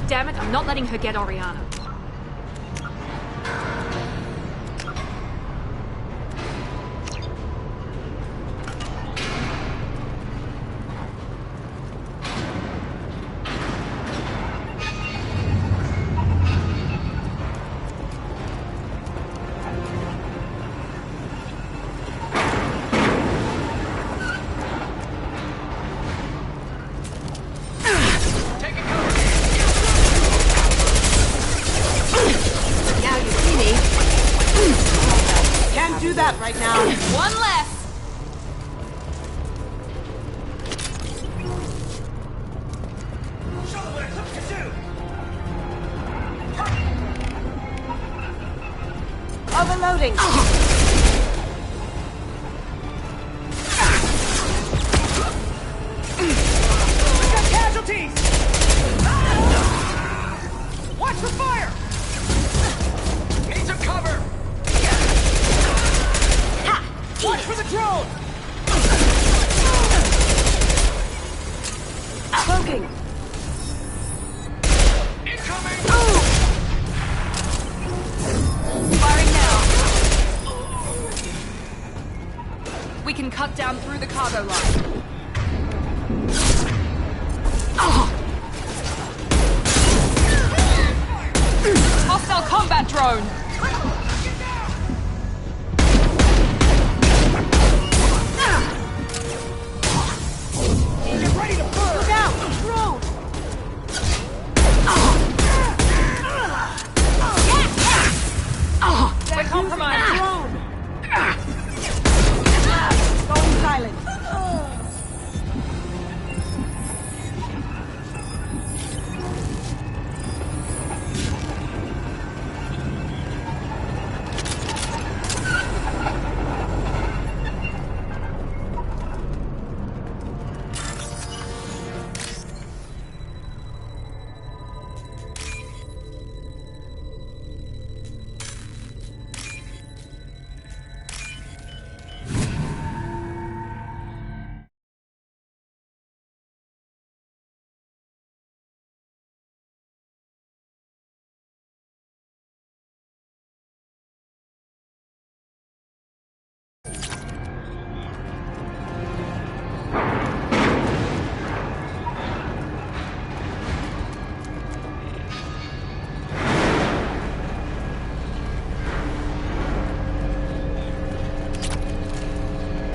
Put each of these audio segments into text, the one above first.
Damn it, I'm not letting her get Oriana. Right now. One less! Overloading. We got casualties! Watch the fire! Need some cover! Watch for the drone! Cloaking! Incoming! Firing now. We can cut down through the cargo line. Hostile combat drone!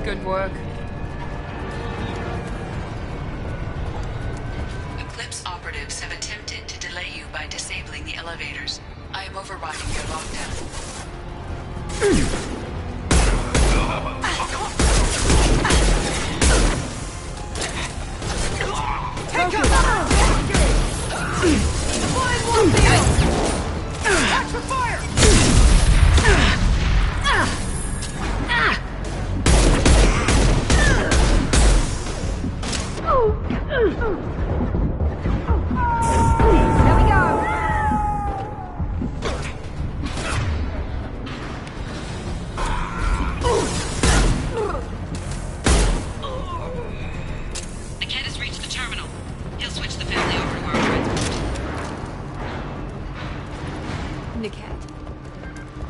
Good work. Eclipse operatives have attempted to delay you by disabling the elevators. I am overriding your lockdown. Take cover! Deploying one field! Watch for fire!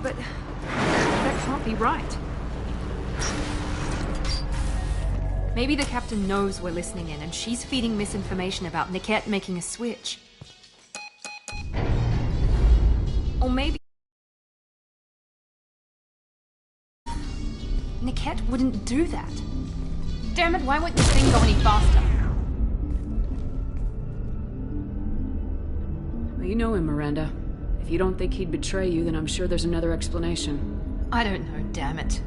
But that can't be right. Maybe the captain knows we're listening in and she's feeding misinformation about Niket making a switch. Or maybe Niket wouldn't do that. Damn it, why won't this thing go any faster? Well, you know him, Miranda. If you don't think he'd betray you, then I'm sure there's another explanation. I don't know, damn it.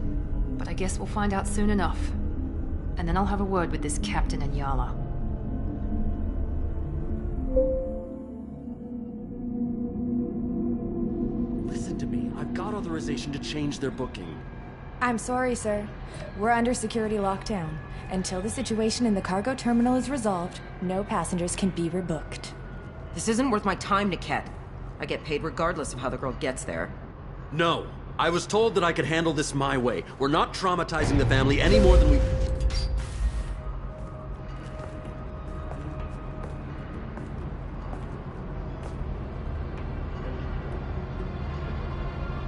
But I guess we'll find out soon enough. And then I'll have a word with this captain and Yala. Listen to me. I've got authorization to change their booking. I'm sorry, sir. We're under security lockdown. Until the situation in the cargo terminal is resolved, no passengers can be rebooked. This isn't worth my time, Niket. I get paid regardless of how the girl gets there. No. I was told that I could handle this my way. We're not traumatizing the family any more than we...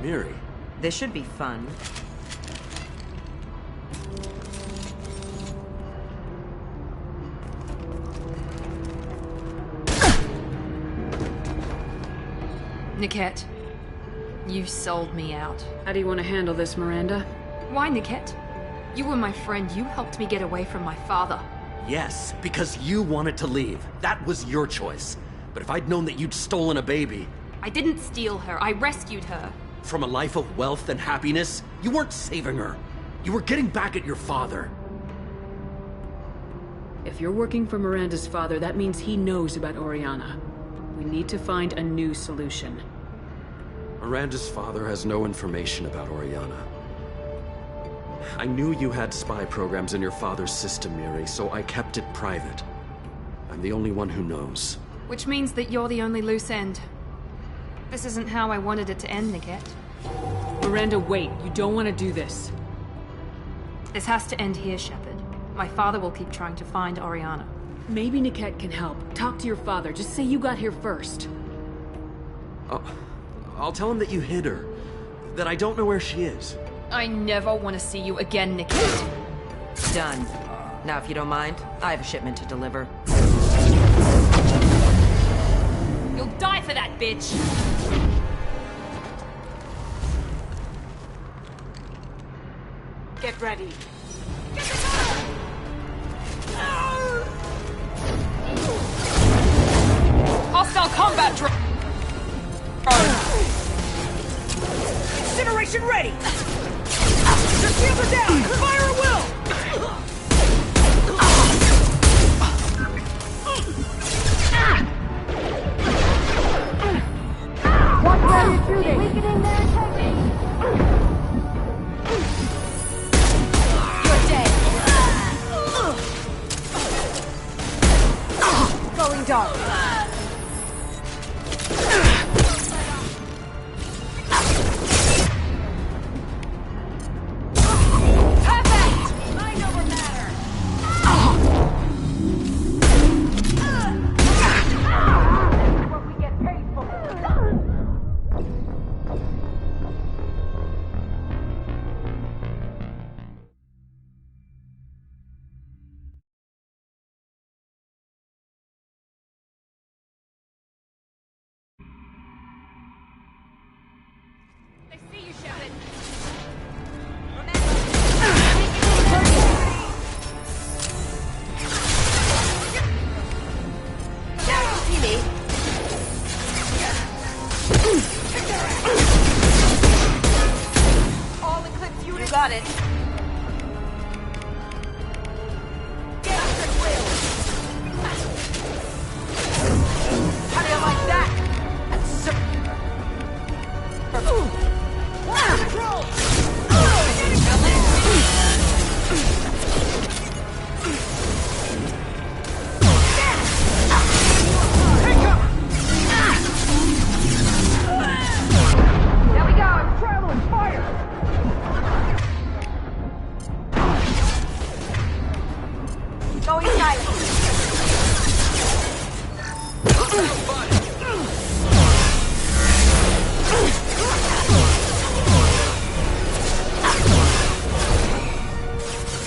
Miri. This should be fun. Niket, you sold me out. How do you want to handle this, Miranda? Why, Niket? You were my friend. You helped me get away from my father. Yes, because you wanted to leave. That was your choice. But if I'd known that you'd stolen a baby... I didn't steal her. I rescued her. From a life of wealth and happiness, you weren't saving her. You were getting back at your father. If you're working for Miranda's father, that means he knows about Oriana. We need to find a new solution. Miranda's father has no information about Oriana. I knew you had spy programs in your father's system, Miri, so I kept it private. I'm the only one who knows. Which means that you're the only loose end. This isn't how I wanted it to end, Niket. Miranda, wait. You don't want to do this. This has to end here, Shepard. My father will keep trying to find Oriana. Maybe Niket can help. Talk to your father. Just say you got here first. I'll tell him that you hid her. That I don't know where she is. I never want to see you again, Niket. Done. Now, if you don't mind, I have a shipment to deliver. You'll die for that, bitch! Get ready. Hostile combat drone! Incineration ready! Your shields are down! Fire at will! Watch where you're shooting! Weakening their integrity! You're dead! Going dark! Got it. How do you like that? There we go! I'm traveling! Fire! Going silent!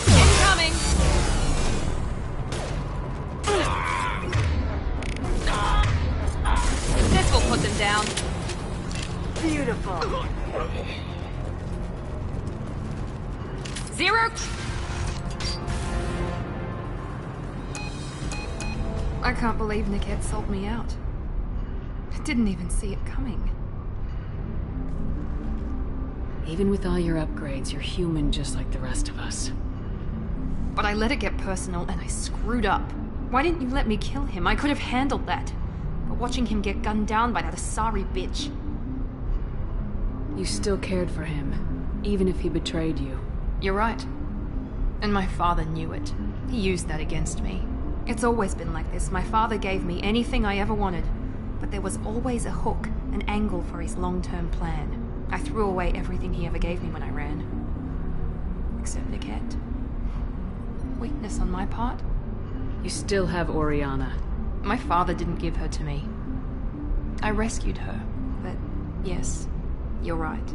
Incoming! This will put them down. Beautiful! Zero! I can't believe Niket sold me out. I didn't even see it coming. Even with all your upgrades, you're human just like the rest of us. But I let it get personal and I screwed up. Why didn't you let me kill him? I could have handled that. But watching him get gunned down by that Asari bitch. You still cared for him, even if he betrayed you. You're right. And my father knew it. He used that against me. It's always been like this. My father gave me anything I ever wanted. But there was always a hook, an angle for his long-term plan. I threw away everything he ever gave me when I ran. Except Niket. Weakness on my part? You still have Oriana. My father didn't give her to me. I rescued her, but yes, You're right.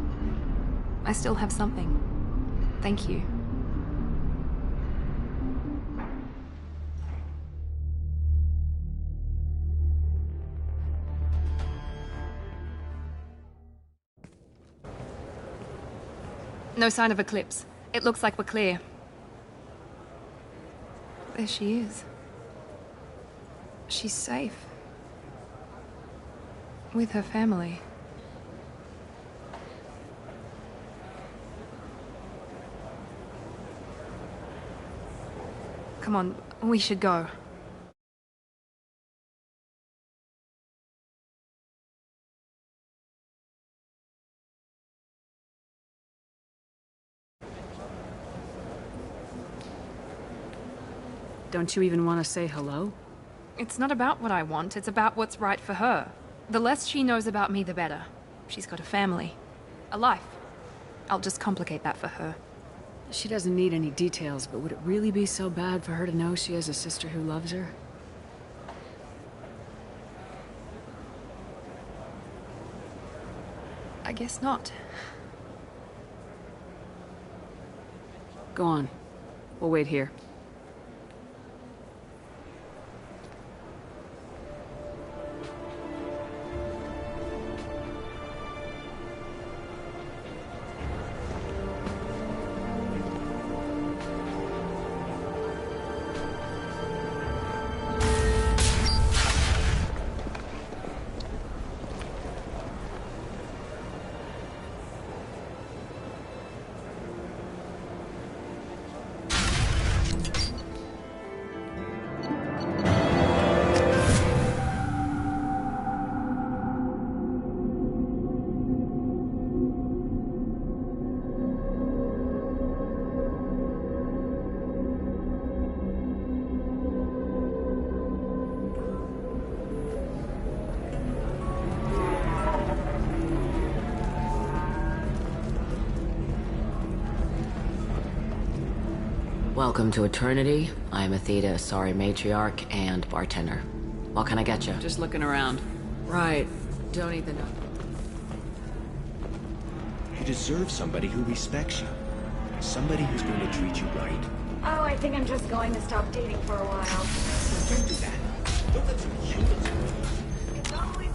I still have something. Thank you. No sign of Eclipse. It looks like we're clear. There she is. She's safe. With her family. Come on, we should go. Don't you even want to say hello? It's not about what I want, it's about what's right for her. The less she knows about me, the better. She's got a family. A life. I'll just complicate that for her. She doesn't need any details, but would it really be so bad for her to know she has a sister who loves her? I guess not. Go on. We'll wait here. Welcome to Eternity. I'm Athena Asari Matriarch and bartender. What can I get you? Just looking around. Right. Don't eat the nut. You deserve somebody who respects you. Somebody who's going to treat you right. Oh, I think I'm just going to stop dating for a while. Don't do that. Don't let some humans. It's always...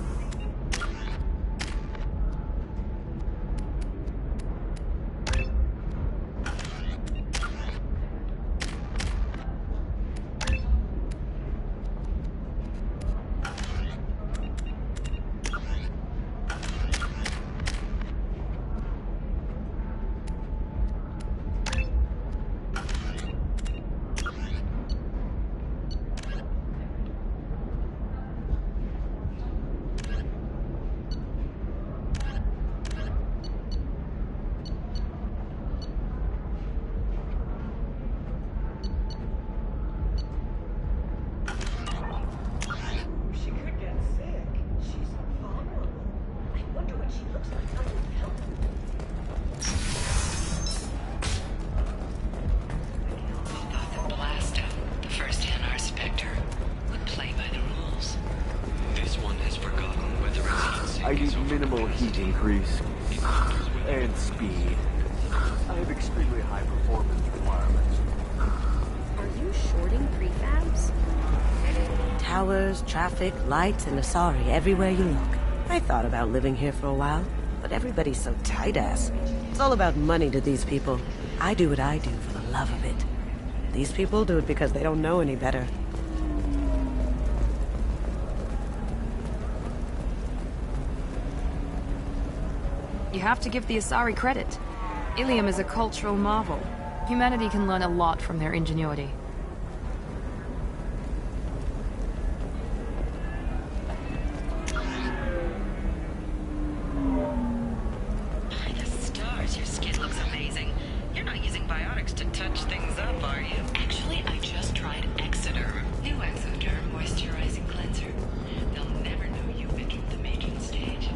I need minimal heat increase and speed. I have extremely high performance requirements. Are you shorting prefabs? Towers, traffic, lights, and Asari everywhere you look. I thought about living here for a while, but everybody's so tight-ass. It's all about money to these people. I do what I do for the love of it. These people do it because they don't know any better. You have to give the Asari credit. Ilium is a cultural marvel. Humanity can learn a lot from their ingenuity. By the stars, your skin looks amazing. You're not using biotics to touch things up, are you? Actually, I just tried Exoderm. New Exoderm moisturizing cleanser. They'll never know you entered the making stage.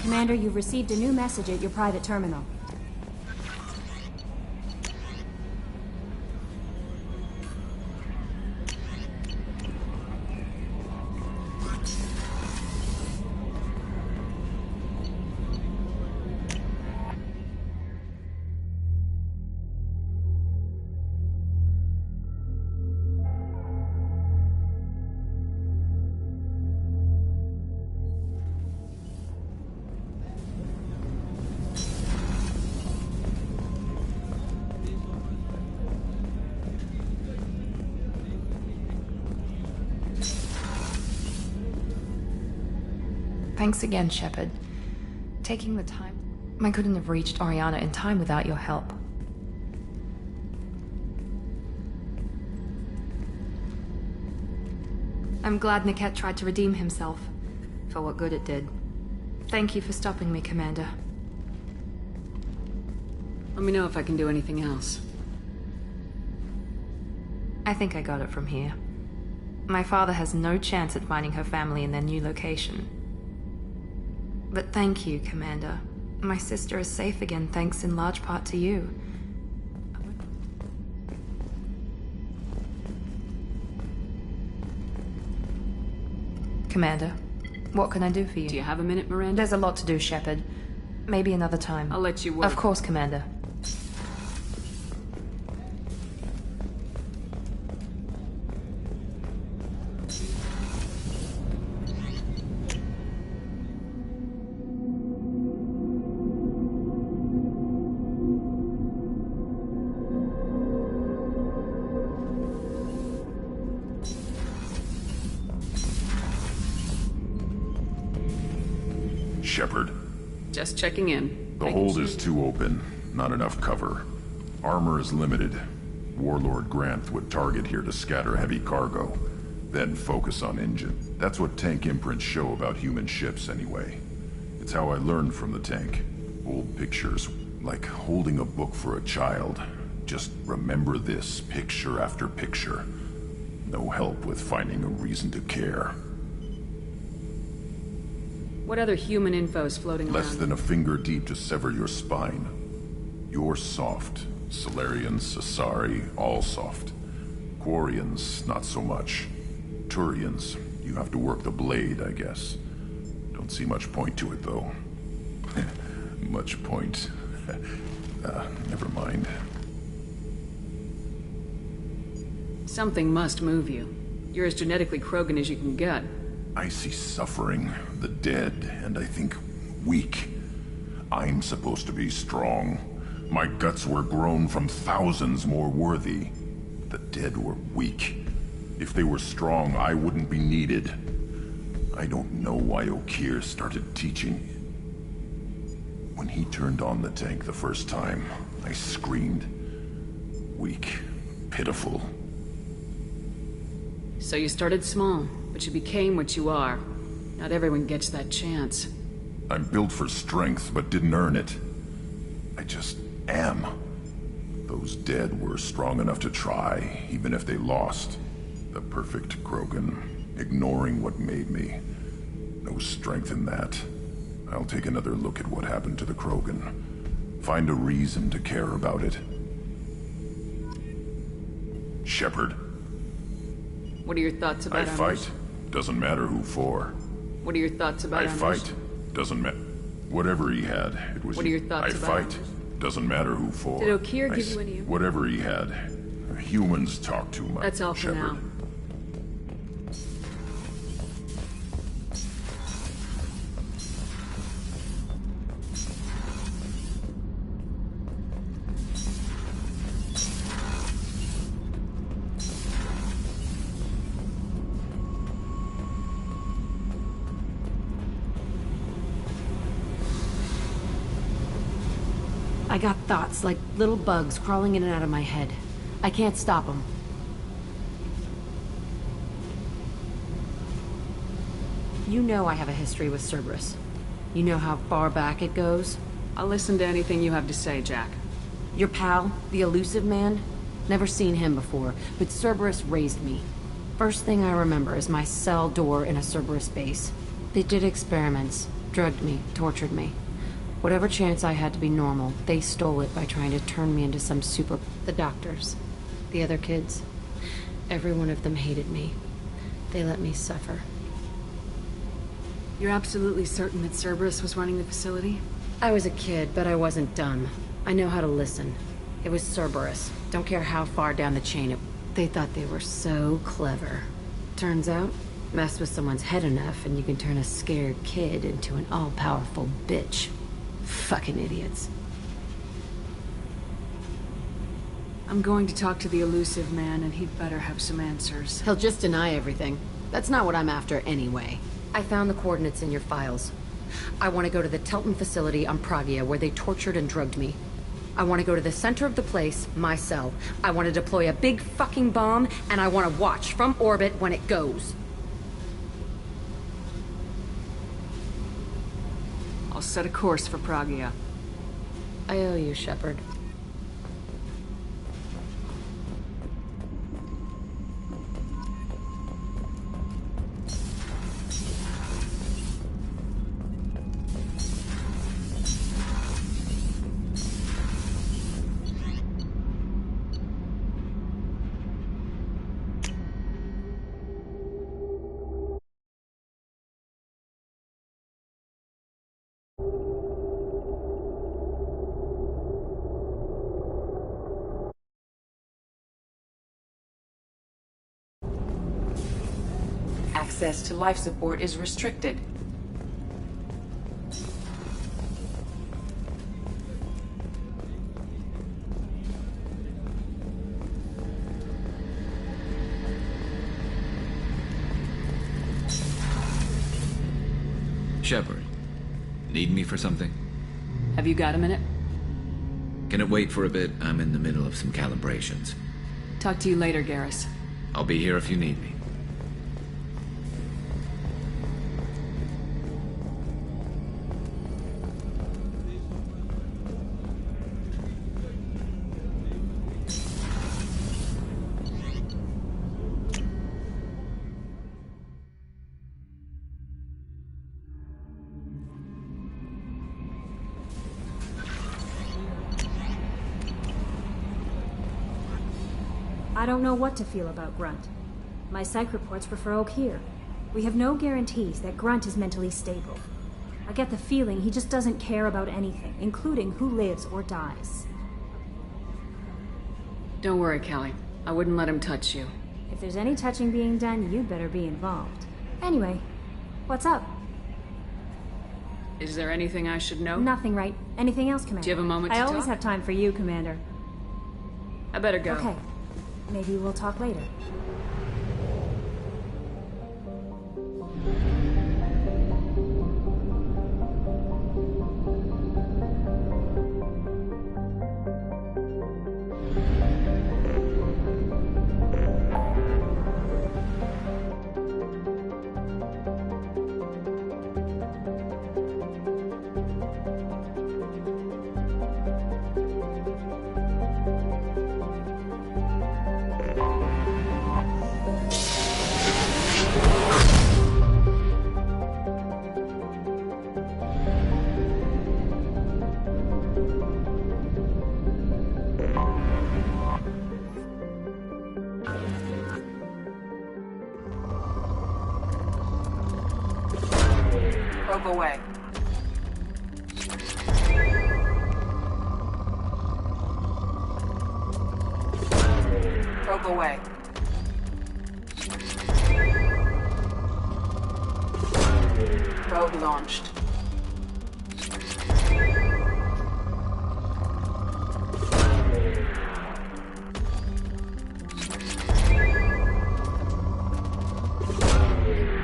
Commander, you've received a new message at your private terminal. Thanks again, Shepard. Taking the time... I couldn't have reached Oriana in time without your help. I'm glad Niket tried to redeem himself, for what good it did. Thank you for stopping me, Commander. Let me know if I can do anything else. I think I got it from here. My father has no chance at finding her family in their new location. But thank you, Commander. My sister is safe again thanks in large part to you. Commander, what can I do for you? Do you have a minute, Miranda? There's a lot to do, Shepard. Maybe another time. I'll let you work. Of course, Commander. Shepard. Just checking in. The hold is too open. Not enough cover. Armor is limited. Warlord Granth would target here to scatter heavy cargo, then focus on engine. That's what tank imprints show about human ships anyway. It's how I learned from the tank. Old pictures, like holding a book for a child. Just remember this, picture after picture. No help with finding a reason to care. What other human info is floating around? Less than a finger deep to sever your spine. You're soft. Salarians, Asari, all soft. Quarians, not so much. Turians, you have to work the blade, I guess. Don't see much point to it, though. Much point. Never mind. Something must move you. You're as genetically Krogan as you can get. I see suffering, the dead, and I think weak. I'm supposed to be strong. My guts were grown from thousands more worthy. The dead were weak. If they were strong, I wouldn't be needed. I don't know why Okeer started teaching. When he turned on the tank the first time, I screamed. Weak, pitiful. So you started small, but you became what you are. Not everyone gets that chance. I'm built for strength, but didn't earn it. I just am. Those dead were strong enough to try, even if they lost. The perfect Krogan, ignoring what made me. No strength in that. I'll take another look at what happened to the Krogan. Find a reason to care about it. Shepard. What are your thoughts about I fight. Doesn't matter who for. What are your thoughts about I fight. Doesn't matter. Whatever he had, it was... What are your thoughts I about fight. Doesn't matter who for. Did Okeer give you any... Whatever he had. Humans talk too much. That's all for Shepard. now. I got thoughts like little bugs crawling in and out of my head. I can't stop them. You know I have a history with Cerberus. You know how far back it goes? I'll listen to anything you have to say, Jack. Your pal, the Elusive Man? Never seen him before, but Cerberus raised me. First thing I remember is my cell door in a Cerberus base. They did experiments. Drugged me, tortured me. Whatever chance I had to be normal, they stole it by trying to turn me into some super... The doctors. The other kids. Every one of them hated me. They let me suffer. You're absolutely certain that Cerberus was running the facility? I was a kid, but I wasn't dumb. I know how to listen. It was Cerberus. Don't care how far down the chain it... They thought they were so clever. Turns out, mess with someone's head enough and you can turn a scared kid into an all-powerful bitch. Fucking idiots. I'm going to talk to the elusive man, and he'd better have some answers. He'll just deny everything. That's not what I'm after anyway. I found the coordinates in your files. I want to go to the Telton facility on Pragia where they tortured and drugged me. I want to go to the center of the place, my cell. I want to deploy a big fucking bomb, and I want to watch from orbit when it goes. I'll set a course for Pragia. I owe you, Shepard. Access to life support is restricted. Shepard, need me for something? Have you got a minute? Can it wait for a bit? I'm in the middle of some calibrations. Talk to you later, Garrus. I'll be here if you need me. I don't know what to feel about Grunt. My psych reports refer Oak here. We have no guarantees that Grunt is mentally stable. I get the feeling he just doesn't care about anything, including who lives or dies. Don't worry, Callie. I wouldn't let him touch you. If there's any touching being done, you'd better be involved. Anyway, what's up? Is there anything I should know? Nothing, right? Anything else, Commander? Do you have a moment to I talk? always have time for you, Commander. I better go. Okay. Maybe we'll talk later. Probe away. Probe away. Probe launched.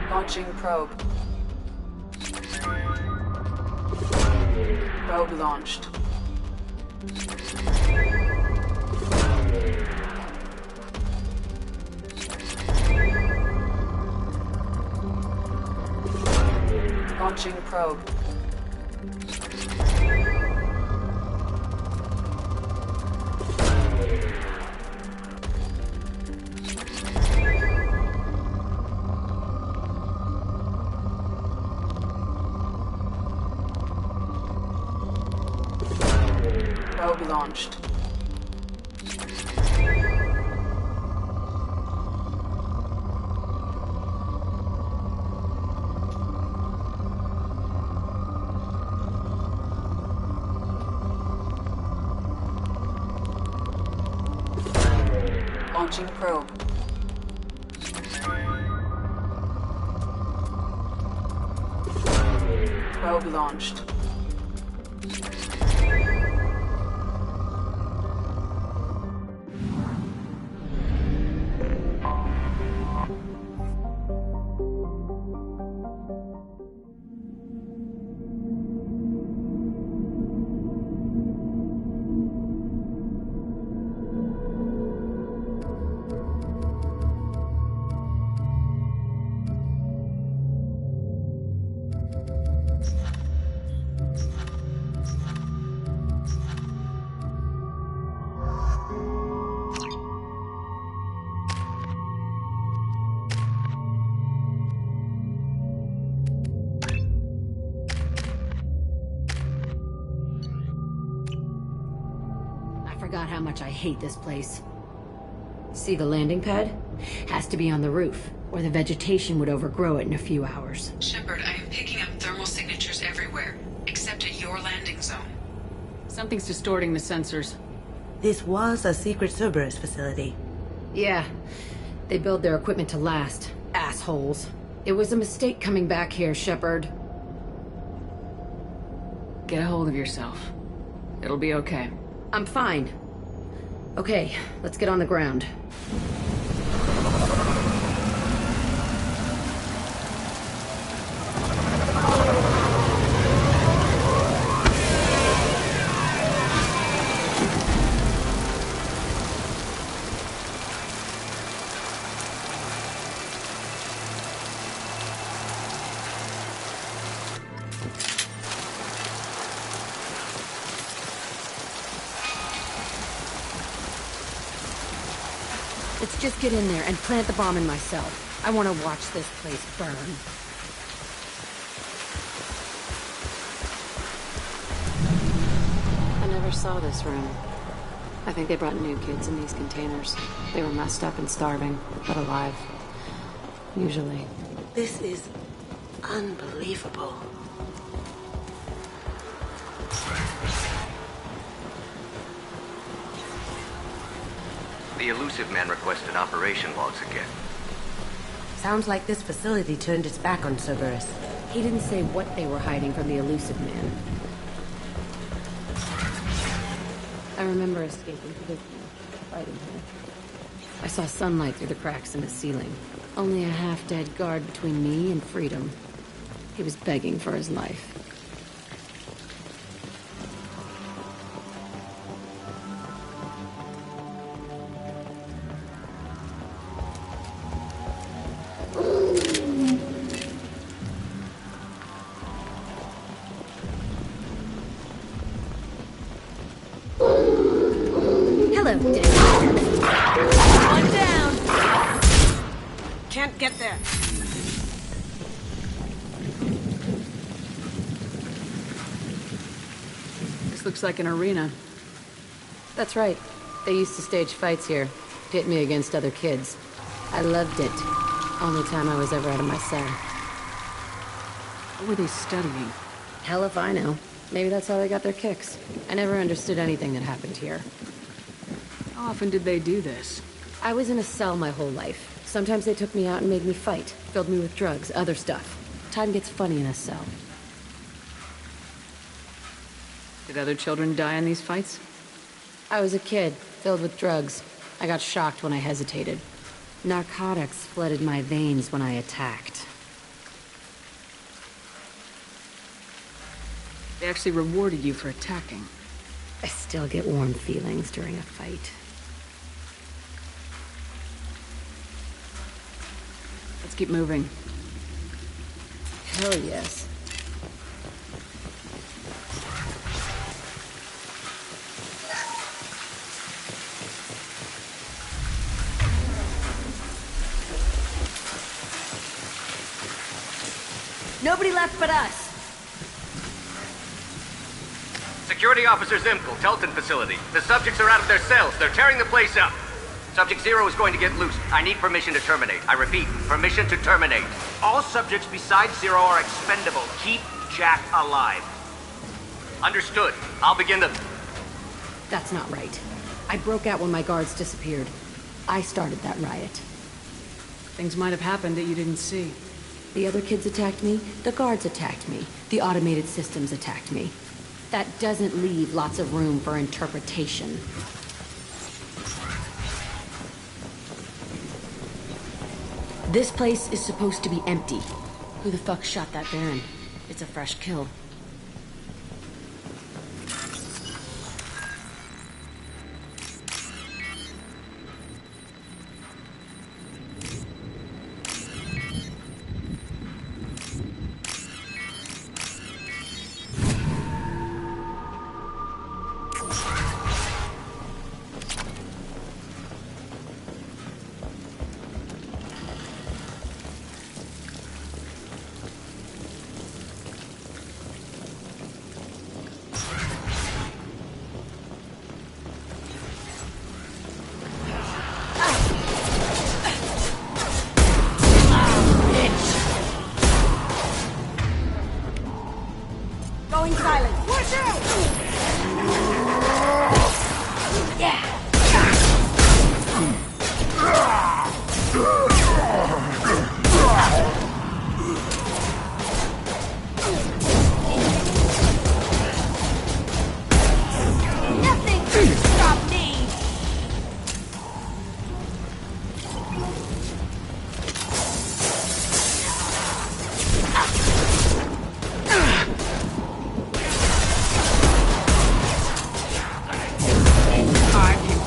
Launching probe. Probe launched. Launching probe. Probe launched. Launching probe. Probe launched. Forgot how much I hate this place. See the landing pad? Has to be on the roof, or the vegetation would overgrow it in a few hours. Shepard, I am picking up thermal signatures everywhere, except at your landing zone. Something's distorting the sensors. This was a secret Cerberus facility. Yeah. They build their equipment to last. Assholes. It was a mistake coming back here, Shepard. Get a hold of yourself. It'll be okay. I'm fine. Okay, let's get on the ground. Let's just get in there and plant the bomb in myself. I want to watch this place burn. I never saw this room. I think they brought new kids in these containers. They were messed up and starving, but alive. Usually. This is unbelievable. The Illusive Man requested operation logs again. Sounds like this facility turned its back on Cerberus. He didn't say what they were hiding from the Illusive Man. I remember escaping to the fighting here. I saw sunlight through the cracks in the ceiling. Only a half-dead guard between me and freedom. He was begging for his life. Hello, Dick. One down! Can't get there. This looks like an arena. That's right. They used to stage fights here. Pit me against other kids. I loved it. Only time I was ever out of my cell. What were they studying? Hell if I know. Maybe that's how they got their kicks. I never understood anything that happened here. How often did they do this? I was in a cell my whole life. Sometimes they took me out and made me fight. Filled me with drugs, other stuff. Time gets funny in a cell. Did other children die in these fights? I was a kid, filled with drugs. I got shocked when I hesitated. Narcotics flooded my veins when I attacked. They actually rewarded you for attacking. I still get warm feelings during a fight. Let's keep moving. Hell yes. Nobody left but us. Security Officer Zimkel, Telton facility. The subjects are out of their cells. They're tearing the place up. Subject Zero is going to get loose. I need permission to terminate. I repeat, permission to terminate. All subjects besides Zero are expendable. Keep Jack alive. Understood. I'll begin the... That's not right. I broke out when my guards disappeared. I started that riot. Things might have happened that you didn't see. The other kids attacked me, the guards attacked me, the automated systems attacked me. That doesn't leave lots of room for interpretation. This place is supposed to be empty. Who the fuck shot that Baron? It's a fresh kill. Going silent. Watch out! Yeah. Nothing can stop me.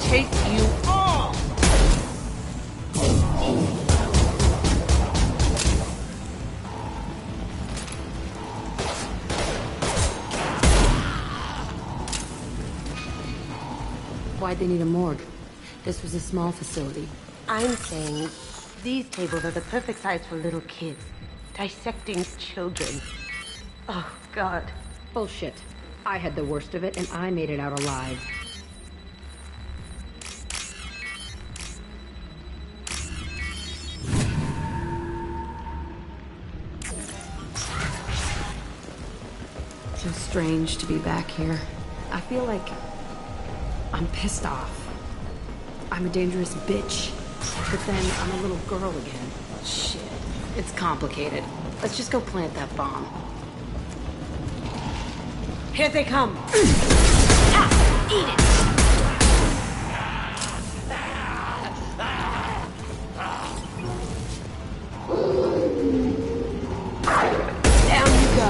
Take you all! Why'd they need a morgue? This was a small facility. I'm saying these tables are the perfect size for little kids. Dissecting children. Oh, God. Bullshit. I had the worst of it, and I made it out alive. Feels strange to be back here. I feel like I'm pissed off. I'm a dangerous bitch, but then I'm a little girl again. Shit. It's complicated. Let's just go plant that bomb. Here they come! Eat it! Down you go!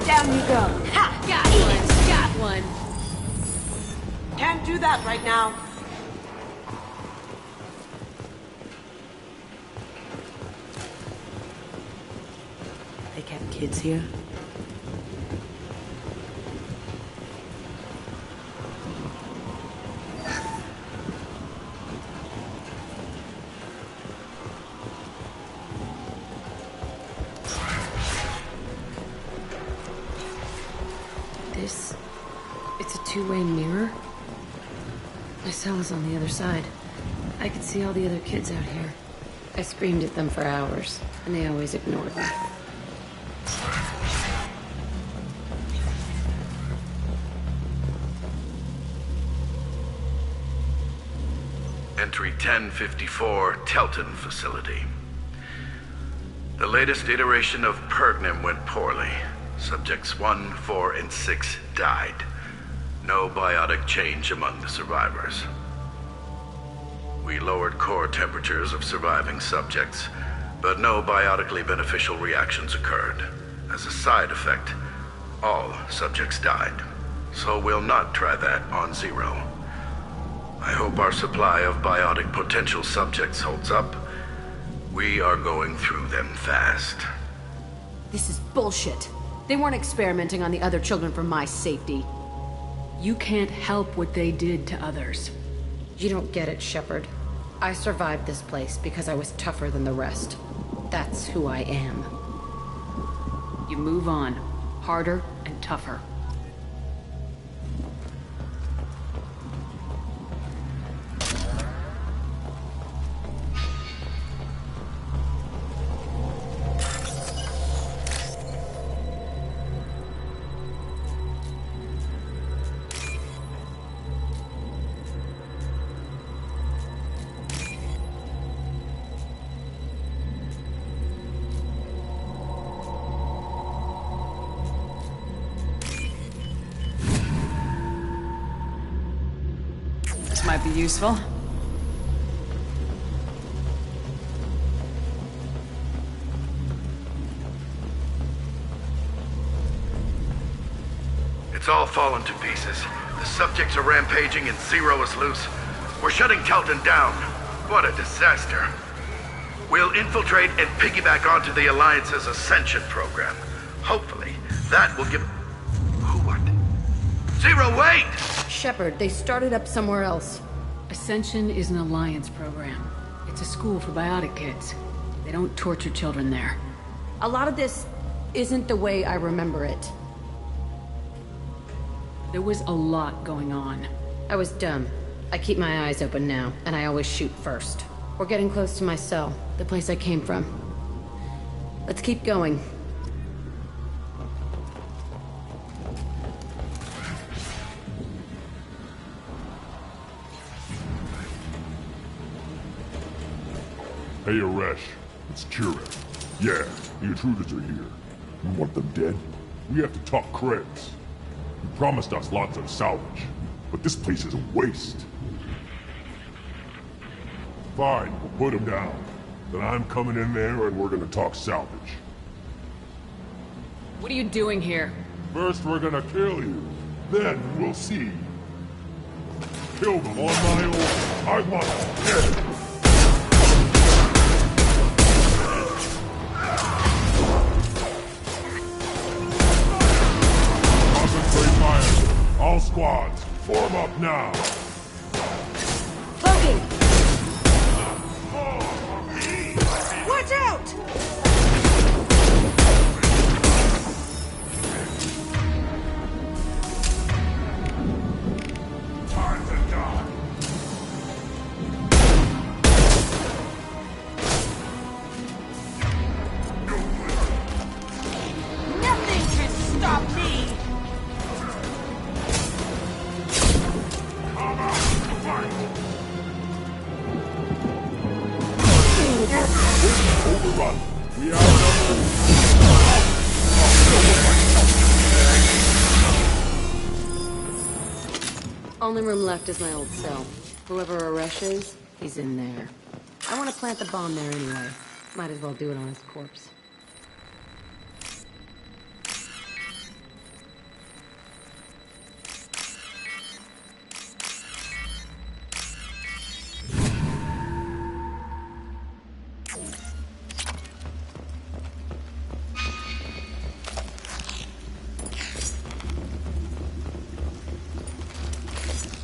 Down you go! Ha! Got it! Got one! Can't do that right now. They kept kids here? It's a two-way mirror? My cell is on the other side. I could see all the other kids out here. I screamed at them for hours, and they always ignored me. Entry 1054, Telton facility. The latest iteration of Pergnim went poorly. Subjects 1, 4, and 6 died. No biotic change among the survivors. We lowered core temperatures of surviving subjects, but no biotically beneficial reactions occurred. As a side effect, all subjects died. So we'll not try that on Zero. I hope our supply of biotic potential subjects holds up. We are going through them fast. This is bullshit. They weren't experimenting on the other children for my safety. You can't help what they did to others. You don't get it, Shepard. I survived this place because I was tougher than the rest. That's who I am. You move on. Harder and tougher. Might be useful. It's all fallen to pieces. The subjects are rampaging and Zero is loose. We're shutting Telton down. What a disaster. We'll infiltrate and piggyback onto the Alliance's Ascension program. Hopefully, that will give... Who what? Zero, wait! Shepard, they started up somewhere else. Ascension is an Alliance program. It's a school for biotic kids. They don't torture children there. A lot of this isn't the way I remember it. There was a lot going on. I was dumb. I keep my eyes open now, and I always shoot first. We're getting close to my cell, the place I came from. Let's keep going. Hey, Aresh. It's Kira. Yeah, the intruders are here. You want them dead? We have to talk credits. You promised us lots of salvage, but this place is a waste. Fine, we'll put them down. Then I'm coming in there and we're gonna talk salvage. What are you doing here? First we're gonna kill you. Then we'll see. Kill them on my order. I want them dead. All squads, form up now! Cloaking! Watch out! Time to die! Nothing can stop me! Overrun! We are outnumbered! Only room left is my old cell. Whoever Aresh is, he's in there. I want to plant the bomb there anyway. Might as well do it on his corpse.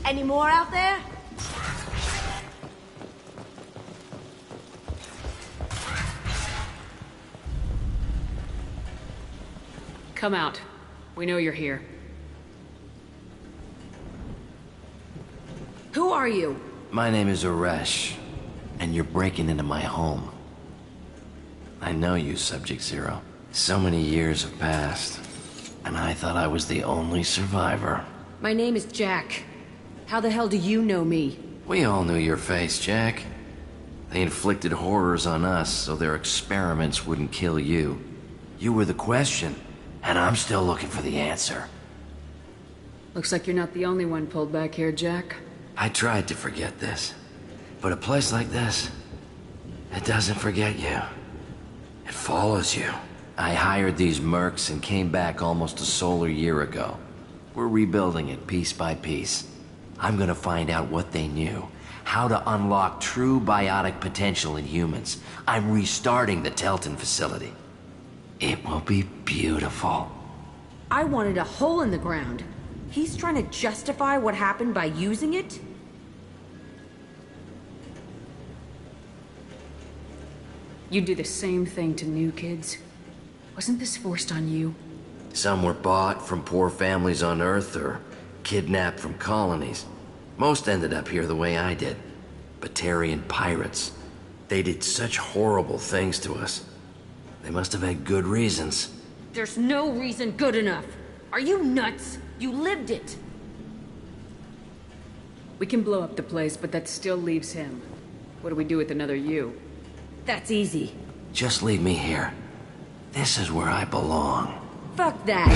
Any more out there? Come out. We know you're here. Who are you? My name is Aresh, and you're breaking into my home. I know you, Subject Zero. So many years have passed, and I thought I was the only survivor. My name is Jack. How the hell do you know me? We all knew your face, Jack. They inflicted horrors on us so their experiments wouldn't kill you. You were the question, and I'm still looking for the answer. Looks like you're not the only one pulled back here, Jack. I tried to forget this, but a place like this, it doesn't forget you. It follows you. I hired these mercs and came back almost a solar year ago. We're rebuilding it piece by piece. I'm gonna find out what they knew, how to unlock true biotic potential in humans. I'm restarting the Telton facility. It will be beautiful. I wanted a hole in the ground. He's trying to justify what happened by using it? You do the same thing to new kids. Wasn't this forced on you? Some were bought from poor families on Earth or kidnapped from colonies. Most ended up here the way I did. Batarian pirates. They did such horrible things to us. They must have had good reasons. There's no reason good enough. Are you nuts? You lived it. We can blow up the place, but that still leaves him. What do we do with another you? That's easy. Just leave me here. This is where I belong. Fuck that.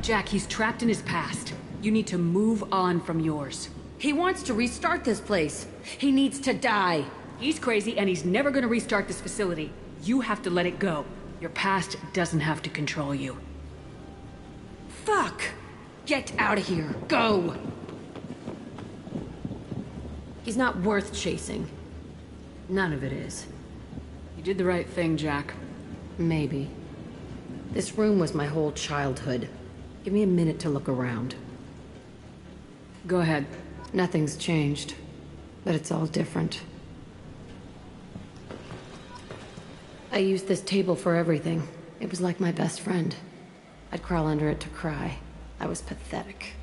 Jack, he's trapped in his past. You need to move on from yours. He wants to restart this place. He needs to die. He's crazy and he's never gonna restart this facility. You have to let it go. Your past doesn't have to control you. Fuck! Get out of here. Go! He's not worth chasing. None of it is. You did the right thing, Jack. Maybe. This room was my whole childhood. Give me a minute to look around. Go ahead. Nothing's changed, but it's all different. I used this table for everything. It was like my best friend. I'd crawl under it to cry. I was pathetic.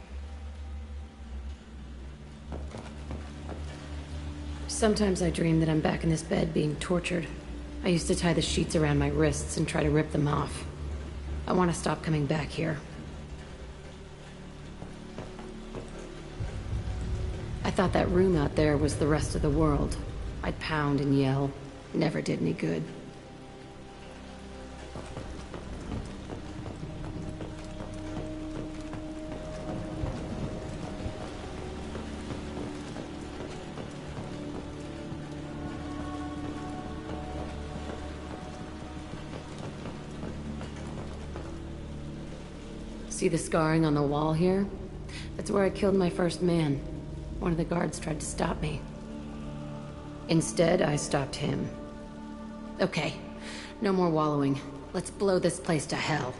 Sometimes I dream that I'm back in this bed being tortured. I used to tie the sheets around my wrists and try to rip them off. I want to stop coming back here. I thought that room out there was the rest of the world. I'd pound and yell. Never did any good. See the scarring on the wall here? That's where I killed my first man. One of the guards tried to stop me. Instead, I stopped him. Okay, no more wallowing. Let's blow this place to hell.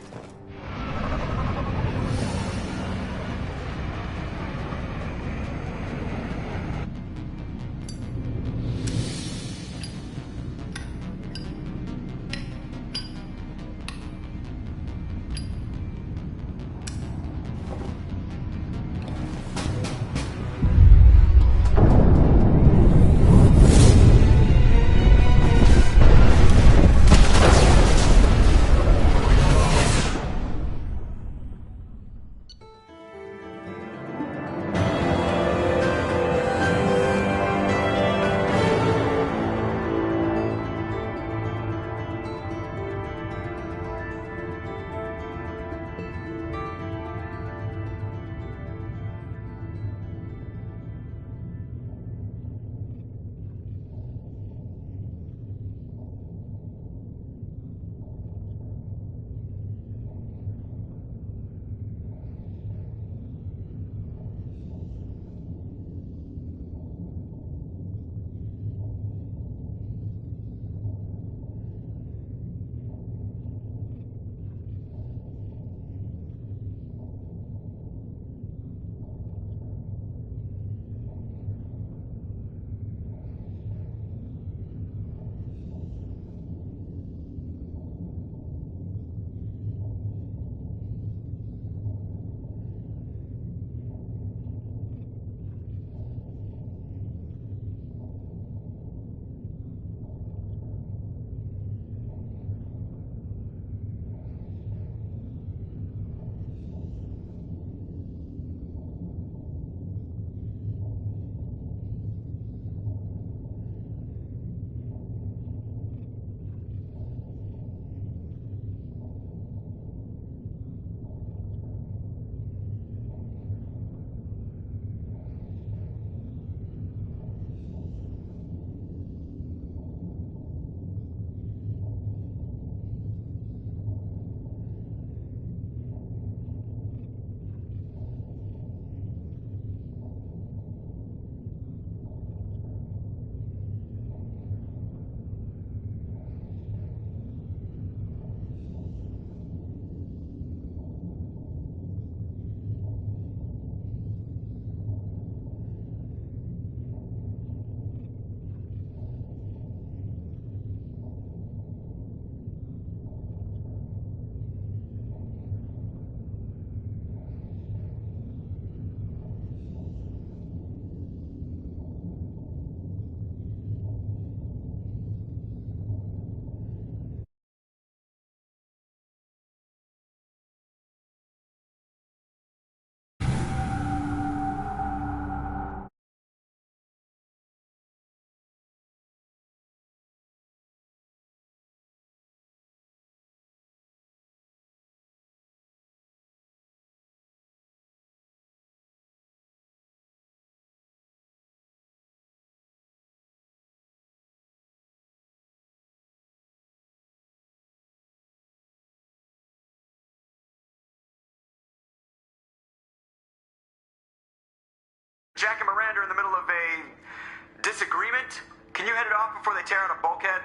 Jack and Miranda are in the middle of a disagreement. Can you head it off before they tear out a bulkhead?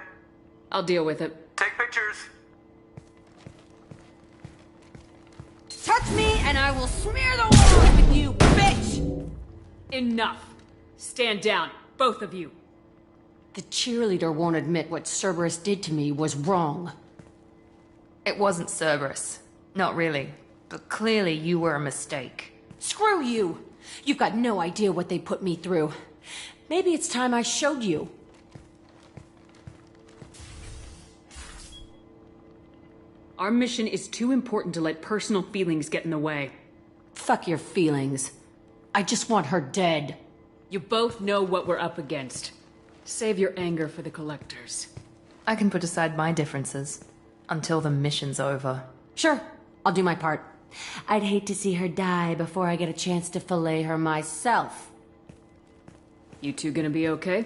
I'll deal with it. Take pictures. Touch me and I will smear the walls with you, bitch! Enough. Stand down, both of you. The cheerleader won't admit what Cerberus did to me was wrong. It wasn't Cerberus. Not really. But clearly you were a mistake. Screw you! You've got no idea what they put me through. Maybe it's time I showed you. Our mission is too important to let personal feelings get in the way. Fuck your feelings. I just want her dead. You both know what we're up against. Save your anger for the collectors. I can put aside my differences. Until the mission's over. Sure, I'll do my part. I'd hate to see her die before I get a chance to fillet her myself. You two gonna be okay?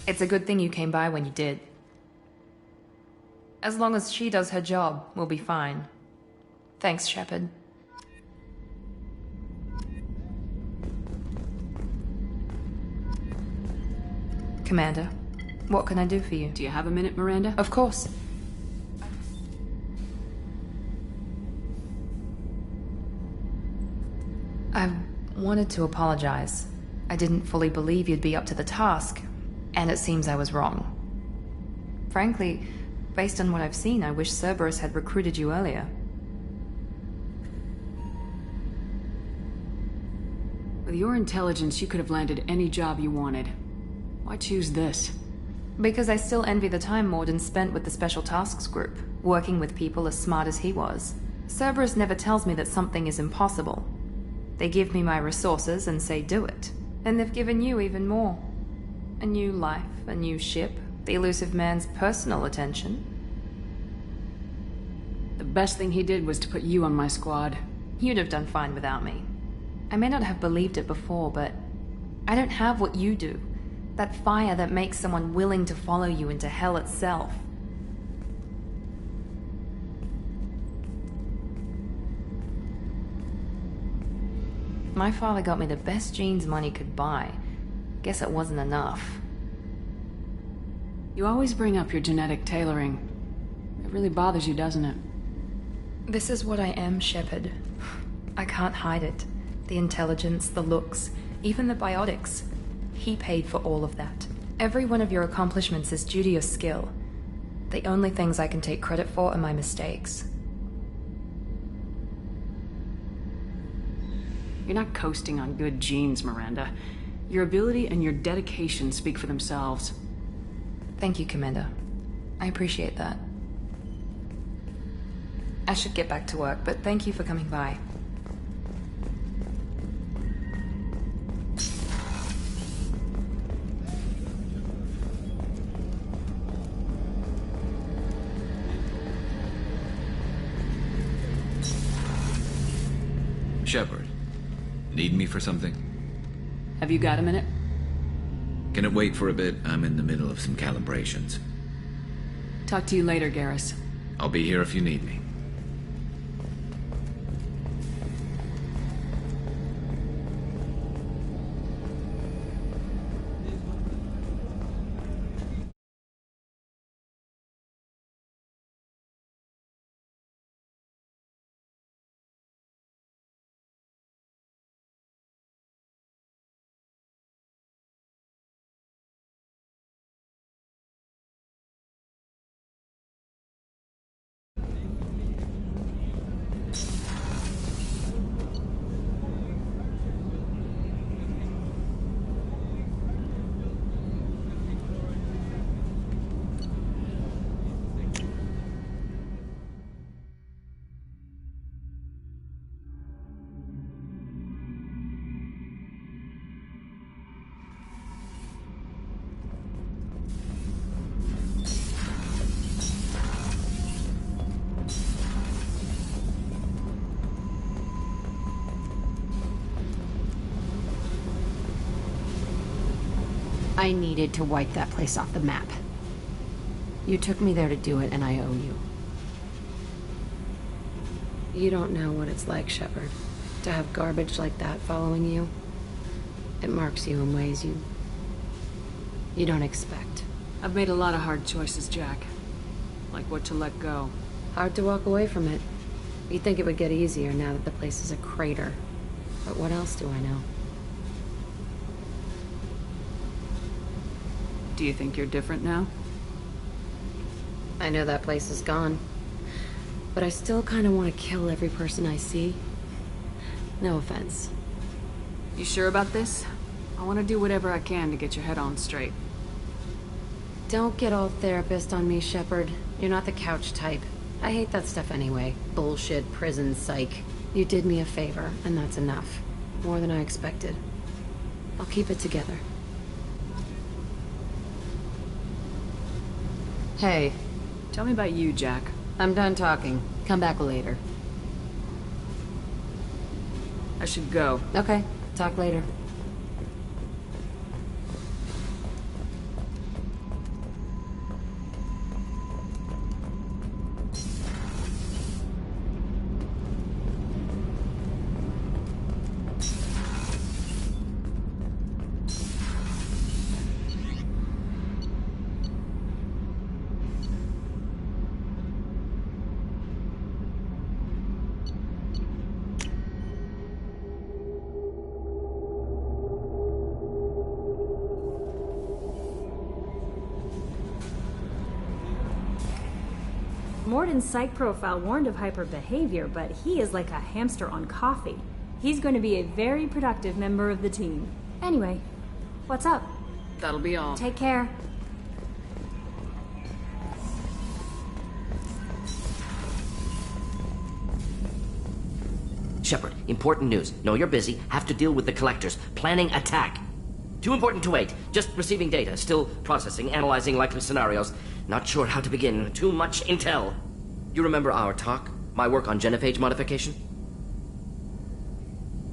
It's a good thing you came by when you did. As long as she does her job, we'll be fine. Thanks, Shepard. Commander, what can I do for you? Do you have a minute, Miranda? Of course. I wanted to apologize. I didn't fully believe you'd be up to the task, and it seems I was wrong. Frankly, based on what I've seen, I wish Cerberus had recruited you earlier. With your intelligence, you could have landed any job you wanted. Why choose this? Because I still envy the time Morden spent with the Special Tasks Group, working with people as smart as he was. Cerberus never tells me that something is impossible. They give me my resources and say do it. And they've given you even more. A new life, a new ship, the elusive man's personal attention. The best thing he did was to put you on my squad. You'd have done fine without me. I may not have believed it before, but I don't have what you do. That fire that makes someone willing to follow you into hell itself. My father got me the best jeans money could buy. Guess it wasn't enough. You always bring up your genetic tailoring. It really bothers you, doesn't it? This is what I am, Shepard. I can't hide it. The intelligence, the looks, even the biotics. He paid for all of that. Every one of your accomplishments is due to your skill. The only things I can take credit for are my mistakes. You're not coasting on good genes, Miranda. Your ability and your dedication speak for themselves. Thank you, Commander. I appreciate that. I should get back to work, but thank you for coming by. Shepard, need me for something? Have you got a minute? Can it wait for a bit? I'm in the middle of some calibrations. Talk to you later, Garrus. I'll be here if you need me. I needed to wipe that place off the map. You took me there to do it, and I owe you. You don't know what it's like, Shepard, to have garbage like that following you. It marks you in ways you don't expect. I've made a lot of hard choices, Jack. Like what to let go. Hard to walk away from it. You'd think it would get easier now that the place is a crater. But what else do I know? Do you think you're different now? I know that place is gone. But I still kind of want to kill every person I see. No offense. You sure about this? I want to do whatever I can to get your head on straight. Don't get all therapist on me, Shepard. You're not the couch type. I hate that stuff anyway. Bullshit, prison, psych. You did me a favor, and that's enough. More than I expected. I'll keep it together. Hey. Tell me about you, Jack. I'm done talking. Come back later. I should go. Okay. Talk later. Morden's psych profile warned of hyper behavior, but he is like a hamster on coffee. He's going to be a very productive member of the team. Anyway, what's up? That'll be all. Take care. Shepard, important news. Know you're busy. Have to deal with the collectors. Planning attack. Too important to wait. Just receiving data. Still processing, analyzing likely scenarios. Not sure how to begin. Too much intel. You remember our talk? My work on genophage modification?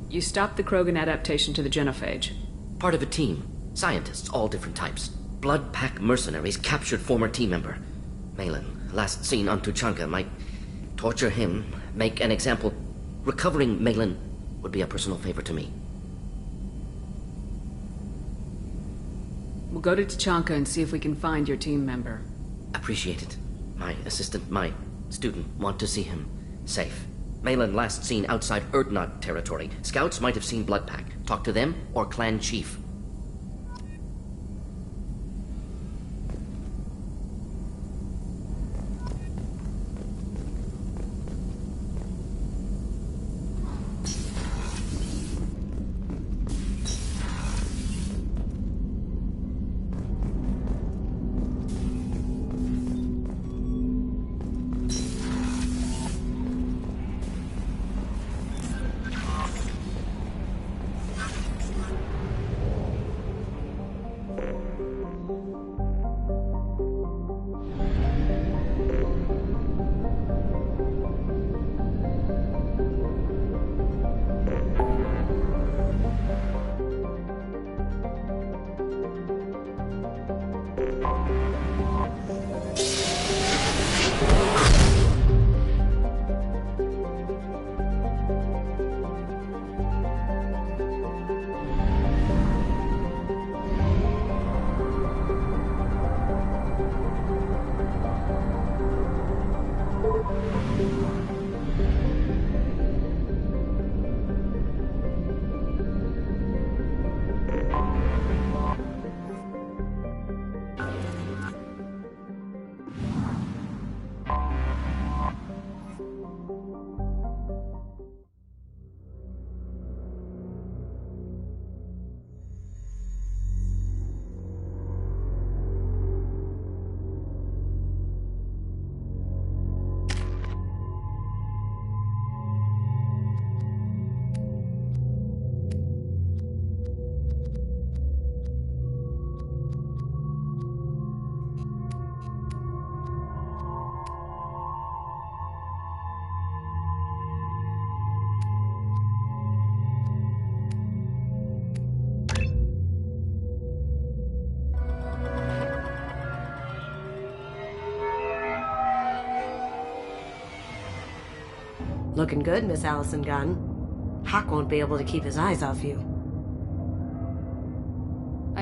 You stopped the Krogan adaptation to the genophage. Part of a team. Scientists, all different types. Blood Pack mercenaries captured former team member. Malin, last seen on Tuchanka, might torture him, make an example. Recovering Malin would be a personal favor to me. We'll go to Tuchanka and see if we can find your team member. Appreciate it. My assistant, my student, want to see him safe. Malin last seen outside Urdnot territory. Scouts might have seen Blood Pack. Talk to them or clan chief. Looking good, Miss Allison Gunn. Hawk won't be able to keep his eyes off you.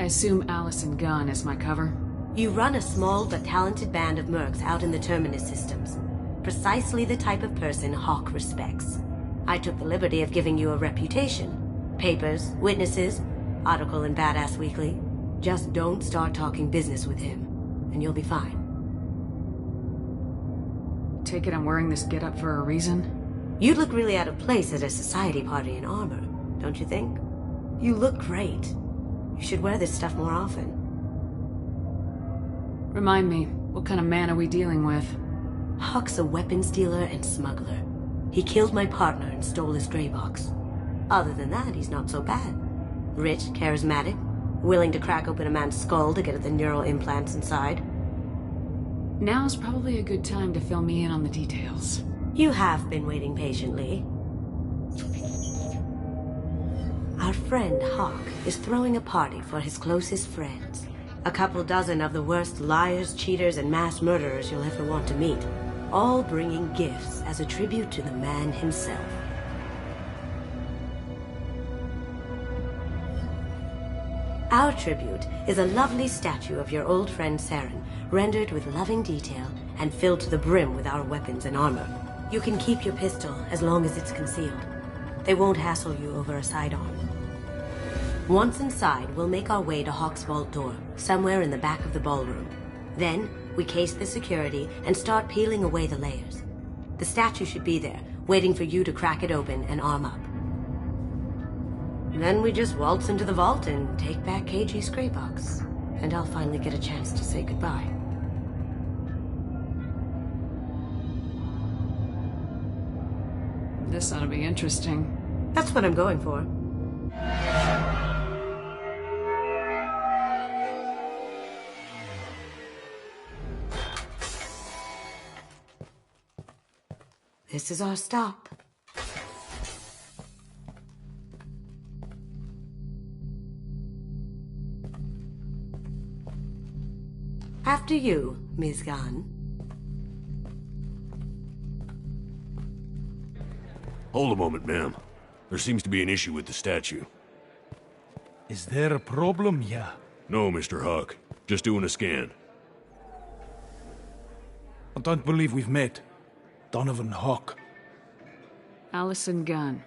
assume Allison Gunn is my cover? You run a small but talented band of mercs out in the Terminus systems. Precisely the type of person Hawk respects. I took the liberty of giving you a reputation. Papers, witnesses, article in Badass Weekly. Just don't start talking business with him, and you'll be fine. Take it I'm wearing this getup for a reason? You'd look really out of place at a society party in armor, don't you think? You look great. You should wear this stuff more often. Remind me, what kind of man are we dealing with? Hawk's a weapons dealer and smuggler. He killed my partner and stole his gray box. Other than that, he's not so bad. Rich, charismatic, willing to crack open a man's skull to get at the neural implants inside. Now's probably a good time to fill me in on the details. You have been waiting patiently. Our friend Hawk is throwing a party for his closest friends. A couple dozen of the worst liars, cheaters, and mass murderers you'll ever want to meet. All bringing gifts as a tribute to the man himself. Our tribute is a lovely statue of your old friend Saren, rendered with loving detail and filled to the brim with our weapons and armor. You can keep your pistol as long as it's concealed. They won't hassle you over a sidearm. Once inside, we'll make our way to Hawk's vault door, somewhere in the back of the ballroom. Then, we case the security and start peeling away the layers. The statue should be there, waiting for you to crack it open and arm up. Then we just waltz into the vault and take back KG's gray box. And I'll finally get a chance to say goodbye. This ought to be interesting. That's what I'm going for. This is our stop. After you, Ms. Gunn. Hold a moment, ma'am. There seems to be an issue with the statue. Is there a problem, yeah? No, Mr. Hawk. Just doing a scan. I don't believe we've met. Donovan Hawk. Allison Gunn.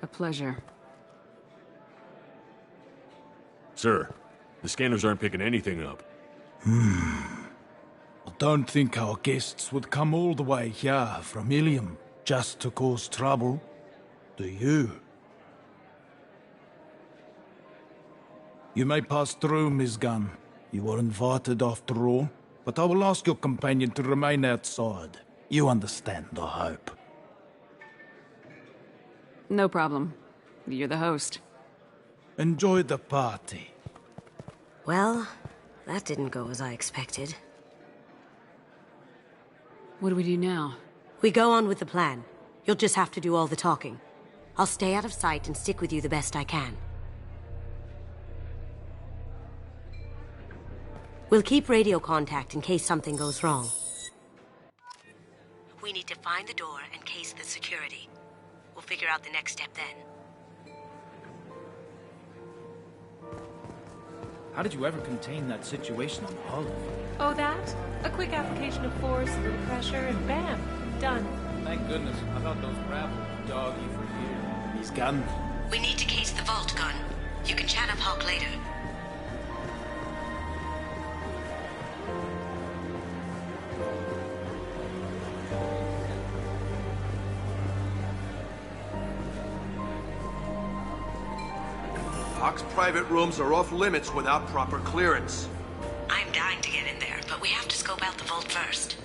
A pleasure. Sir, the scanners aren't picking anything up. I don't think our guests would come all the way here from Ilium just to cause trouble. Do you? You may pass through, Ms. Gunn. You were invited after all, but I will ask your companion to remain outside. You understand, I hope. No problem. You're the host. Enjoy the party. Well, that didn't go as I expected. What do we do now? We go on with the plan. You'll just have to do all the talking. I'll stay out of sight and stick with you the best I can. We'll keep radio contact in case something goes wrong. We need to find the door and case the security. We'll figure out the next step then. How did you ever contain that situation on Olive? Oh, that? A quick application of force, a little pressure, and bam, done. Thank goodness. I thought those grapples would dog you for years. He's Gunn. We need to case the vault, Gunn. You can chat up Hawk later. Hawk's private rooms are off limits without proper clearance. I'm dying to get in there, but we have to scope out the vault first.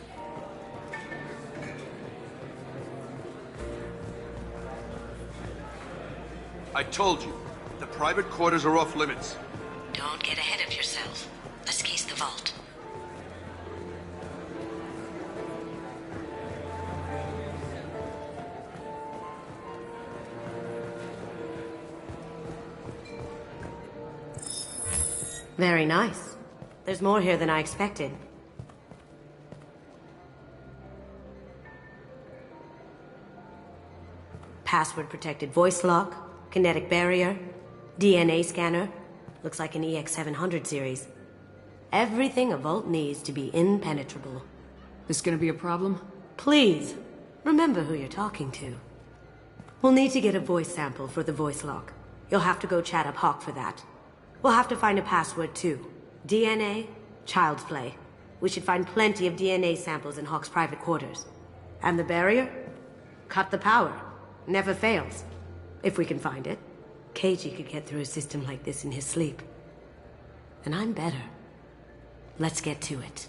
I told you, the private quarters are off limits. Don't get ahead of yourself. Let's case the vault. Very nice. There's more here than I expected. Password-protected voice lock, kinetic barrier, DNA scanner. Looks like an EX700 series. Everything a Vault needs to be impenetrable. This gonna be a problem? Please, remember who you're talking to. We'll need to get a voice sample for the voice lock. You'll have to go chat up Hawk for that. We'll have to find a password too. DNA, child's play. We should find plenty of DNA samples in Hawk's private quarters. And the barrier? Cut the power. Never fails. If we can find it. KG could get through a system like this in his sleep. And I'm better. Let's get to it.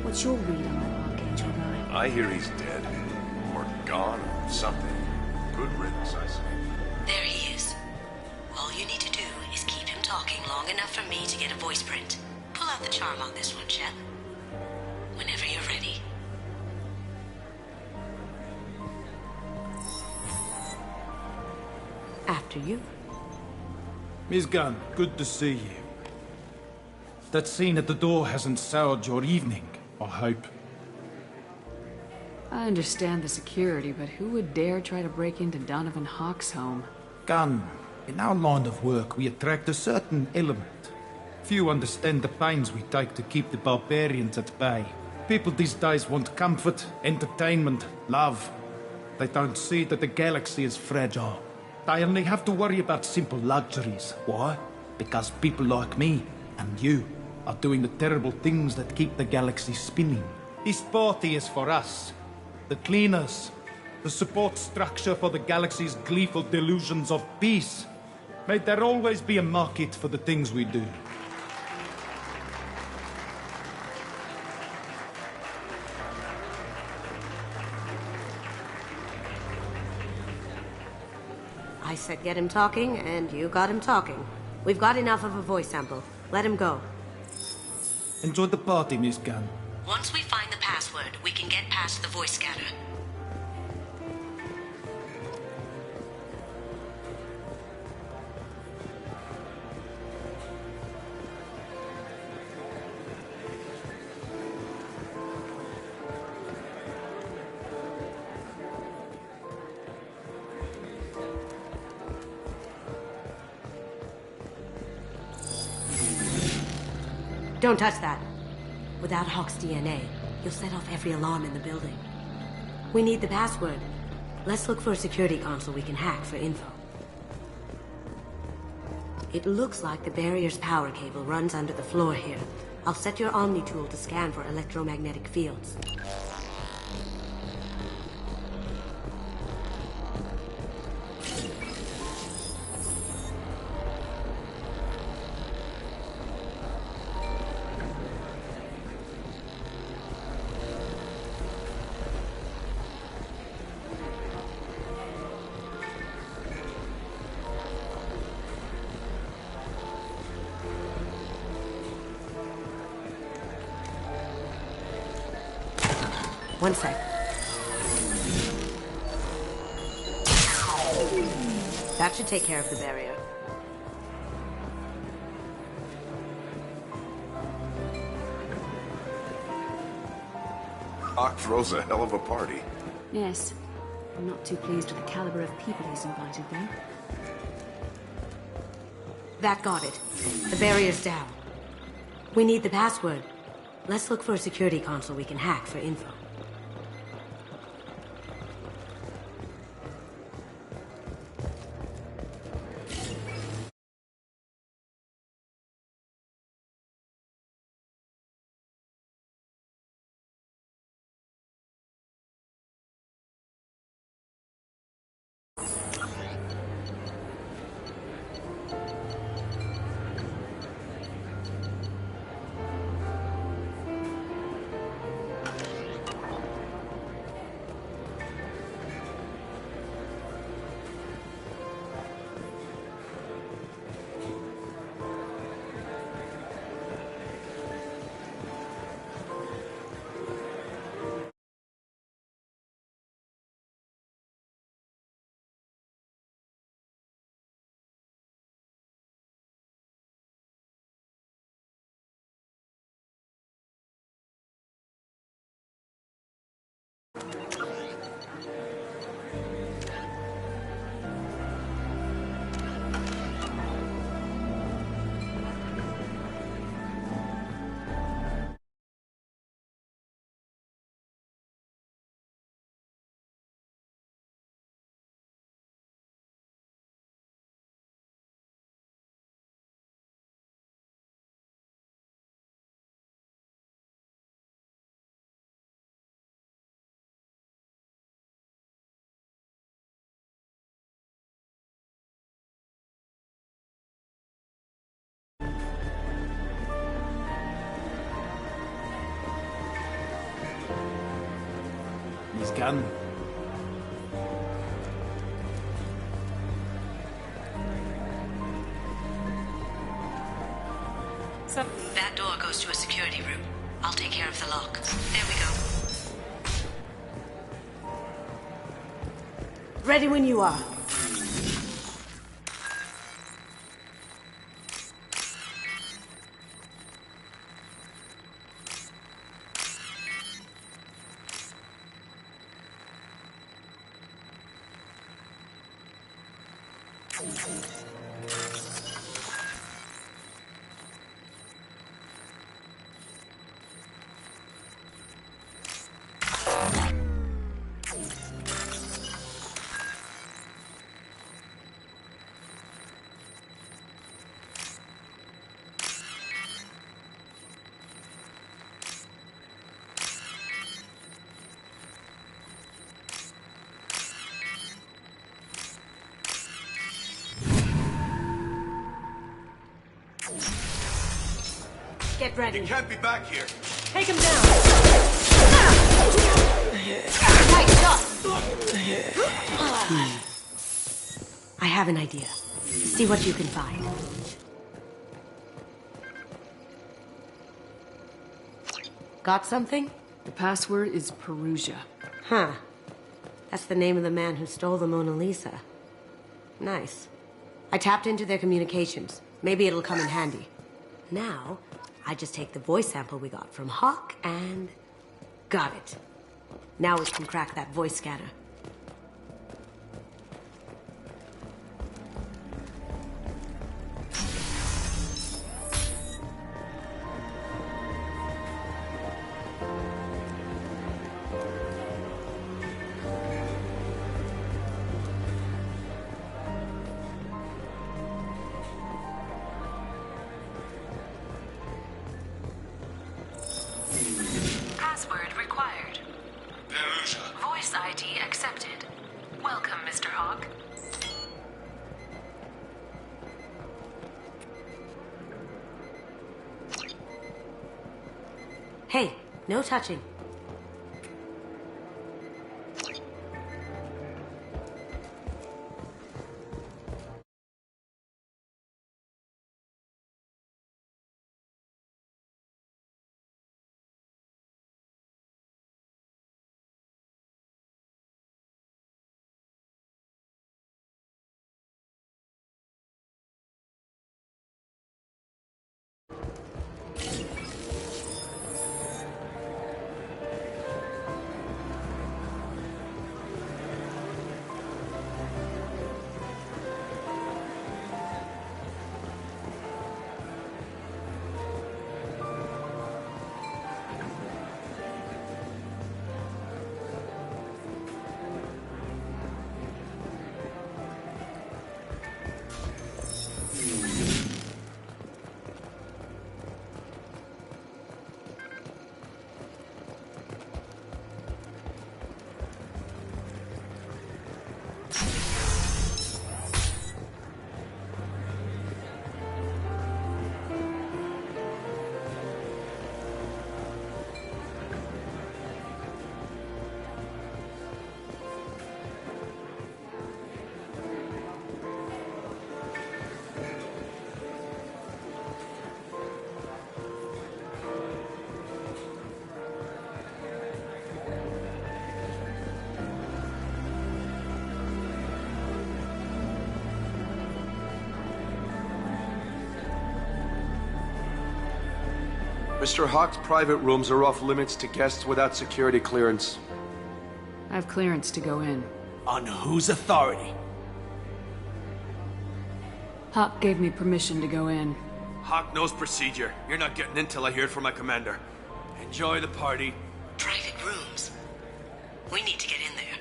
What's your read on that Archangel guy? I hear he's dead. Or gone, or something. Good riddance, I say. There he is. All you need to do is keep him talking long enough for me to get a voice print. Pull out the charm on this one, Shep. Whenever you're ready. After you. Miss Gunn, good to see you. That scene at the door hasn't soured your evening, I hope. I understand the security, but who would dare try to break into Donovan Hawk's home? Gunn, in our line of work, we attract a certain element. Few understand the pains we take to keep the barbarians at bay. People these days want comfort, entertainment, love. They don't see that the galaxy is fragile. They only have to worry about simple luxuries. Why? Because people like me and you are doing the terrible things that keep the galaxy spinning. This party is for us. The cleaners. The support structure for the galaxy's gleeful delusions of peace. May there always be a market for the things we do. I said get him talking, and you got him talking. We've got enough of a voice sample. Let him go. Enjoy the party, Miss Gunn. Once we find the password, we can get past the voice scanner. Don't touch that. Without Hawk's DNA, you'll set off every alarm in the building. We need the password. Let's look for a security console we can hack for info. It looks like the barrier's power cable runs under the floor here. I'll set your Omni tool to scan for electromagnetic fields. One sec. That should take care of the barrier. Hawk throws a hell of a party. Yes. I'm not too pleased with the caliber of people he's invited, though. That got it. The barrier's down. We need the password. Let's look for a security console we can hack for info. He's gone. That door goes to a security room. I'll take care of the lock. There we go. Ready when you are. Get ready. You can't be back here. Take him down. Nice shot. I have an idea. See what you can find. Got something? The password is Perugia. Huh. That's the name of the man who stole the Mona Lisa. Nice. I tapped into their communications. Maybe it'll come in handy. Now, I just take the voice sample we got from Hawk and... got it. Now we can crack that voice scanner. Password required. Perugia. Voice ID accepted. Welcome, Mr. Hawk. Hey, no touching. Mr. Hawk's private rooms are off limits to guests without security clearance. have clearance to go in. On whose authority? Hawk gave me permission to go in. Hawk knows procedure. You're not getting in till I hear it from my commander. Enjoy the party. Private rooms. We need to get in there.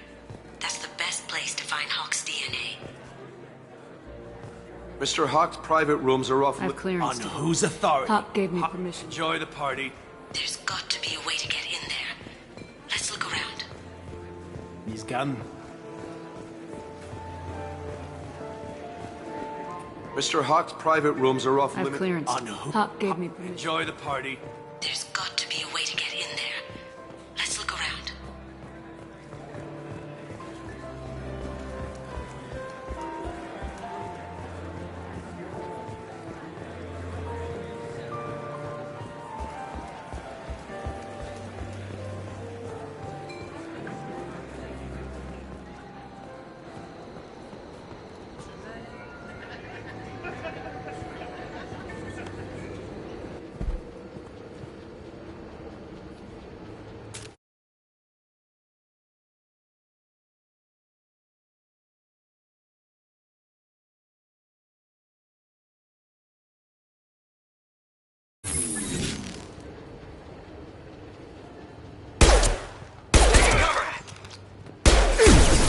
That's the best place to find Hawk's DNA. Mr. Hawk's private rooms are off... I have clearance on whose authority? Hawk gave me permission. Enjoy the party. There's got to be a way to get in there. Let's look around. He's gone. Mr. Hawk's private rooms are off I have limits. clearance. On who? Hawk gave me permission. Enjoy the party. There's got to be a way to get in there. Let's look around.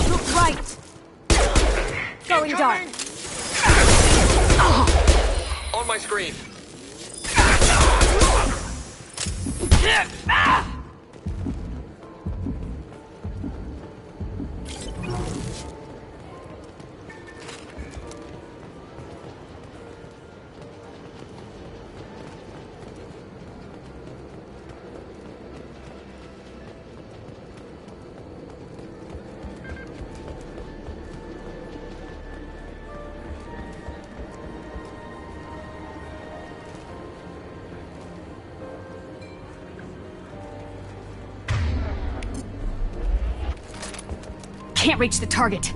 Look right! Going dark. On my screen. Can't reach the target.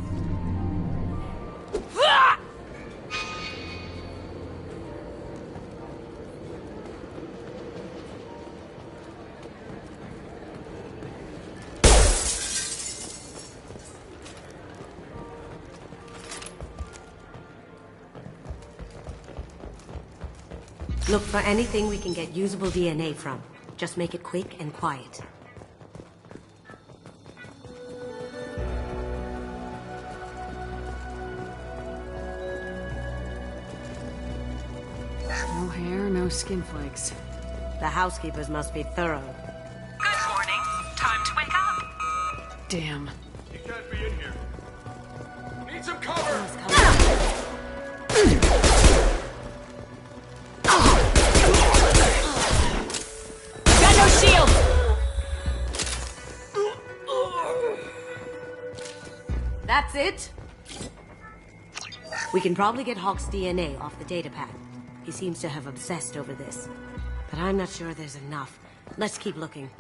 Look for anything we can get usable DNA from. Just make it quick and quiet. No hair, no skin flakes. The housekeepers must be thorough. Good morning. Time to wake up. Damn. You can't be in here. Need some cover! Got no shield! That's it? We can probably get Hawk's DNA off the datapad. He seems to have obsessed over this. But I'm not sure there's enough. Let's keep looking.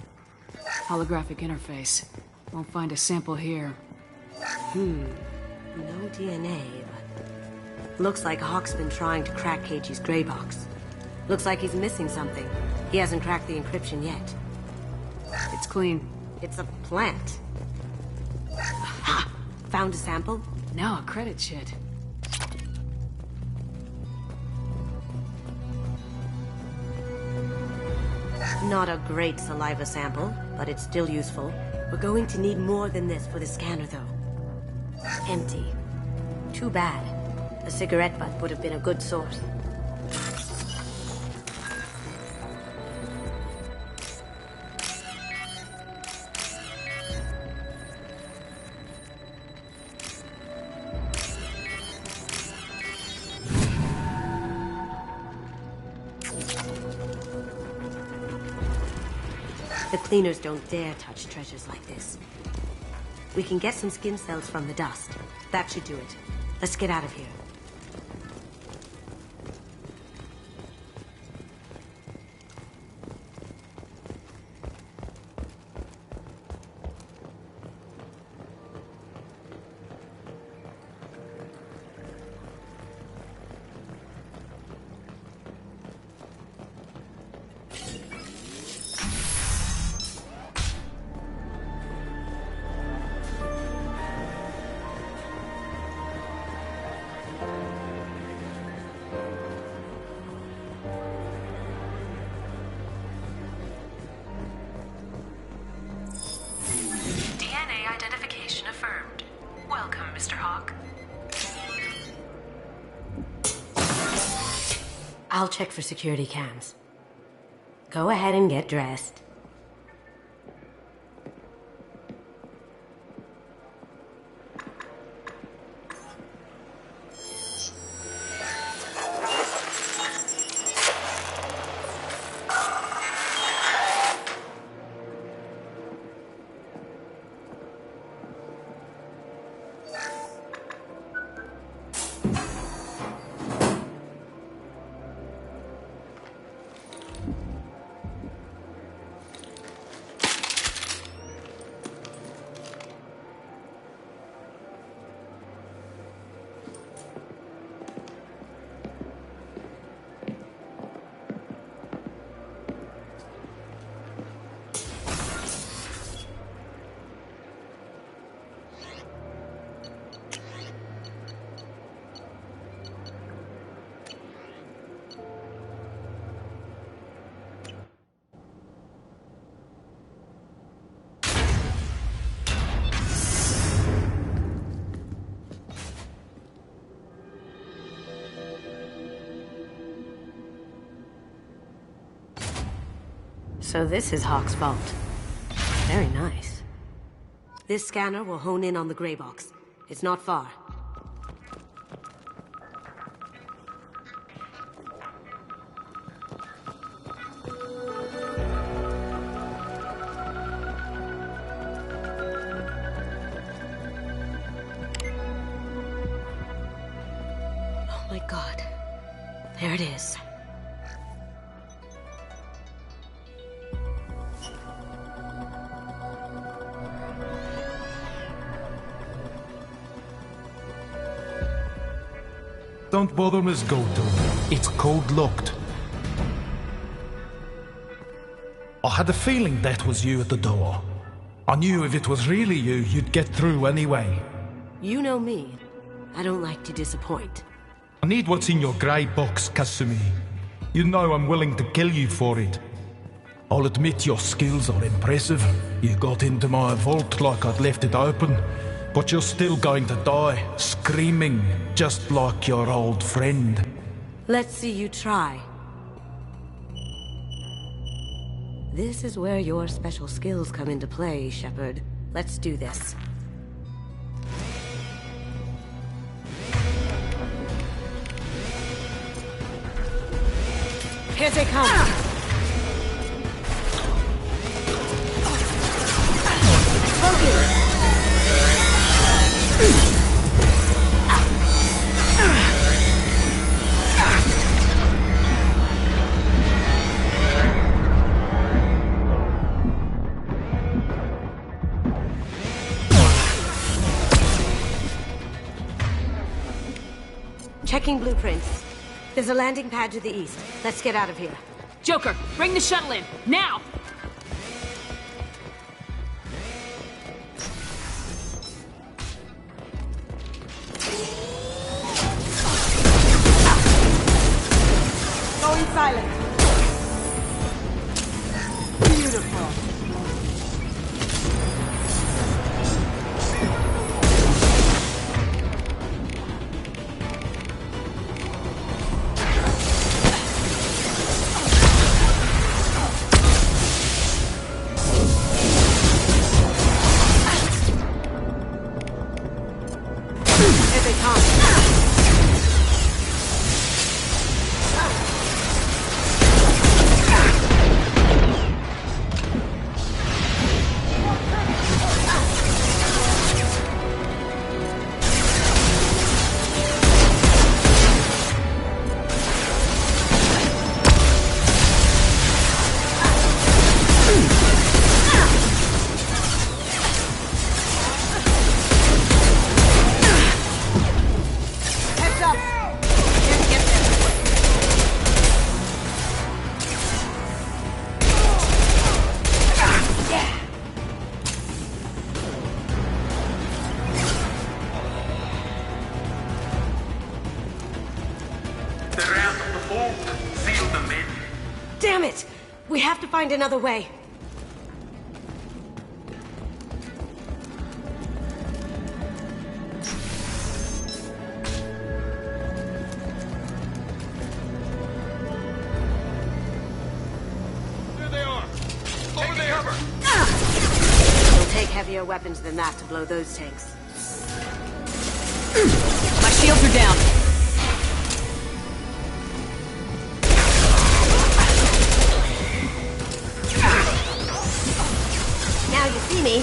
Holographic interface. Won't find a sample here. No DNA, but... Looks like Hawk's been trying to crack Keiji's gray box. Looks like he's missing something. He hasn't cracked the encryption yet. It's clean. It's a plant. Ha! Found a sample? Now a credit shit. Not a great saliva sample, but it's still useful. We're going to need more than this for the scanner, though. Empty. Too bad. A cigarette butt would have been a good source. The cleaners don't dare touch treasures like this. We can get some skin cells from the dust. That should do it. Let's get out of here. I'll check for security cams. Go ahead and get dressed. So this is Hawk's vault. Very nice. This scanner will hone in on the gray box. It's not far. Oh my God. There it is. Don't bother, Miss Goto. It's code-locked. I had a feeling that was you at the door. I knew if it was really you, you'd get through anyway. You know me. I don't like to disappoint. I need what's in your grey box, Kasumi. You know I'm willing to kill you for it. I'll admit your skills are impressive. You got into my vault like I'd left it open. But you're still going to die, screaming, just like your old friend. Let's see you try. This is where your special skills come into play, Shepard. Let's do this. Here they come! Focus! Checking blueprints. There's a landing pad to the east. Let's get out of here. Joker, bring the shuttle in, now! Going silent. Beautiful. Here they come. Damn it! We have to find another way. heavier weapons than that to blow those tanks. My shields are down. Now you see me.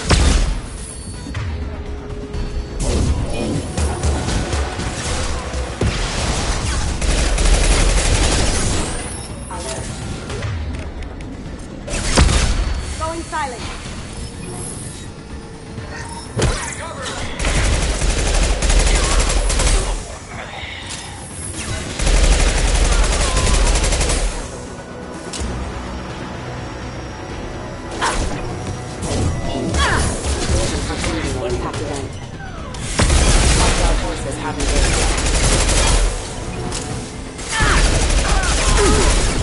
Going silent.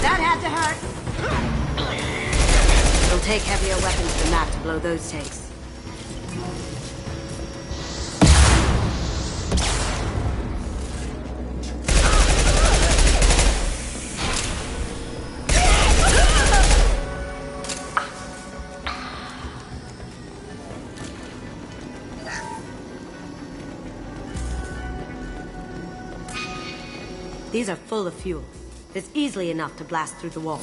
That had to hurt. It'll take heavier weapons than that to blow those tanks. These are full of fuel. It's easily enough to blast through the wall.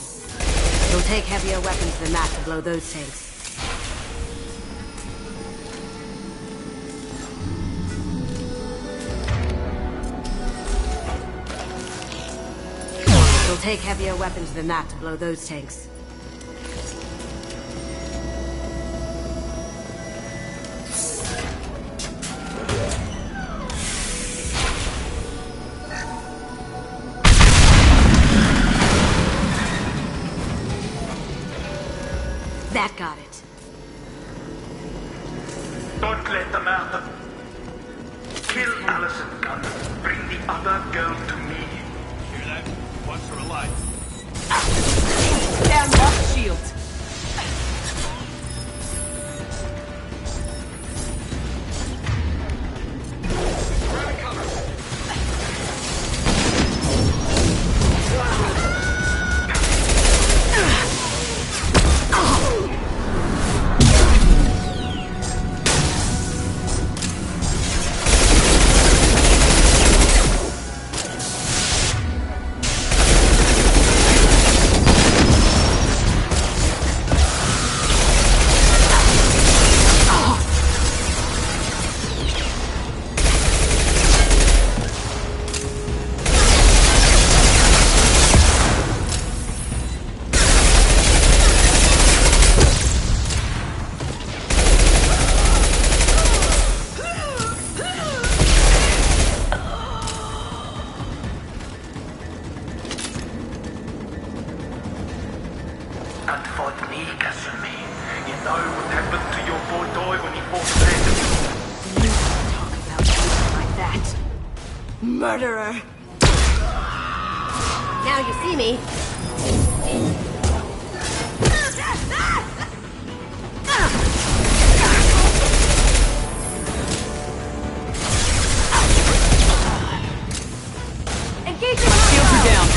It'll take heavier weapons than that to blow those tanks. It'll take heavier weapons than that to blow those tanks. That got it. Don't let them out. Kill Allison Gunn. Bring the other girl to me. Hear that? Wants her alive. Down off shield. And fight me, Kasumi. You know what happened to your boy Doi when he fought dead. You talk about people like that. Murderer! Now you see me. Engage My shields are down.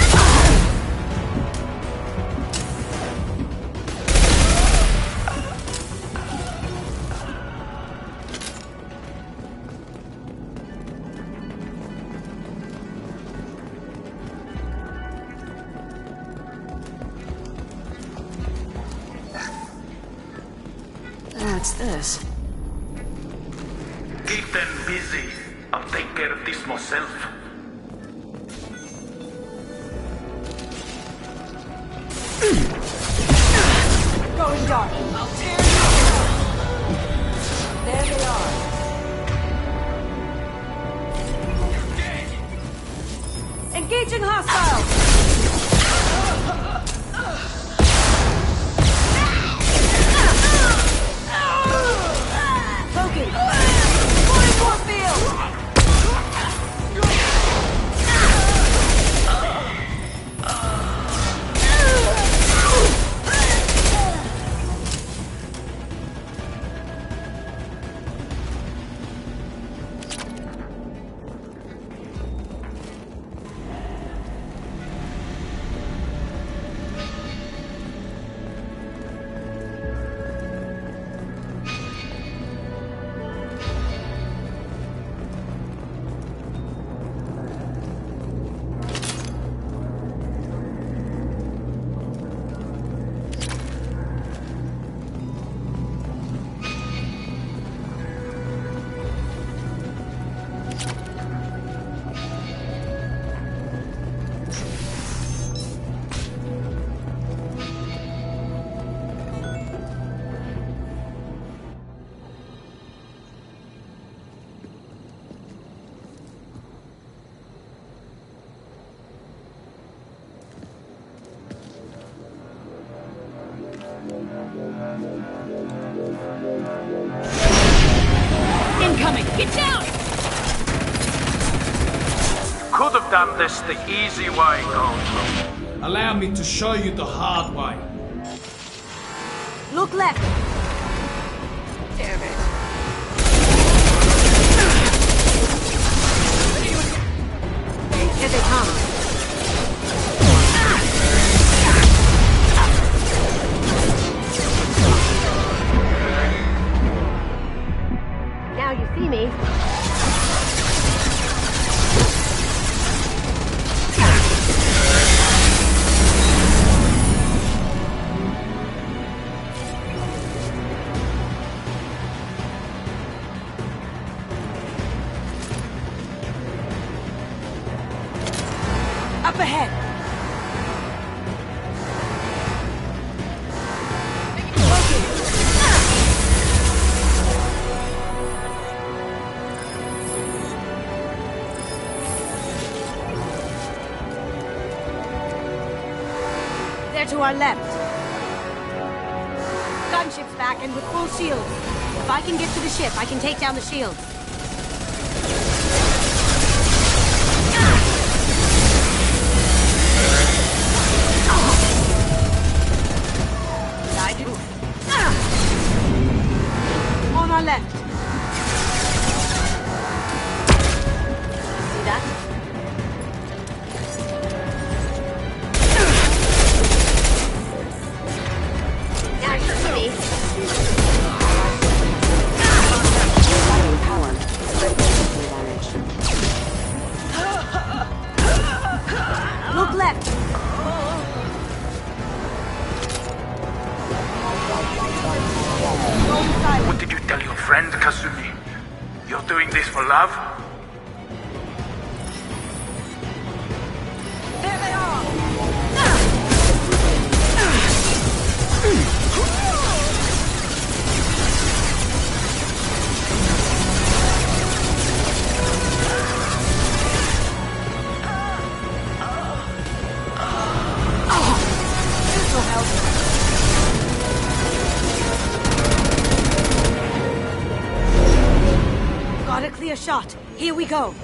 What's this? Keep them busy. I'll take care of this myself. Going dark. I'll tear you. There they are. Engaging hostiles! Logan! Deploying force field! done this the easy way, Goldblum. Allow me to show you the hard way. Look left. Damn it. Here they come. Now you see me. Up ahead. They're to our left. Gunship's back and with full shields. If I can get to the ship, I can take down the shields. On our left. See that? Now you see me. Look left. What did you tell your friend, Kasumi? You're doing this for love? There they are! This'll help. Got a clear shot. Here we go.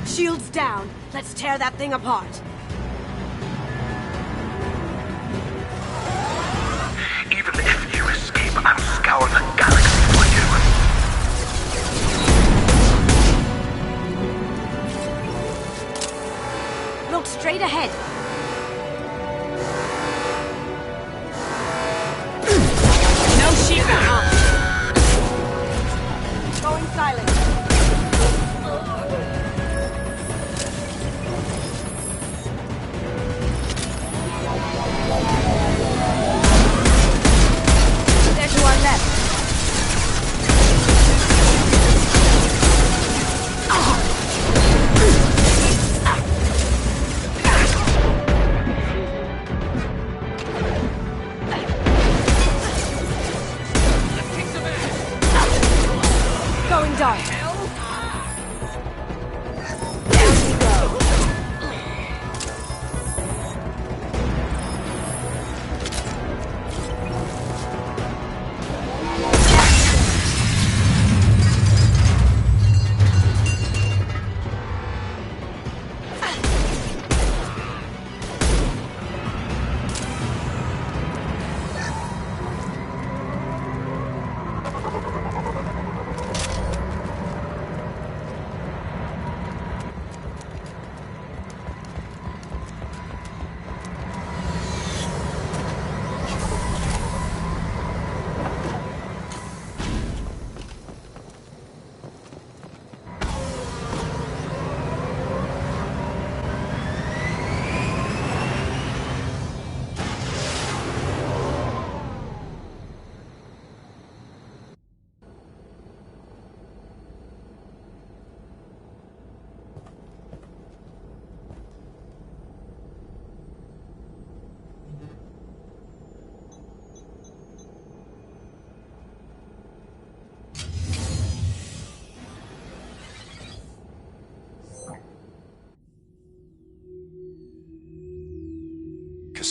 Shields down. Let's tear that thing apart. Even if you escape, I'll scour the galaxy for you. Look straight ahead. No shit. Going silent. They're to our left.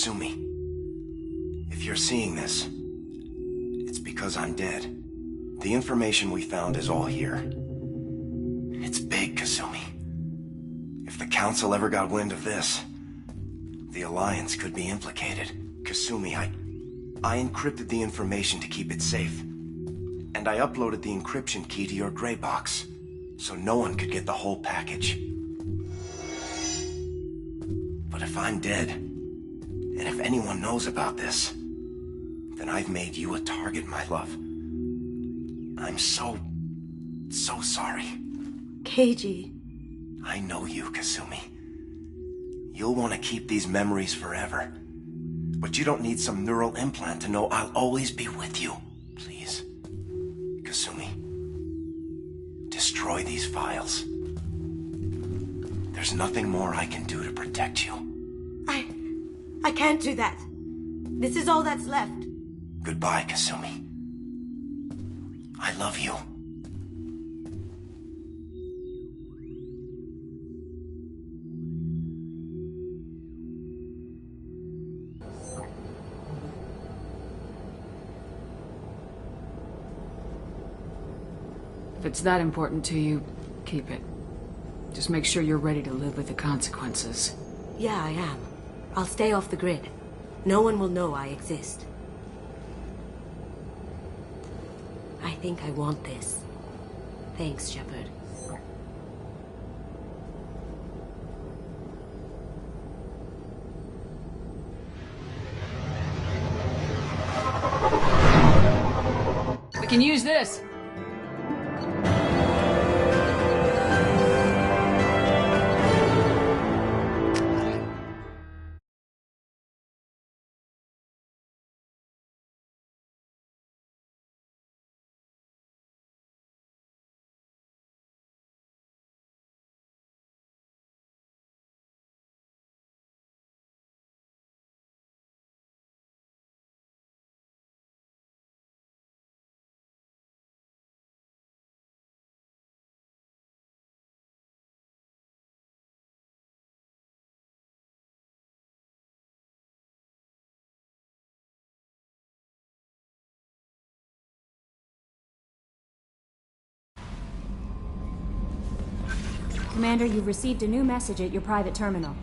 Kasumi, if you're seeing this, it's because I'm dead. The information we found is all here. It's big, Kasumi. If the Council ever got wind of this, the Alliance could be implicated. Kasumi, I encrypted the information to keep it safe. And I uploaded the encryption key to your gray box, so no one could get the whole package. But if I'm dead, and if anyone knows about this, then I've made you a target, my love. I'm so sorry. Keiji. I know you, Kasumi. You'll want to keep these memories forever. But you don't need some neural implant to know I'll always be with you. Please. Kasumi. Destroy these files. There's nothing more I can do to protect you. I can't do that. This is all that's left. Goodbye, Kasumi. I love you. If it's that important to you, keep it. Just make sure you're ready to live with the consequences. Yeah, I am. I'll stay off the grid. No one will know I exist. I think I want this. Thanks, Shepard. We can use this! Commander, you've received a new message at your private terminal.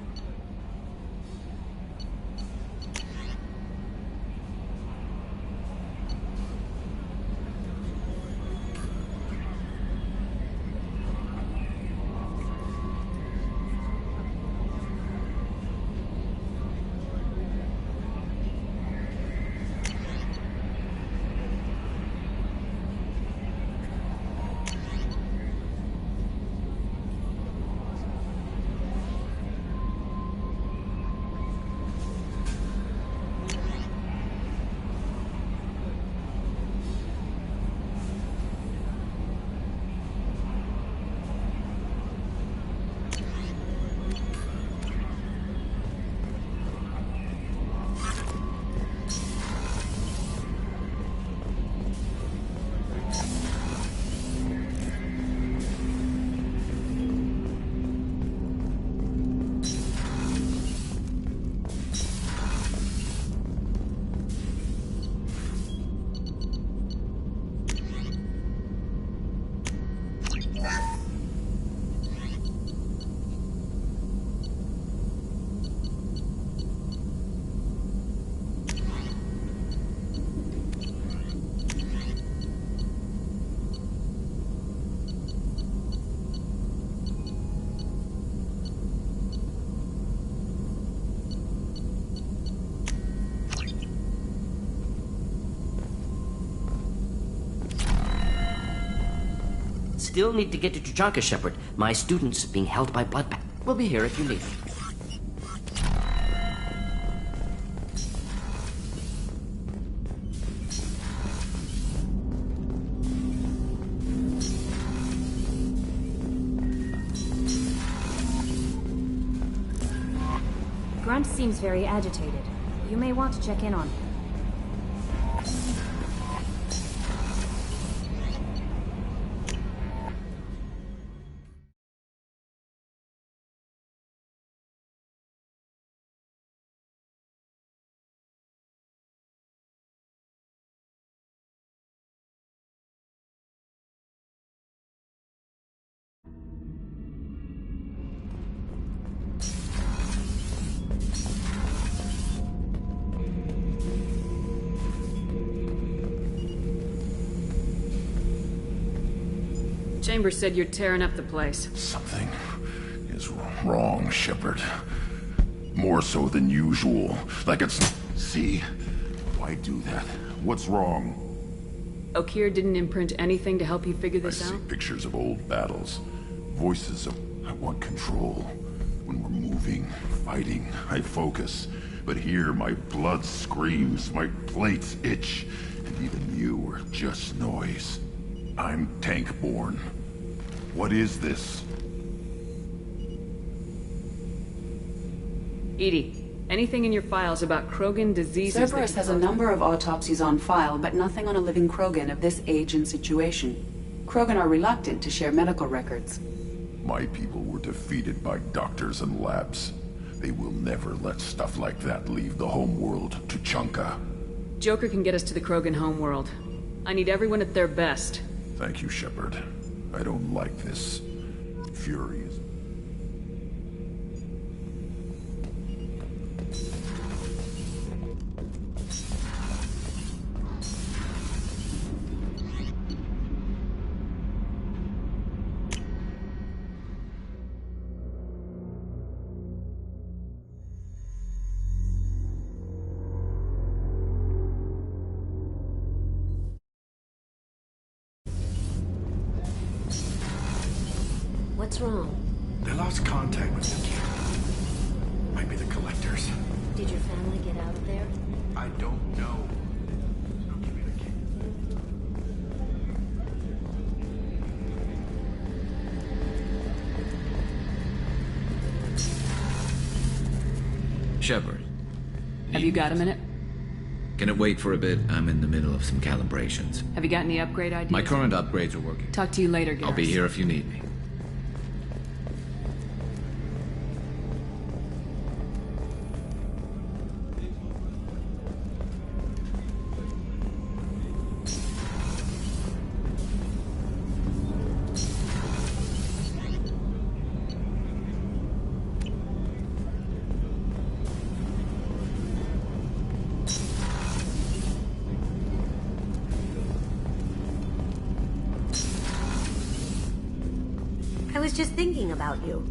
Still need to get to Tuchanka, Shepard. My student's being held by Bloodpact. We'll be here if you need me. Grunt seems very agitated. You may want to check in on him. Chambers said you're tearing up the place. Something is wrong, Shepard. More so than usual. Like it's... See? Why do that? What's wrong? Okeer didn't imprint anything to help you figure this I out? see pictures of old battles. Voices of... I want control. When we're moving, fighting, I focus. But here, my blood screams, my plates itch, and even you are just noise. I'm tank-born. What is this? EDI, anything in your files about Krogan diseases? Cerberus has a number of autopsies on file, but nothing on a living Krogan of this age and situation. Krogan are reluctant to share medical records. My people were defeated by doctors and labs. They will never let stuff like that leave the homeworld to Chunka. Joker can get us to the Krogan homeworld. I need everyone at their best. Thank you, Shepard. I don't like this. Fury is... What's wrong? They lost contact with the camp. Might be the collectors. Did your family get out of there? I don't know. No communication. Shepard. Have you got a minute? Can it wait for a bit? I'm in the middle of some calibrations. Have you got any upgrade ideas? My current upgrades are working. Talk to you later, Garrus. I'll be here if you need me. I was just thinking about you.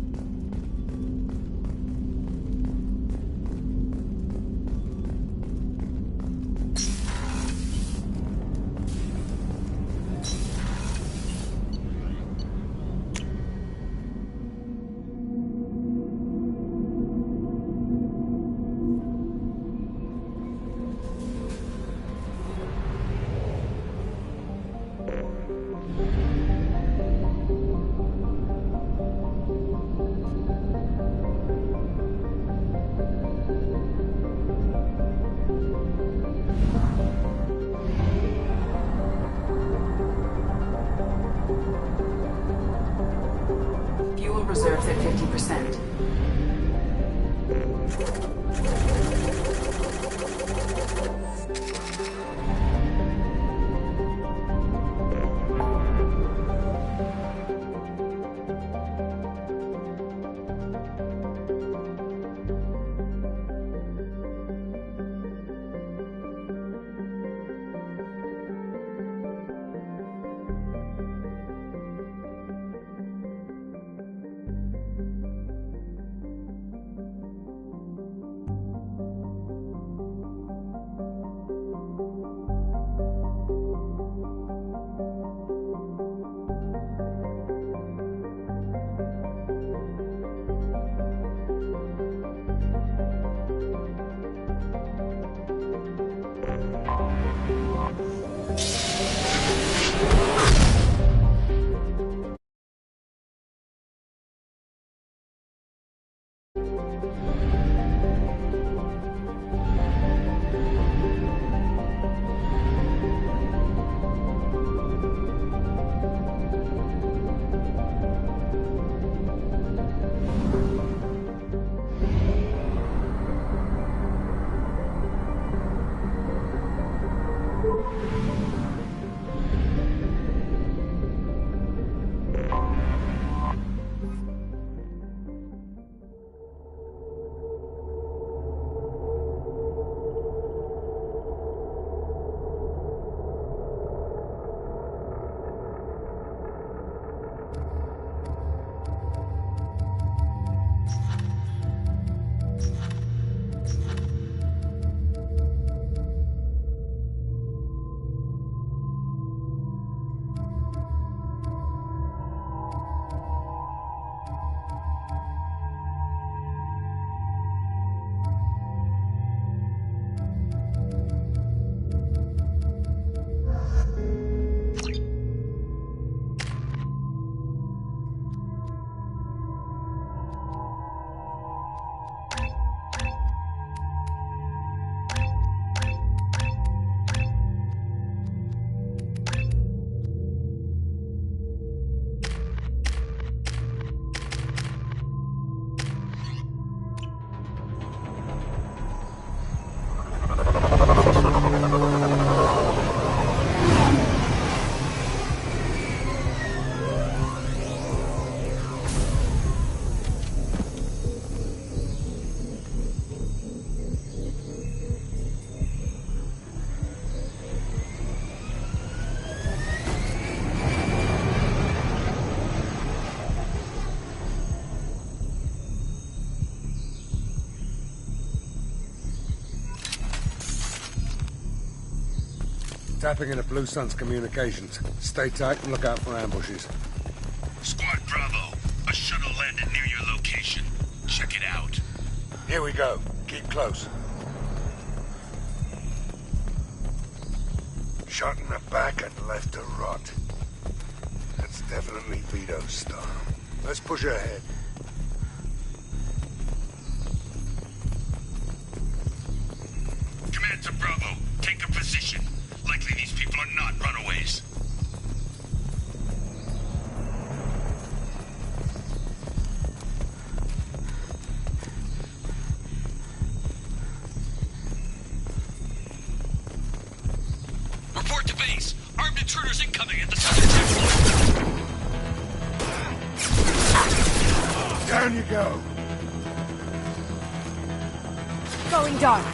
Fuel reserves at 50%. Tapping into Blue Sun's communications. Stay tight and look out for ambushes. Squad Bravo, a shuttle landed near your location. Check it out. Here we go. Keep close. Shot in the back and left to rot. That's definitely Vito's style. Let's push ahead. Command to Bravo, take a position. Likely these people are not runaways. Report to base. Armed intruders incoming at the southern checkpoint. Down you go. Going dark.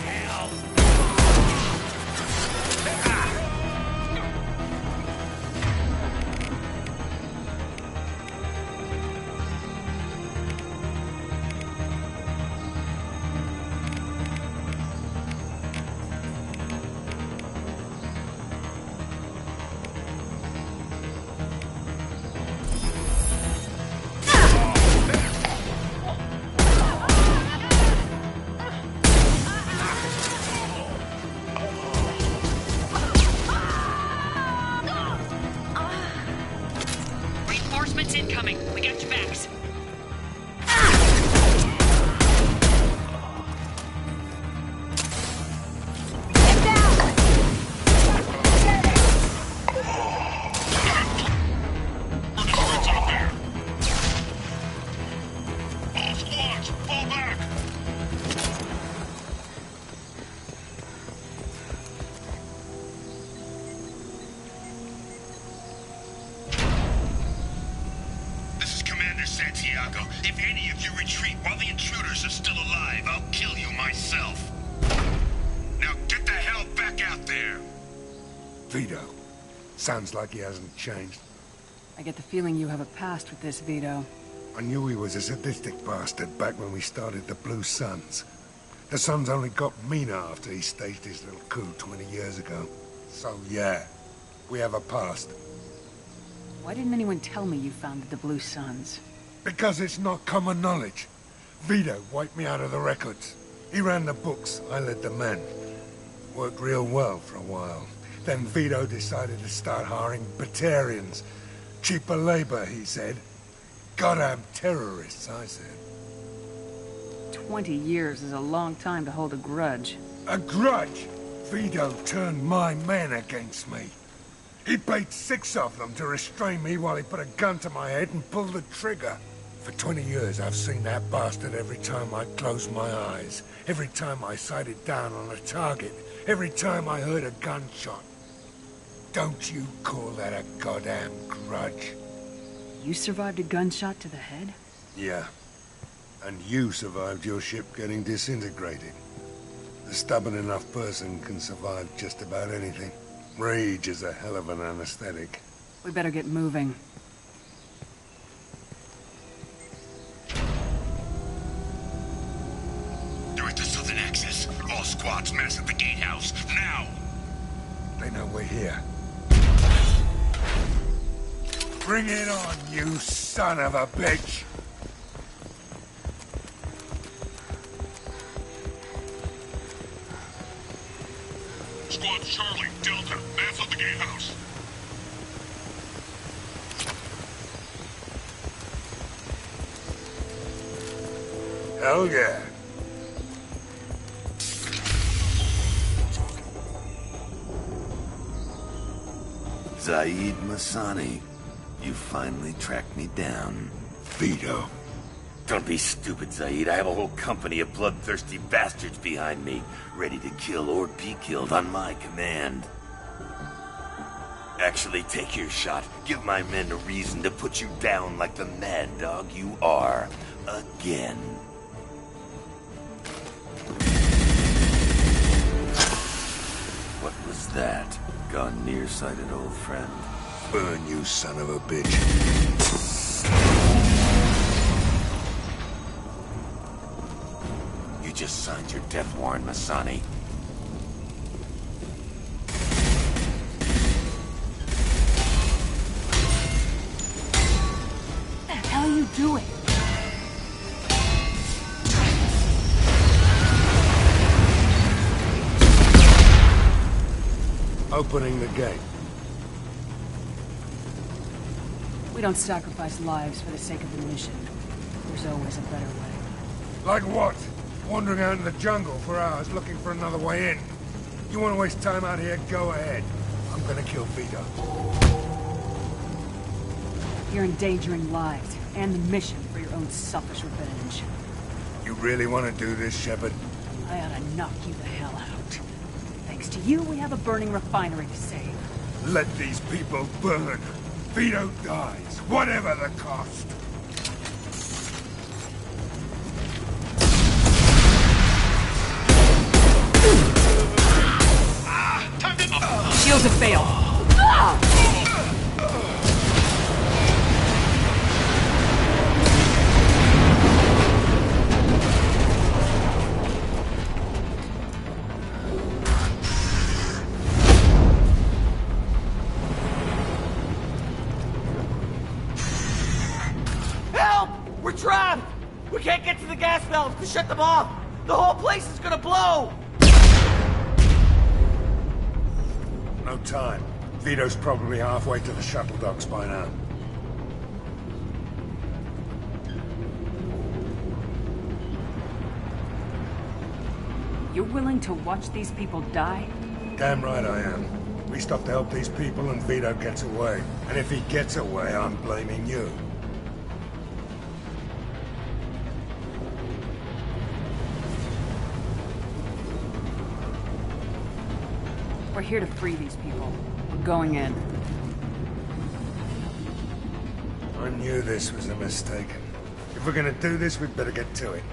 Reinforcements incoming. We got your backs. Santiago, if any of you retreat while the intruders are still alive, I'll kill you myself. Now get the hell back out there! Vito. Sounds like he hasn't changed. I get the feeling you have a past with this, Vito. I knew he was a sadistic bastard back when we started the Blue Suns. The Suns only got meaner after he staged his little coup 20 years ago. So yeah, we have a past. Why didn't anyone tell me you founded the Blue Suns? Because it's not common knowledge. Vito wiped me out of the records. He ran the books, I led the men. Worked real well for a while. Then Vito decided to start hiring Batarians. Cheaper labor, he said. Goddamn terrorists, I said. 20 years is a long time to hold a grudge. A grudge? Vito turned my men against me. He paid 6 of them to restrain me while he put a gun to my head and pulled the trigger. For 20 years, I've seen that bastard every time I closed my eyes. Every time I sighted down on a target. Every time I heard a gunshot. Don't you call that a goddamn grudge? You survived a gunshot to the head? Yeah. And you survived your ship getting disintegrated. A stubborn enough person can survive just about anything. Rage is a hell of an anesthetic. We better get moving. They're at the southern axis. All squads mass at the gatehouse. Now! They know we're here. Bring it on, you son of a bitch! Squad Charlie, Delta, mass at the gatehouse. Hell yeah. Zaid Masani, you finally tracked me down. Vito. Don't be stupid, Zaid. I have a whole company of bloodthirsty bastards behind me, ready to kill or be killed on my command. Actually, take your shot. Give my men a reason to put you down like the mad dog you are. Again. What was that? Gone nearsighted, old friend. Burn, you son of a bitch. You just signed your death warrant, Masani. doing? Opening the gate. We don't sacrifice lives for the sake of the mission. There's always a better way. Like what? Wandering out in the jungle for hours looking for another way in. You want to waste time out here? Go ahead. I'm gonna kill Vito. You're endangering lives and the mission for your own selfish revenge. You really want to do this, Shepard? I ought to knock you the hell out. Thanks to you, we have a burning refinery to save. Let these people burn. Vito dies, whatever the cost. Shields have failed. Help! We're trapped! We can't get to the gas valves to shut them off! The whole place is gonna blow! No time. Vito's probably halfway to the shuttle docks by now. You're willing to watch these people die? Damn right I am. We stop to help these people and Vito gets away. And if he gets away, I'm blaming you. We're here to free these people. We're going in. I knew this was a mistake. If we're gonna do this, we'd better get to it.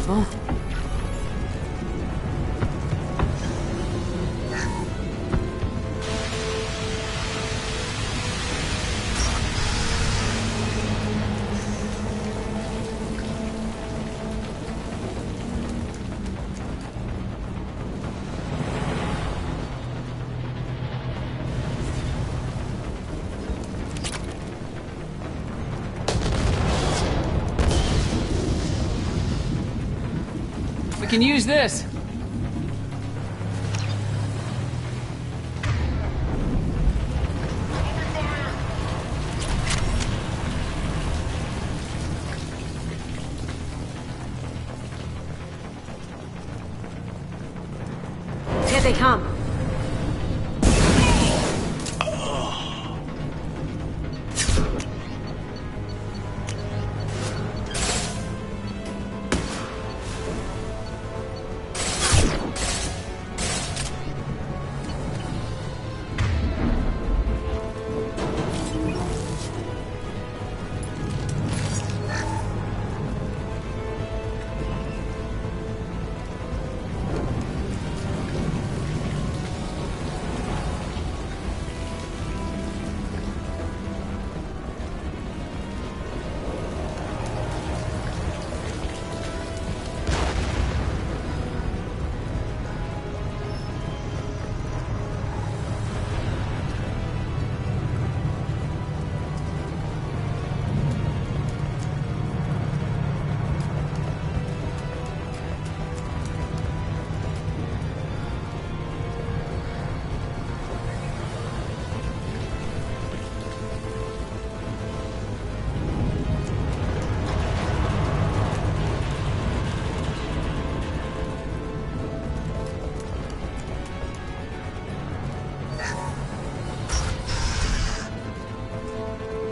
valuable. We can use this. Here they come.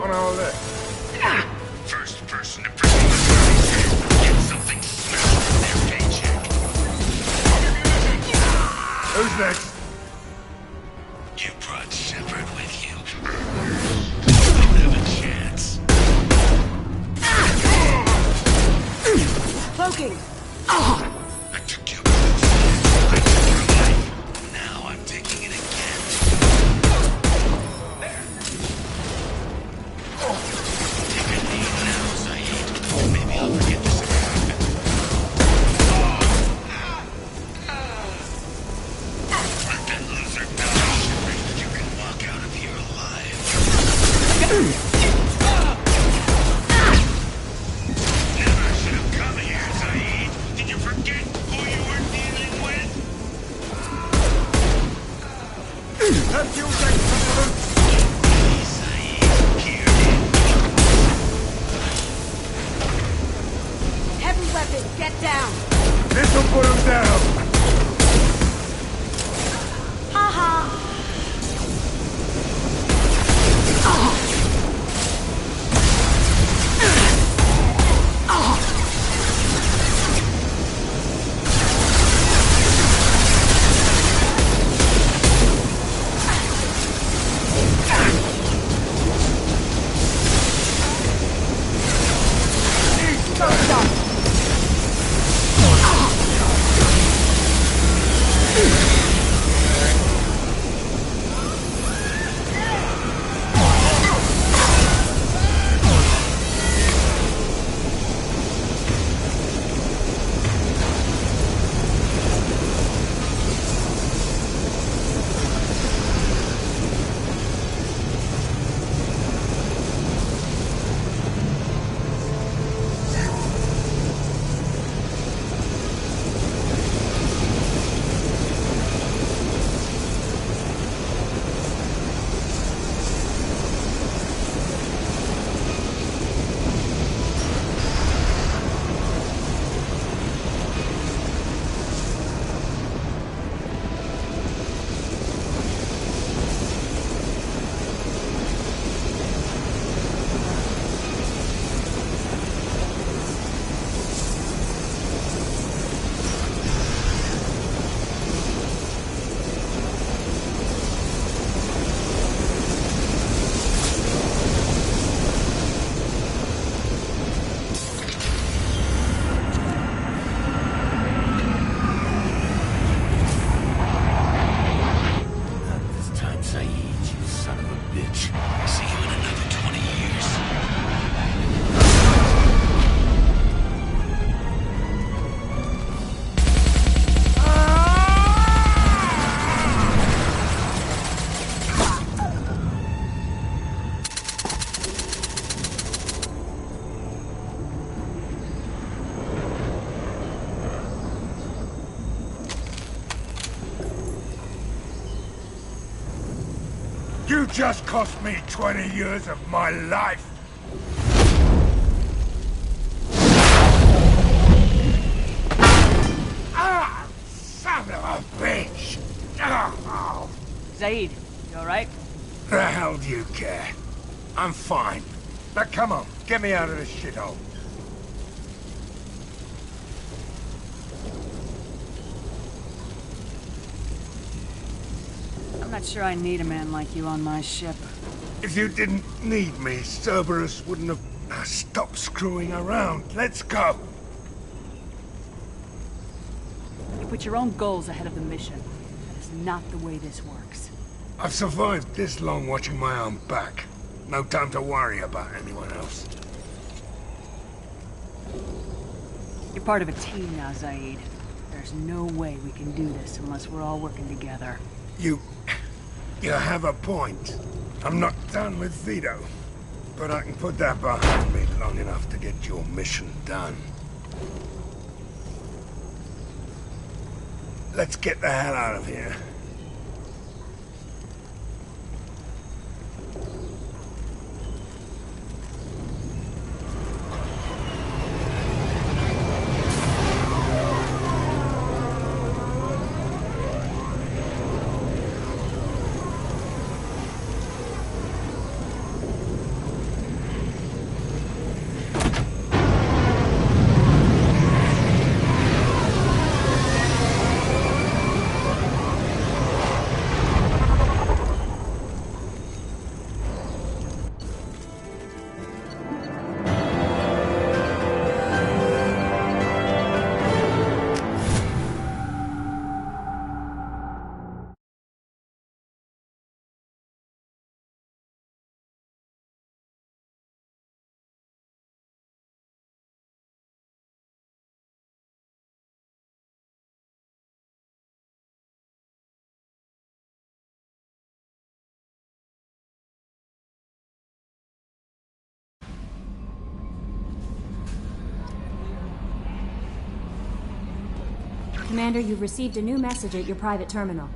on all this? First person to get something smelled in their paycheck. Who's next? You brought Shepard with you. Don't have a chance. Cloaking! I took your boots. I took your life. Now I'm taking it again. There. Take a knee now, Zaid. Maybe I'll forget this ever happened. Let that loser die, Shepard. You can walk out of here alive. Never should have come here, Zaid. Did you forget who you were dealing with? Have you taken some loot? Heavy weapon, get down! This'll put him down. Ha ha! You just cost me 20 years of my life. Ah, son of a bitch! Oh. Zaid, you alright? The hell do you care? I'm fine. Now come on, get me out of this shithole. I'm not sure I need a man like you on my ship. If you didn't need me, Cerberus wouldn't have stopped screwing around. Let's go. You put your own goals ahead of the mission. That is not the way this works. I've survived this long watching my own back. No time to worry about anyone else. You're part of a team now, Zaid. There's no way we can do this unless we're all working together. You have a point. I'm not done with Vito, but I can put that behind me long enough to get your mission done. Let's get the hell out of here. Commander, you've received a new message at your private terminal.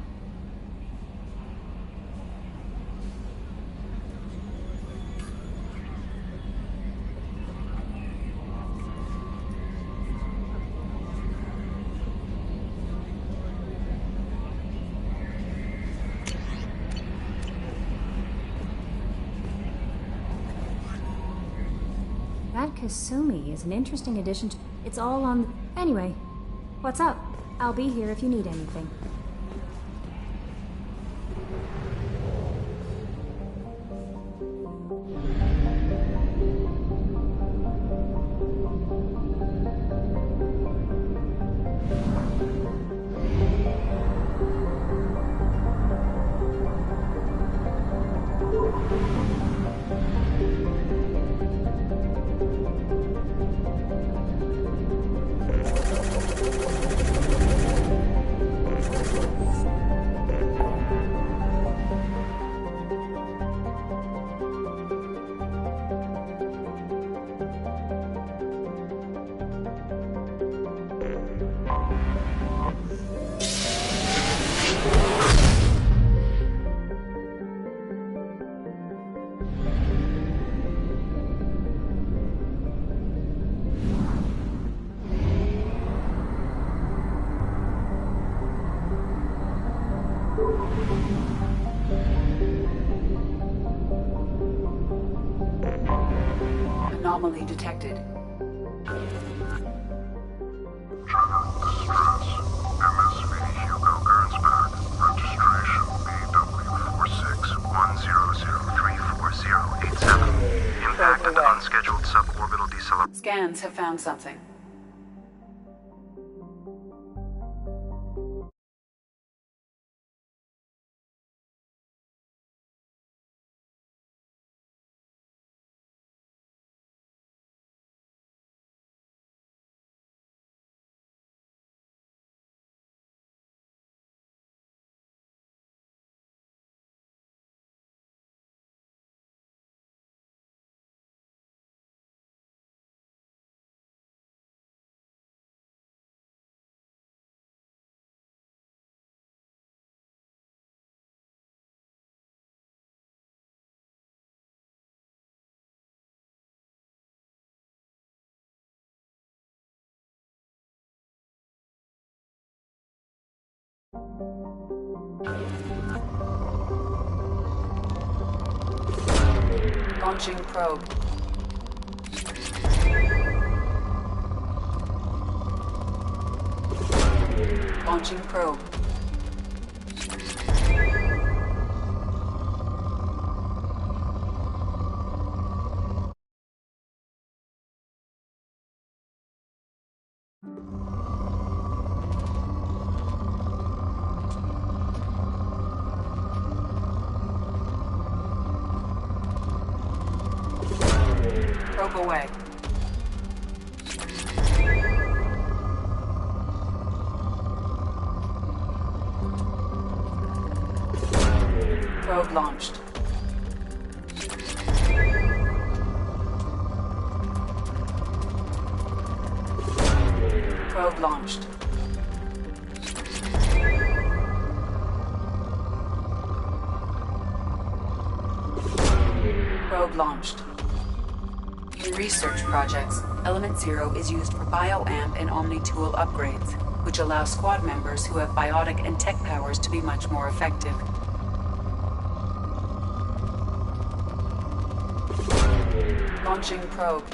That Kasumi is an interesting addition to... It's all on... Anyway, what's up? I'll be here if you need anything. Anomaly detected. MSV Hugo Gernsback. Registration BW4610034087. Impact at the unscheduled suborbital deceleration. Scans have found something. Launching probe. Launching probe. Probe away. Probe launched. Probe launched. Probe launched. In research projects, Element Zero is used for Bioamp and Omni-Tool upgrades, which allow squad members who have biotic and tech powers to be much more effective. Launching probe.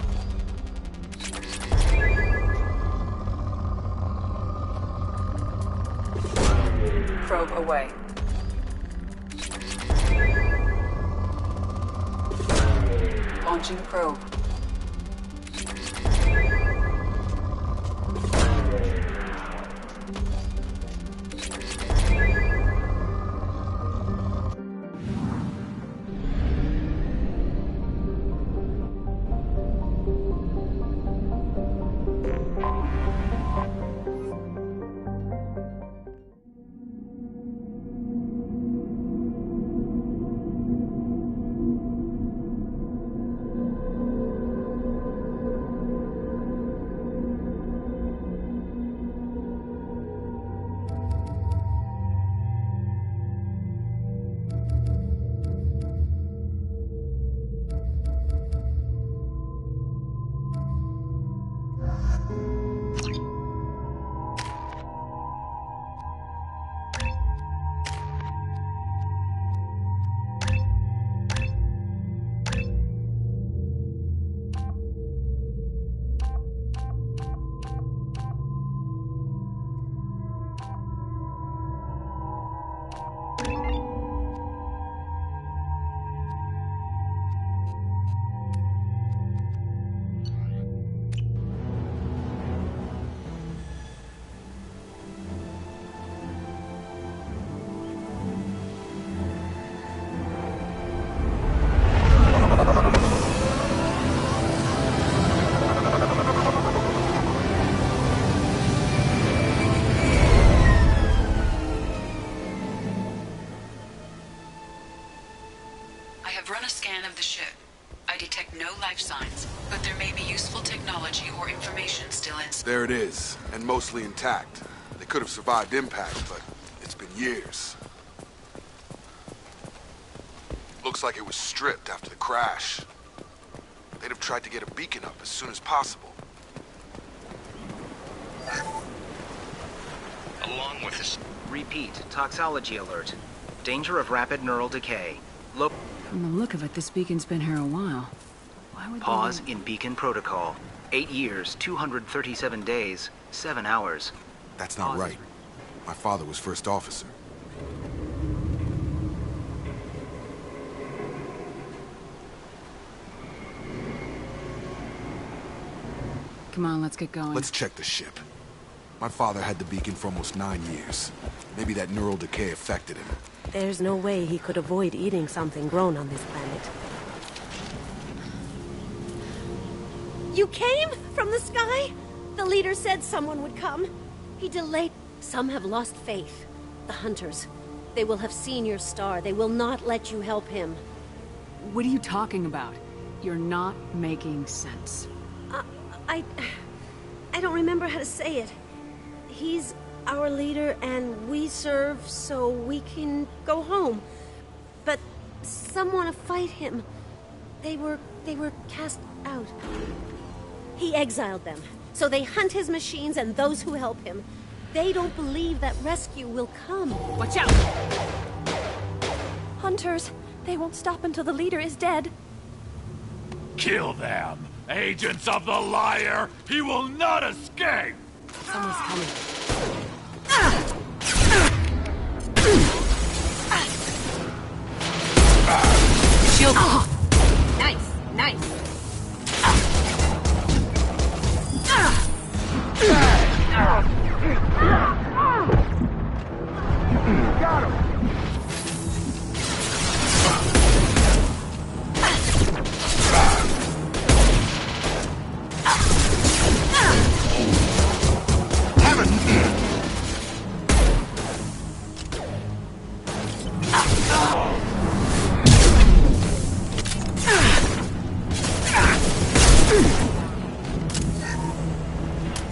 Probe away. Launching probe. a scan of the ship. I detect no life signs, but there may be useful technology or information still inside. There it is, and mostly intact. They could have survived impact, but it's been years. Looks like it was stripped after the crash. They'd have tried to get a beacon up as soon as possible. Along with this... Repeat, toxology alert. Danger of rapid neural decay. From the look of it, this beacon's been here a while. Why would Pause in beacon protocol. 8 years, 237 days, 7 hours. That's not right. My father was first officer. Come on, let's get going. Let's check the ship. My father had the beacon for almost 9 years. Maybe that neural decay affected him. There's no way he could avoid eating something grown on this planet. You came from the sky? The leader said someone would come. He delayed. Some have lost faith. The hunters. They will have seen your star. They will not let you help him. What are you talking about? You're not making sense. I don't remember how to say it. He's our leader and we serve so we can go home. But some want to fight him. They were cast out. He exiled them. So they hunt his machines and those who help him. They don't believe that rescue will come. Watch out! Hunters, they won't stop until the leader is dead. Kill them! Agents of the liar! He will not escape! Someone's coming. Shield. Nice, nice. Got him!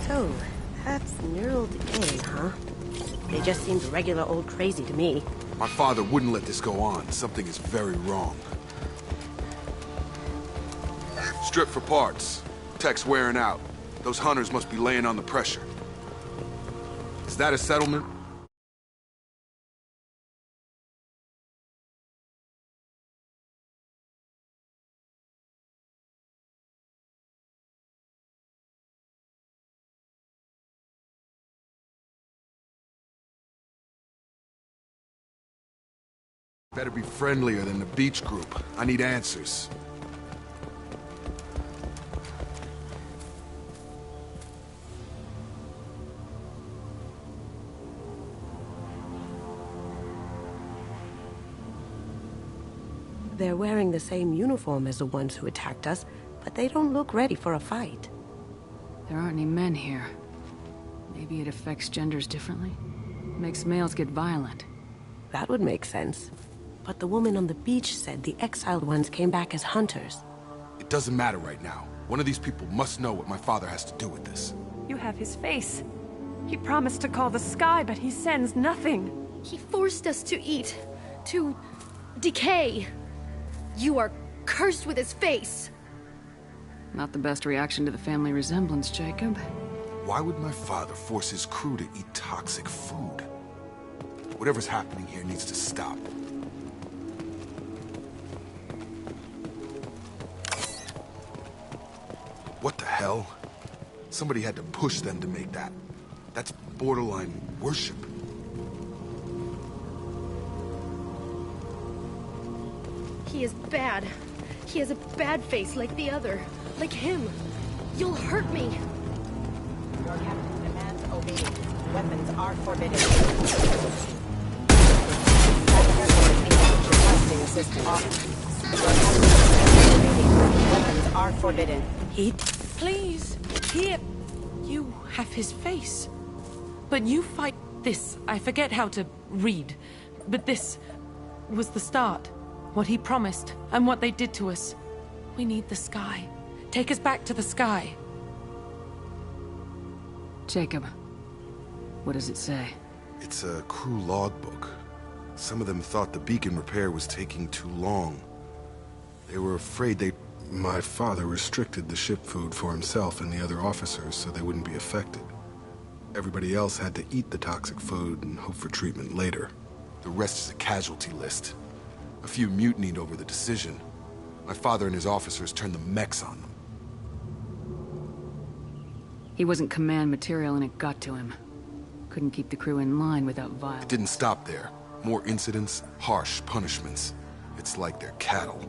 So, that's neural decay, huh? They just seemed regular old crazy to me. My father wouldn't let this go on. Something is very wrong. Strip for parts. Tech's wearing out. Those hunters must be laying on the pressure. Is that a settlement? Better be friendlier than the beach group. I need answers. They're wearing the same uniform as the ones who attacked us, but they don't look ready for a fight. There aren't any men here. Maybe it affects genders differently? Makes males get violent. That would make sense. But the woman on the beach said the exiled ones came back as hunters. It doesn't matter right now. One of these people must know what my father has to do with this. You have his face. He promised to call the sky, but he sends nothing. He forced us to eat, to decay. You are cursed with his face. Not the best reaction to the family resemblance, Jacob. Why would my father force his crew to eat toxic food? Whatever's happening here needs to stop. What the hell? Somebody had to push them to make that. That's borderline worship. He is bad. He has a bad face like the other. Like him. You'll hurt me. Your captain demands obedience. Weapons are forbidden. Requesting assistance. Weapons are forbidden. Please, here. You have his face. But you fight this. I forget how to read. But this was the start. what he promised, and what they did to us. We need the sky. Take us back to the sky. Jacob, what does it say? It's a crew logbook. Some of them thought the beacon repair was taking too long. They were afraid My father restricted the ship food for himself and the other officers so they wouldn't be affected. Everybody else had to eat the toxic food and hope for treatment later. The rest is a casualty list. A few mutinied over the decision. My father and his officers turned the mechs on them. He wasn't command material and it got to him. Couldn't keep the crew in line without violence. It didn't stop there. More incidents, harsh punishments. It's like they're cattle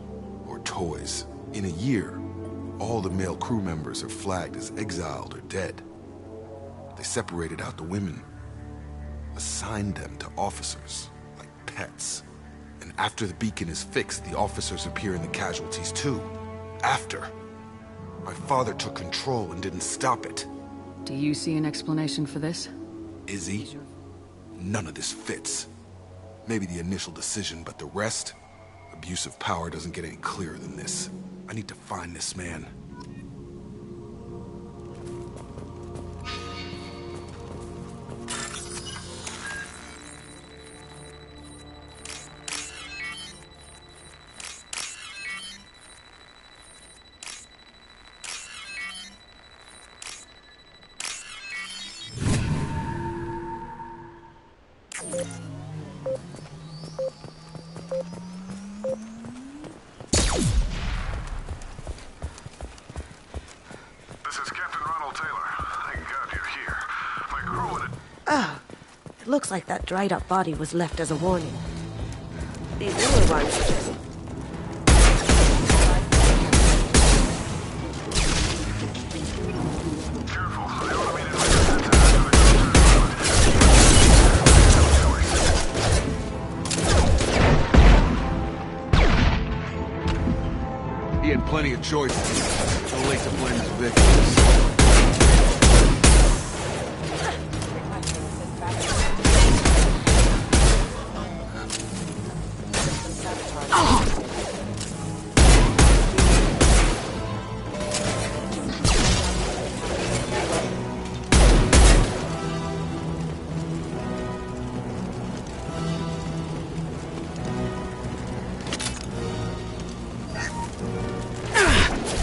or toys. In a year, all the male crew members are flagged as exiled or dead. They separated out the women, assigned them to officers, like pets. And after the beacon is fixed, the officers appear in the casualties too. After. My father took control and didn't stop it. Do you see an explanation for this? Izzy, none of this fits. Maybe the initial decision, but the rest? Abuse of power doesn't get any clearer than this. I need to find this man. Looks like that dried-up body was left as a warning. These newer ones just... He had plenty of choices. Too late to blame his victims.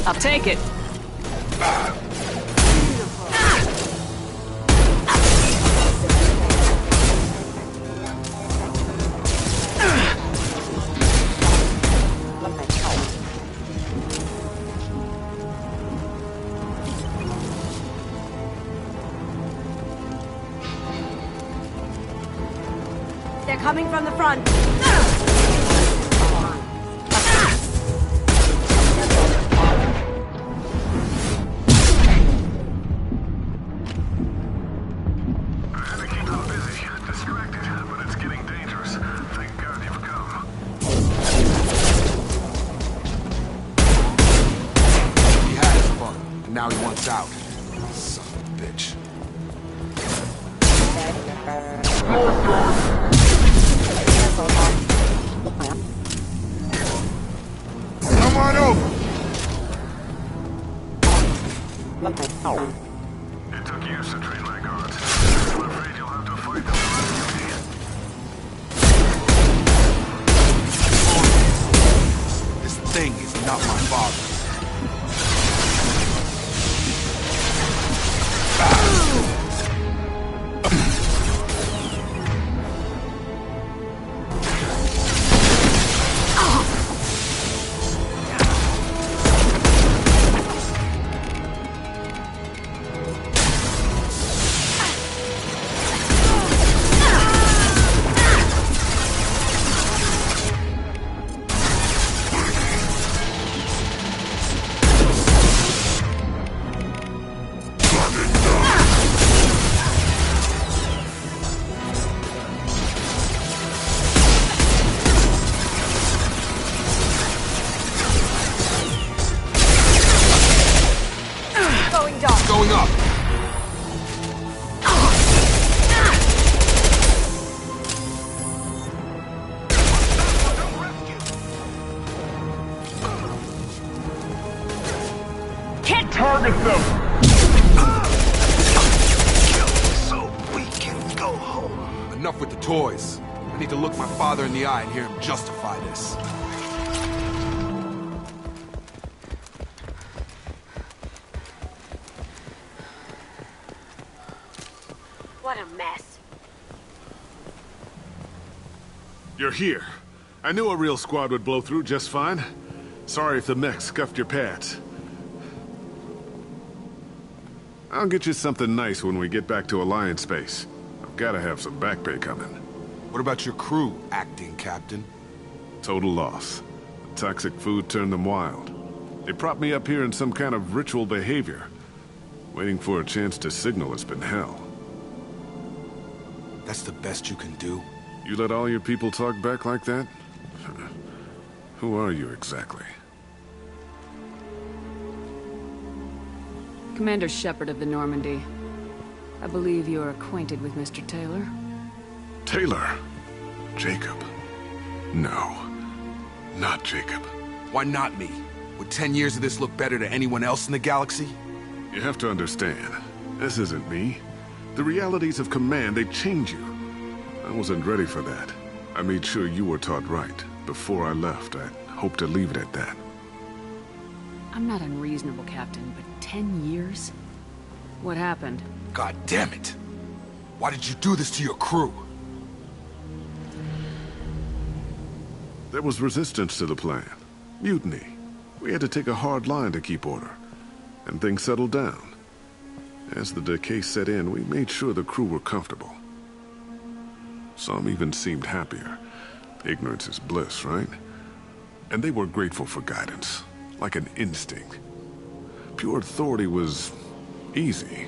I'll take it. They're coming from the front. Now he wants out. Son of a bitch. Come on over! It took years to train my guards. I'm afraid you'll have to fight them to rescue me. This thing is not my father. Target them! So we can go home. Enough with the toys. I need to look my father in the eye and hear him justify this. What a mess. You're here. I knew a real squad would blow through just fine. Sorry if the mech scuffed your pads. I'll get you something nice when we get back to Alliance space. I've gotta have some back pay coming. What about your crew, acting captain? Total loss. The toxic food turned them wild. They propped me up here in some kind of ritual behavior. Waiting for a chance to signal has been hell. That's the best you can do? You let all your people talk back like that? Who are you exactly? Commander Shepard of the Normandy. I believe you are acquainted with Mr. Taylor. Taylor? Jacob? No. Not Jacob. Why not me? Would 10 years of this look better to anyone else in the galaxy? You have to understand, this isn't me. The realities of command, they change you. I wasn't ready for that. I made sure you were taught right. Before I left, I hoped to leave it at that. I'm not unreasonable, Captain, but 10 years? What happened? God damn it! Why did you do this to your crew? There was resistance to the plan. Mutiny. We had to take a hard line to keep order. And things settled down. As the decay set in, we made sure the crew were comfortable. Some even seemed happier. Ignorance is bliss, right? And they were grateful for guidance, like an instinct. Pure authority was easy,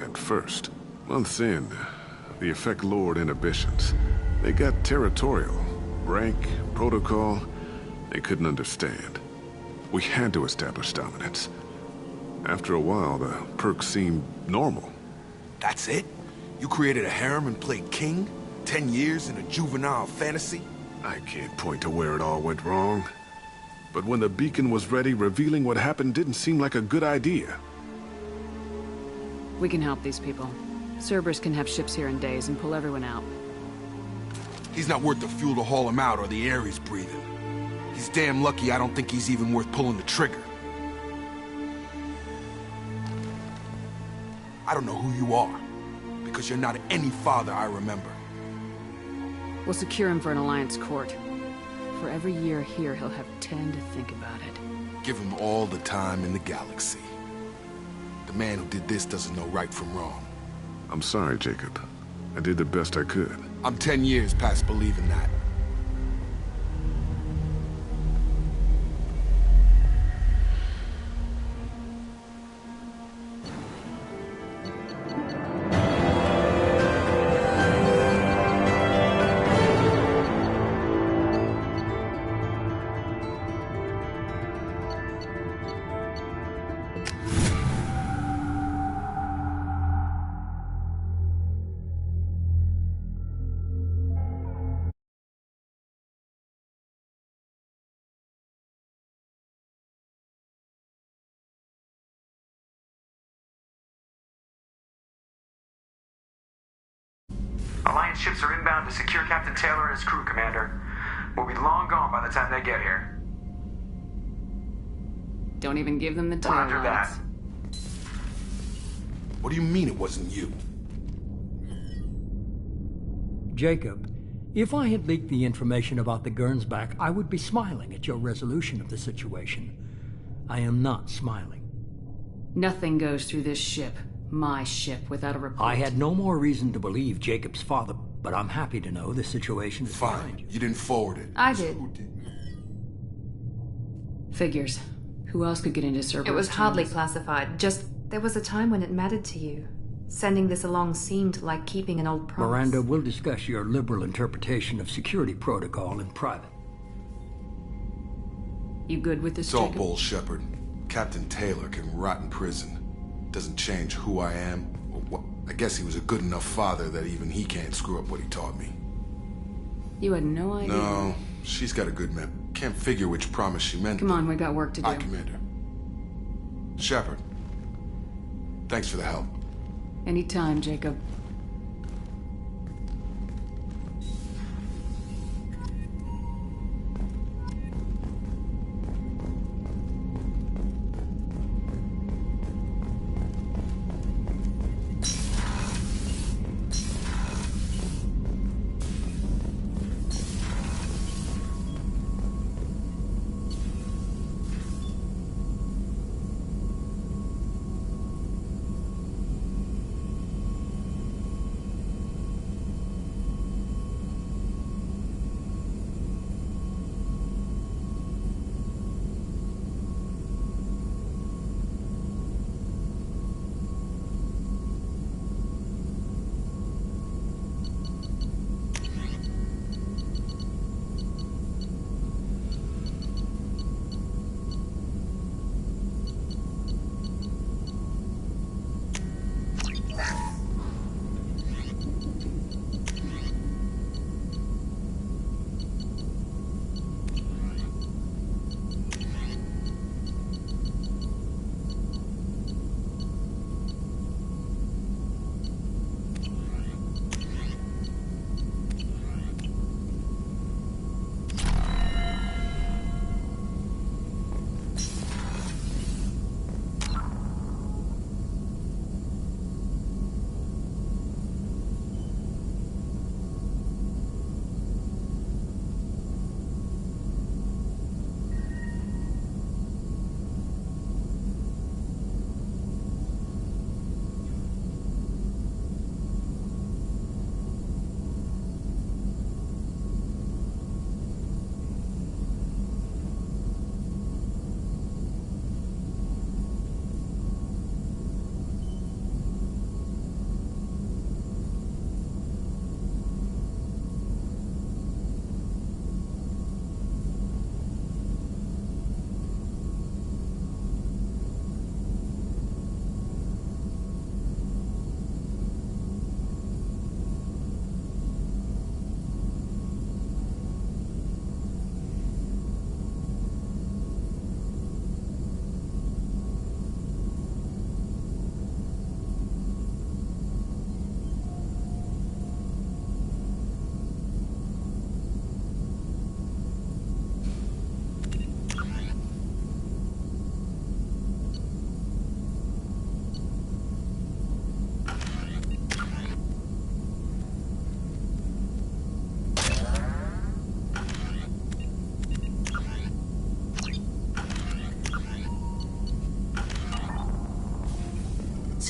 at first. Months in, the effect lowered inhibitions. They got territorial. Rank, protocol, they couldn't understand. We had to establish dominance. After a while, the perks seemed normal. That's it? You created a harem and played king? 10 years in a juvenile fantasy? I can't point to where it all went wrong. But when the beacon was ready, revealing what happened didn't seem like a good idea. We can help these people. Cerberus can have ships here in days and pull everyone out. He's not worth the fuel to haul him out or the air he's breathing. He's damn lucky I don't think he's even worth pulling the trigger. I don't know who you are, because you're not any father I remember. We'll secure him for an Alliance court. For every year here, he'll have 10 to think about it. Give him all the time in the galaxy. The man who did this doesn't know right from wrong. I'm sorry, Jacob. I did the best I could. I'm 10 years past believing that. Alliance ships are inbound to secure Captain Taylor and his crew, Commander. We'll be long gone by the time they get here. Don't even give them the tail Roger that. What do you mean it wasn't you? Jacob, if I had leaked the information about the Gernsback, I would be smiling at your resolution of the situation. I am not smiling. Nothing goes through this ship, my ship, without a report. I had no more reason to believe Jacob's father, but I'm happy to know the situation is fine. You didn't forward it. I did. Figures. Who else could get into Cerberus? It was hardly classified. Just, there was a time when it mattered to you. Sending this along seemed like keeping an old promise. Miranda, we'll discuss your liberal interpretation of security protocol in private. You good with this, It's all Jacob? bull, Shepard. Captain Taylor can rot in prison. Doesn't change who I am or what. I guess he was a good enough father that even he can't screw up what he taught me. You had no idea. No, she's got a good mem. Can't figure which promise she meant. Come on, we got work to do. Aye, Commander. Shepard, thanks for the help. Anytime, Jacob.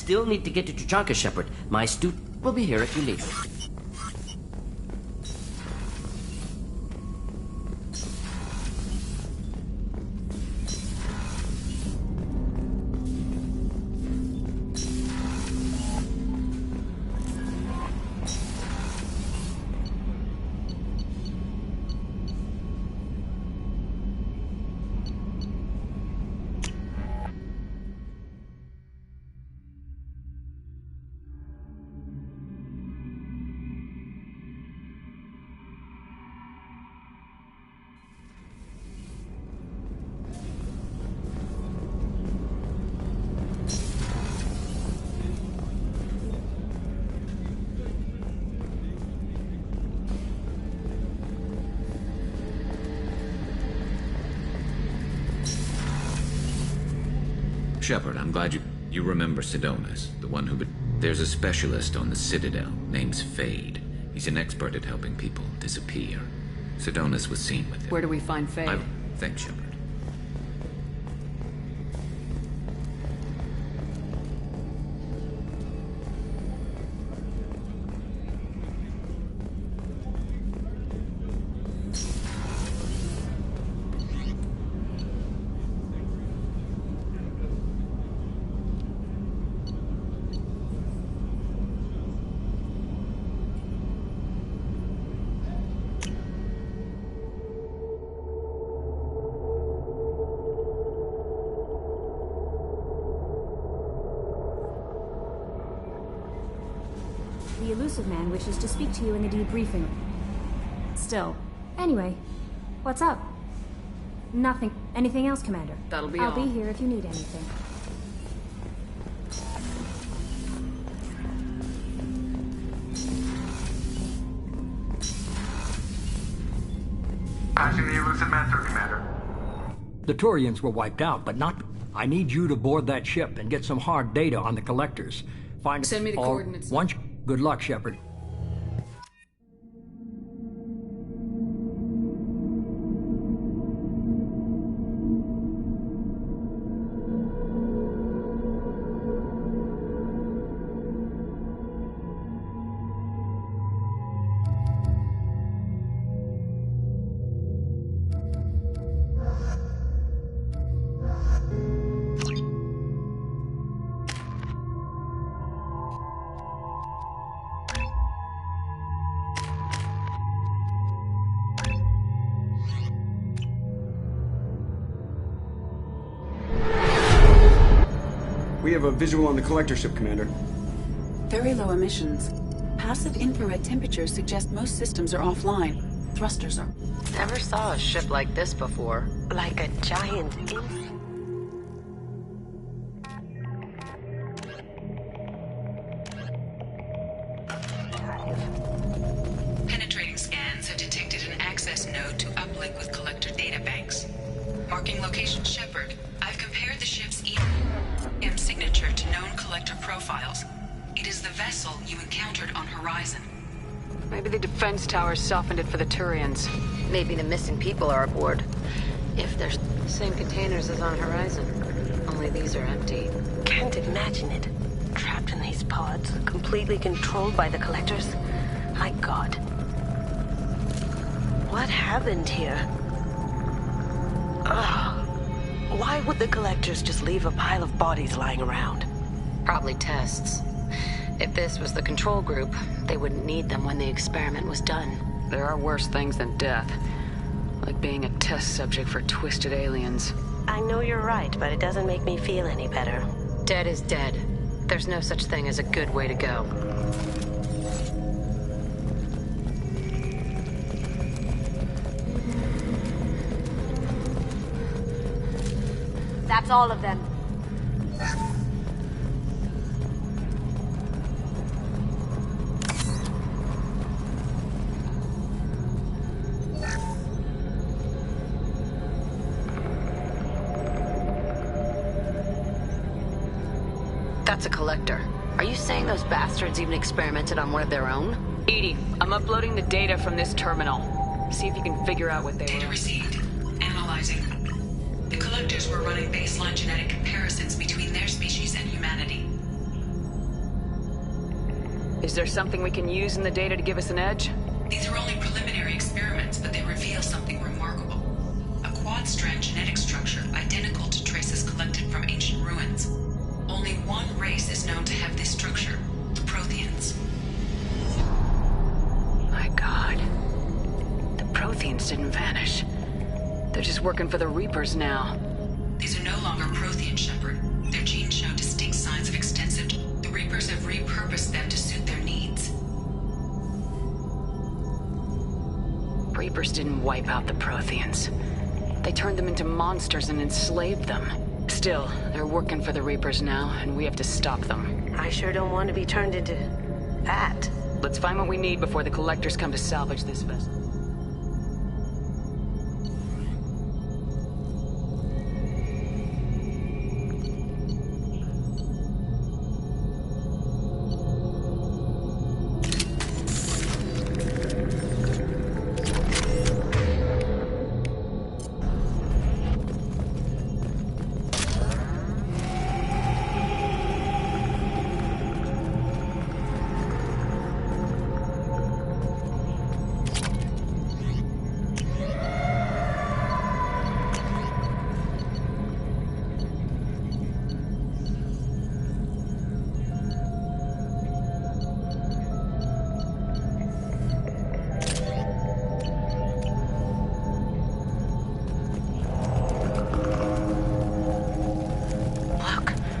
Still need to get to Tuchanka, Shepard. My student will be here if you need it. Shepard, I'm glad you remember Sidonis, the one who... There's a specialist on the Citadel, name's Fade. He's an expert at helping people disappear. Sidonis was seen with him. Where do we find Fade? Thanks, Shepard. The Illusive Man wishes to speak to you in the debriefing. Still. Anyway, what's up? Nothing. Anything else, Commander? That'll be I'll all. be here if you need anything. Passing the elusive mentor, Commander. The Turians were wiped out, but not... I need you to board that ship and get some hard data on the collectors. Send me the coordinates. Good luck, Shepard. We have a visual on the collector ship, Commander. Very low emissions. Passive infrared temperatures suggest most systems are offline. Thrusters are. Never saw a ship like this before. Like a giant Penetrating scans have detected an access node to uplink with collector databanks. Marking location Shepard, I've compared the ship's EM signature to known collector profiles. It is the vessel you encountered on Horizon. Maybe the defense towers softened it for the Turians. Maybe the missing people are aboard. If they're the same containers as on Horizon. Only these are empty. Can't imagine it. Trapped in these pods, completely controlled by the collectors. My God. What happened here? Ugh. Why would the collectors just leave a pile of bodies lying around? Probably tests. If this was the control group, they wouldn't need them when the experiment was done. There are worse things than death. Like being a test subject for twisted aliens. I know you're right, but it doesn't make me feel any better. Dead is dead. There's no such thing as a good way to go. That's all of them. That's a collector. Are you saying those bastards even experimented on one of their own? EDI, I'm uploading the data from this terminal. See if you can figure out what they Data received. Analyzing. The collectors were running baseline genetic comparisons between their species and humanity. Is there something we can use in the data to give us an edge? These are only preliminary experiments, but they reveal something remarkable. A quad-strand genetic structure identical to traces collected from ancient ruins. Only one race is known to have this structure, the Protheans. My God. The Protheans didn't vanish. They're just working for the Reapers now. These are no longer Prothean, Shepard. Their genes show distinct signs of extensive... The Reapers have repurposed them to suit their needs. Reapers didn't wipe out the Protheans. They turned them into monsters and enslaved them. Still, they're working for the Reapers now, and we have to stop them. I sure don't want to be turned into... that. Let's find what we need before the collectors come to salvage this vessel.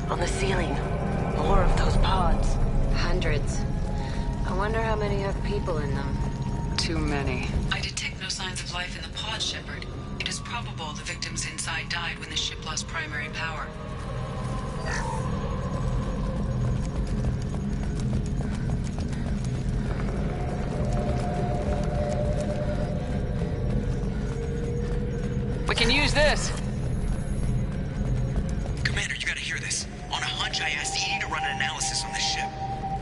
On the ceiling. More of those pods. Hundreds. I wonder how many have people in them. Too many. I detect no signs of life in the pod, Shepard. It is probable the victims inside died when the ship lost primary power. We can use this. Commander, you gotta hear this. On a hunch, I asked Edie to run an analysis on this ship.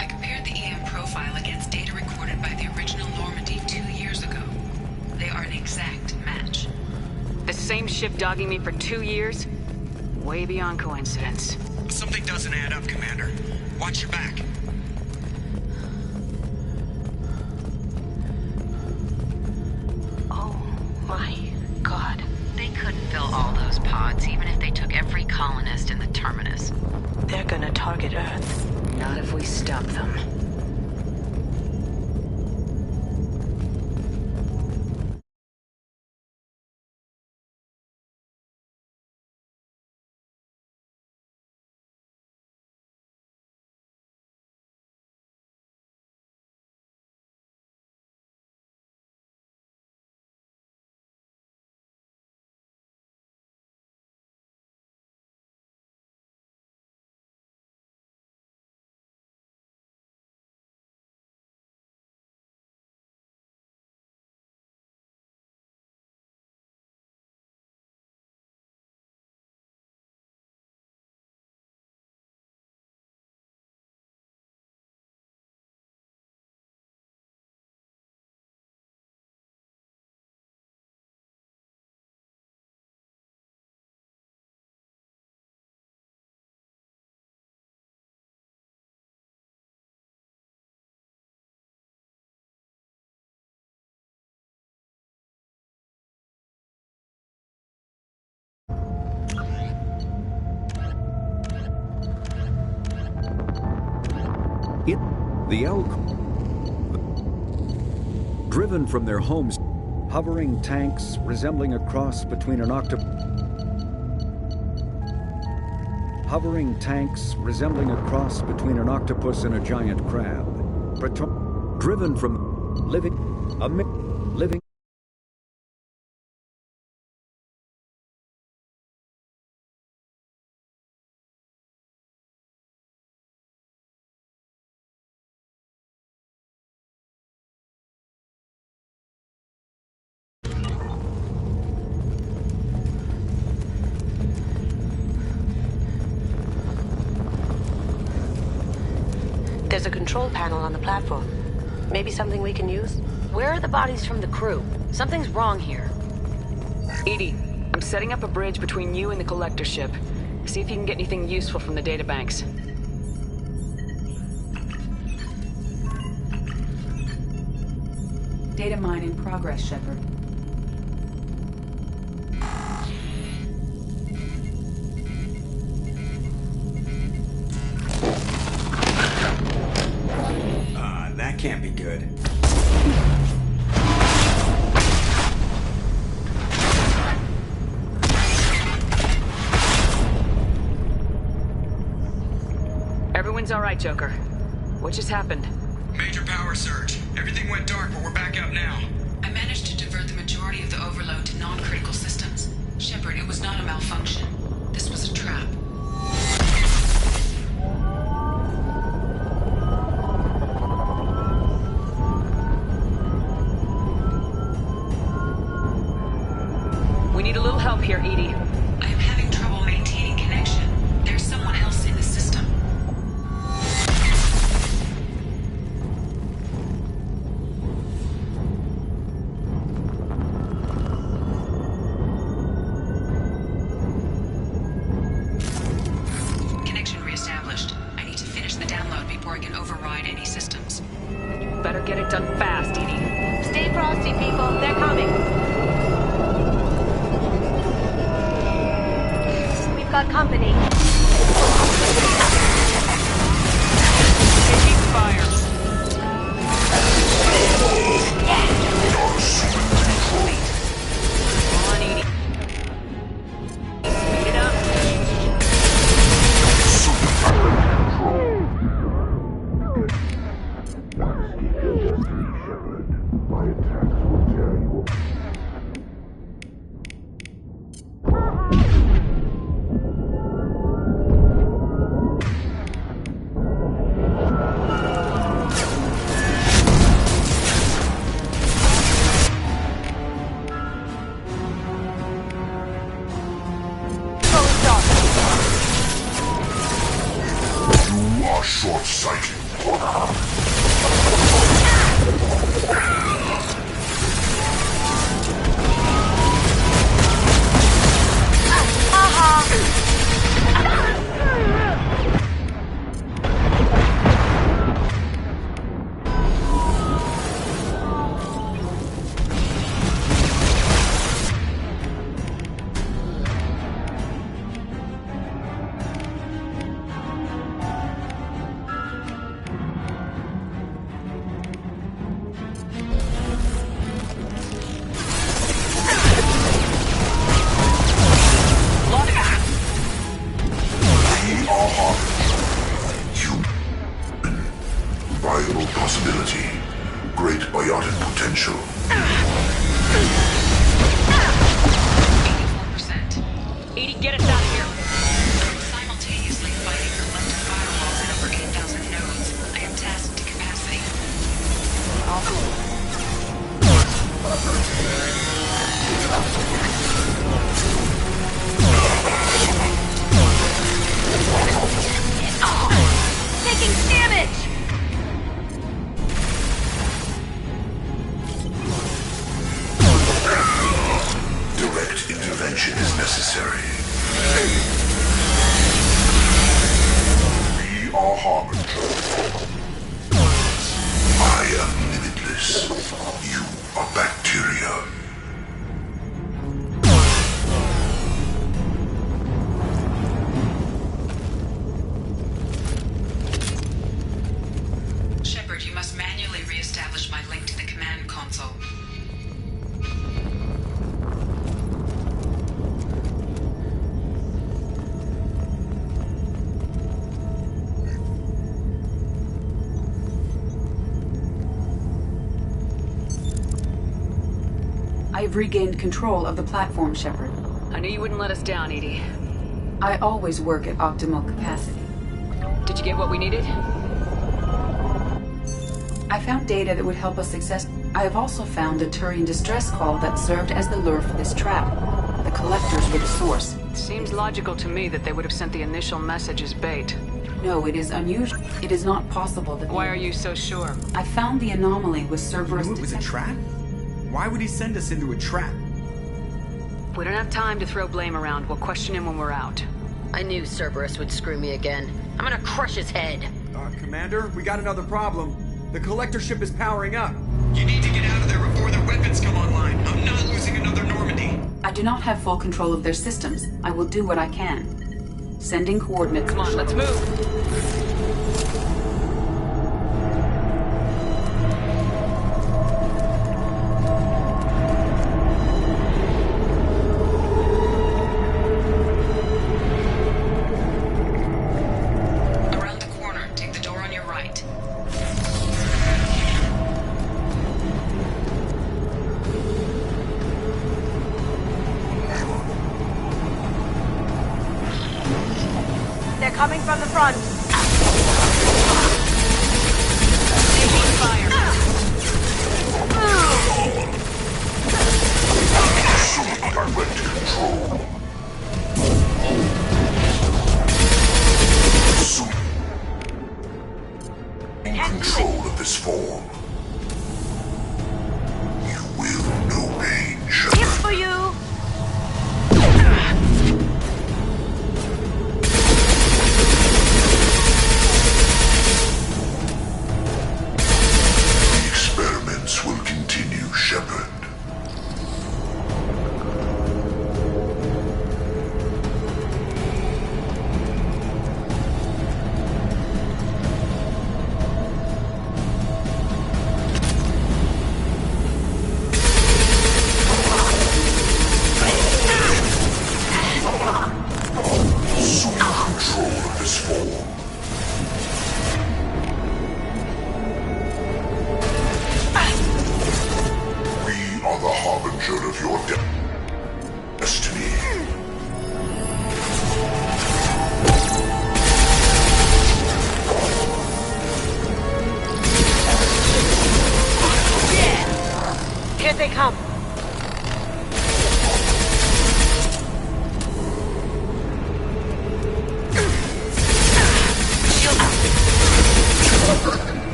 I compared the EM profile against data recorded by the original Normandy 2 years ago. They are an exact match. The same ship dogging me for 2 years? Way beyond coincidence. Something doesn't add up, Commander. Watch your back. Oh my god. They couldn't fill all those pods, even if they took every colonist in the Terminus. They're gonna target Earth. Not if we stop them. The elk, driven from their homes, hovering tanks resembling a cross between an octopus and a giant crab, driven from living. There's a control panel on the platform. Maybe something we can use? Where are the bodies from the crew? Something's wrong here. Edie, I'm setting up a bridge between you and the collector ship. See if you can get anything useful from the databanks. Data mine in progress, Shepard. That can't be good. Everyone's all right, Joker. What just happened? Major power surge. Everything went dark, but we're back up now. I managed to divert the majority of the overload to non-critical systems. Shepard, it was not a malfunction. This was a trap. We need a little help here, Edie. I am having trouble maintaining connection. There's someone else in the system. Connection reestablished. I need to finish the download before I can override any systems. You better get it done fast, Edie. Stay frosty, people. They're coming. We've got company. Taking fire. Come on, Edie. Speed it up. short-sighted. Viable possibility. Great biotic potential. 84%. 80, get us out of here. I'm simultaneously fighting collective firewalls in over 8,000 nodes. I am tasked to capacity. Taking damage! Direct intervention is necessary. We are Harbinger. I am limitless. You are bacteria. Shepard, you must manually re-establish my link to the command console. I have regained control of the platform, Shepard. I knew you wouldn't let us down, Edie. I always work at optimal capacity. Did you get what we needed? I found data that would help us success. I have also found a Turian distress call that served as the lure for this trap. The collectors were the source. Seems logical to me that they would have sent the initial message as bait. No, it is unusual. It is not possible that... Why are you so sure? I found the anomaly with Cerberus... You knew it was a trap? Why would he send us into a trap? We don't have time to throw blame around. We'll question him when we're out. I knew Cerberus would screw me again. I'm gonna crush his head. Commander, we got another problem. The collector ship is powering up. You need to get out of there before their weapons come online. I'm not losing another Normandy. I do not have full control of their systems. I will do what I can. Sending coordinates. Come on, let's move. Coming from the front. Direct control. In control of this form. You will know pain, Shepard. Tips for you.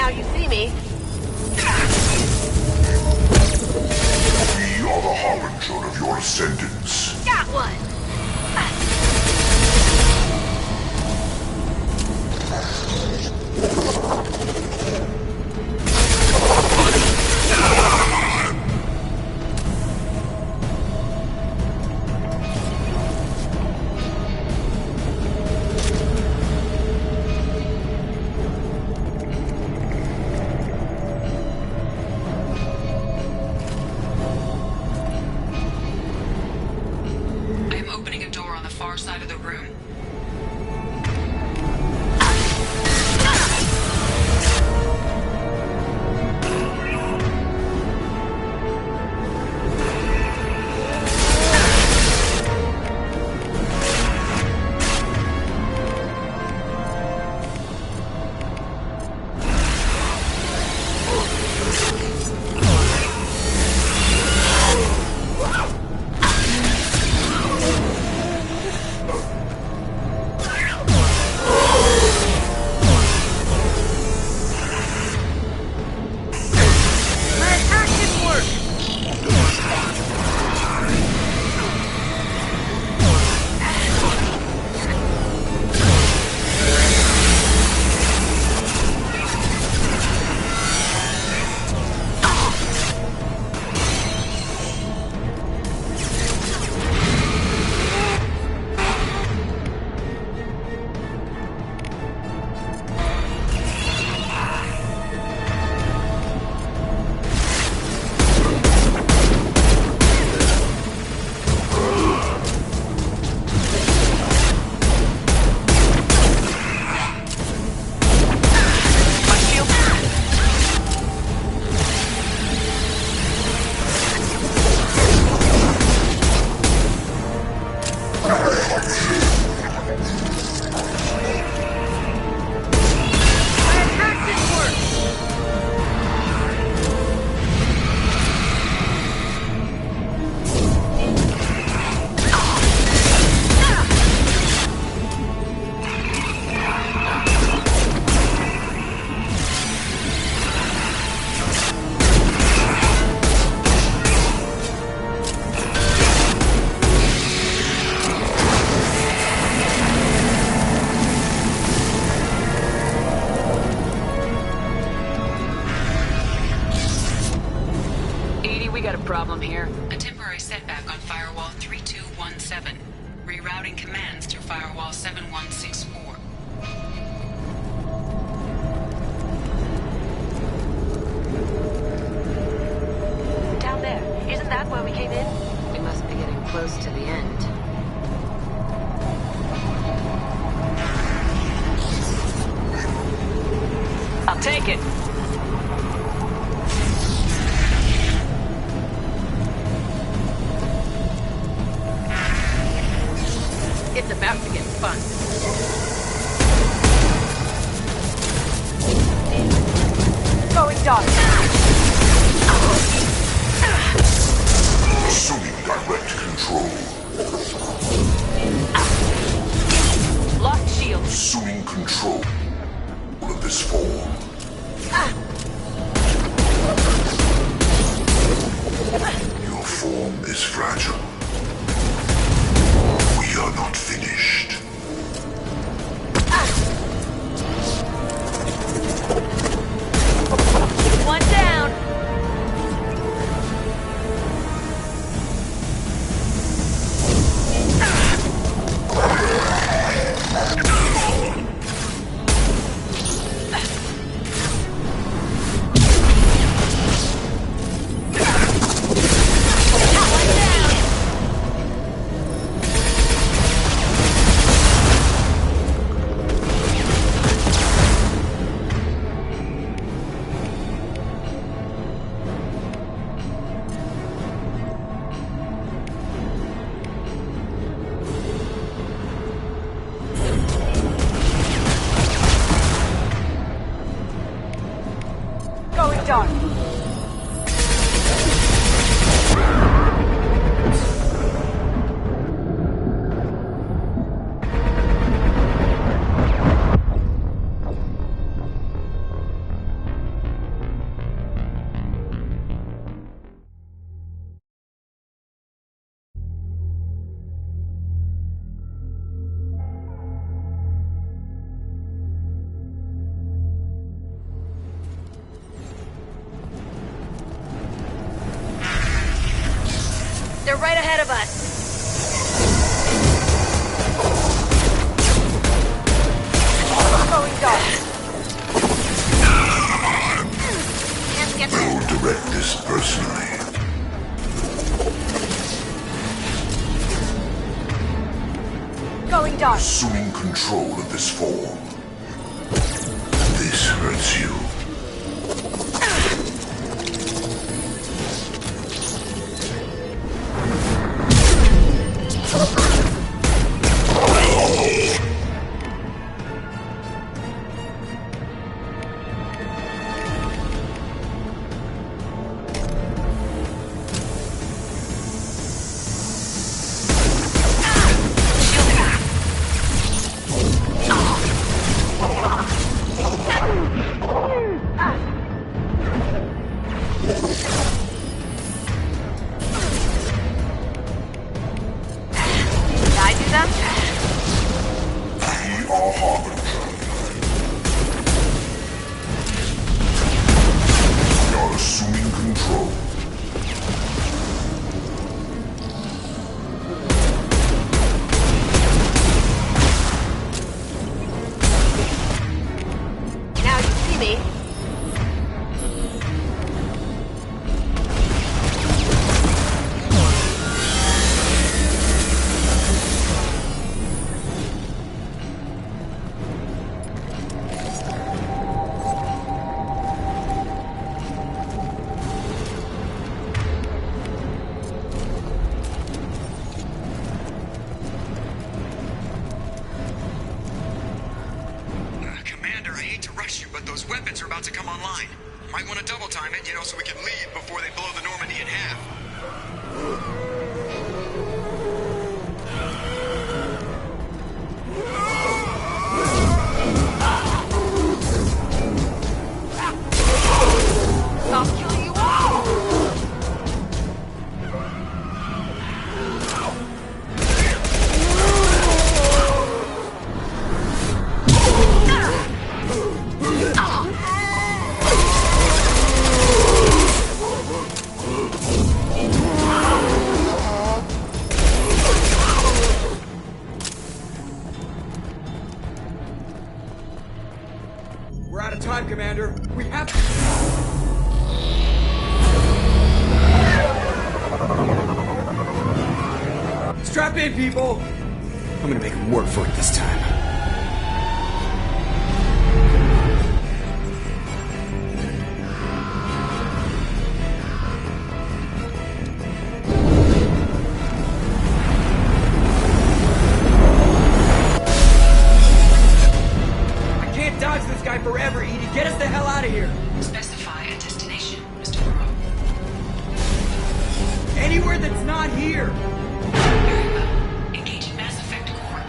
now you see me. We are the harbinger of your ascendance. Got one! I am opening a door on the far side of the room. Problem here. A temporary setback on Firewall 3217. Rerouting commands through Firewall 7164. Down there. Isn't that where we came in? We must be getting close to the end. I'll take it. It's about to get fun. Going dark. Assuming direct control. Locked shield. Assuming control of this form. Your form is fragile. We are not finished. One down. Dark. They're right ahead of us. Going dark. Can't get there. I'll direct this personally. Going dark. Assuming control of this form. This hurts you. Commander. We have to... Strap in, people! I'm gonna make him work for it this time. Forever, Edie. Get us the hell out of here. Specify a destination, Mr. Moreau. Anywhere that's not here. Very well. Engaging Mass Effect core.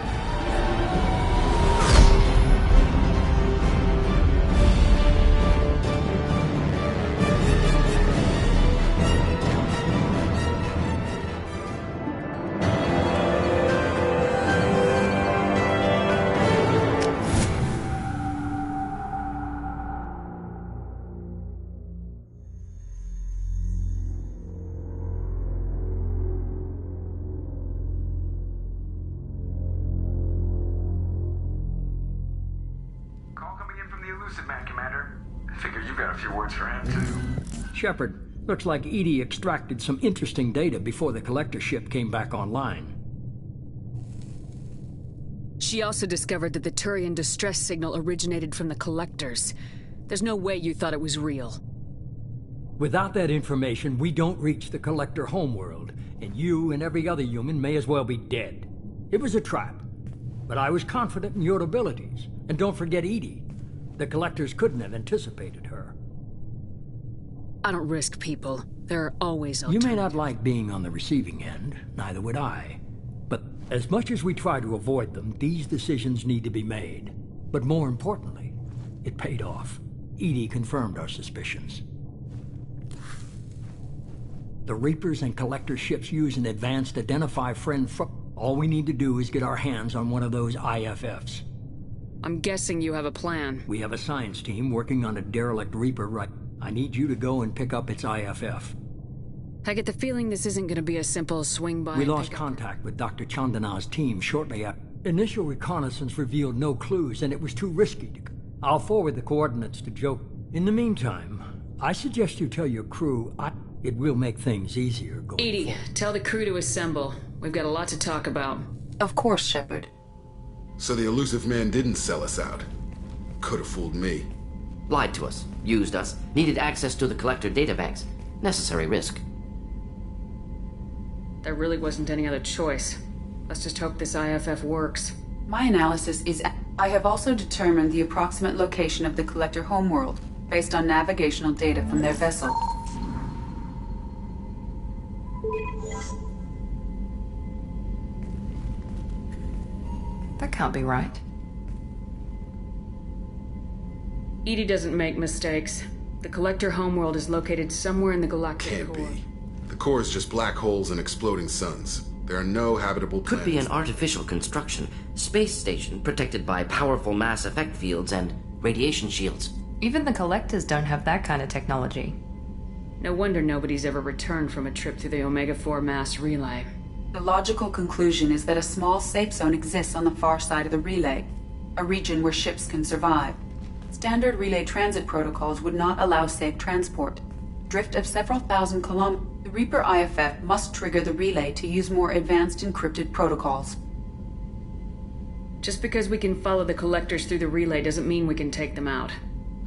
Man, Commander. I figure you've got a few words for him, too. Shepard, looks like EDI extracted some interesting data before the collector ship came back online. She also discovered that the Turian distress signal originated from the collectors. There's no way you thought it was real. Without that information, we don't reach the collector homeworld, and you and every other human may as well be dead. It was a trap, but I was confident in your abilities. And don't forget EDI. The collectors couldn't have anticipated her. I don't risk people. There are always alternatives. You may not like being on the receiving end, neither would I. But as much as we try to avoid them, these decisions need to be made. But more importantly, it paid off. EDI confirmed our suspicions. The Reapers and collector ships use an advanced Identify Friend all we need to do is get our hands on one of those IFFs. I'm guessing you have a plan. We have a science team working on a derelict Reaper right. I need you to go and pick up its IFF. I get the feeling this isn't gonna be a simple swing by. We lost contact with Dr. Chandana's team shortly after. Initial reconnaissance revealed no clues, and it was too risky to... I'll forward the coordinates to Joe. In the meantime, I suggest you tell your crew it will make things easier going Edie, forward. tell the crew to assemble. We've got a lot to talk about. Of course, Shepard. So the elusive man didn't sell us out. Could have fooled me. Lied to us, used us, needed access to the Collector databanks. Necessary risk. There really wasn't any other choice. Let's just hope this IFF works. My analysis is... I have also determined the approximate location of the Collector homeworld, based on navigational data from their vessel. That can't be right. Edie doesn't make mistakes. The Collector homeworld is located somewhere in the galactic Can't core. be. The core is just black holes and exploding suns. There are no habitable planets. Could be an artificial construction. Space station protected by powerful mass effect fields and radiation shields. Even the Collectors don't have that kind of technology. No wonder nobody's ever returned from a trip through the Omega-4 mass relay. The logical conclusion is that a small safe zone exists on the far side of the relay, a region where ships can survive. Standard relay transit protocols would not allow safe transport. Drift of several thousand kilometers. The Reaper IFF must trigger the relay to use more advanced encrypted protocols. Just because we can follow the Collectors through the relay doesn't mean we can take them out.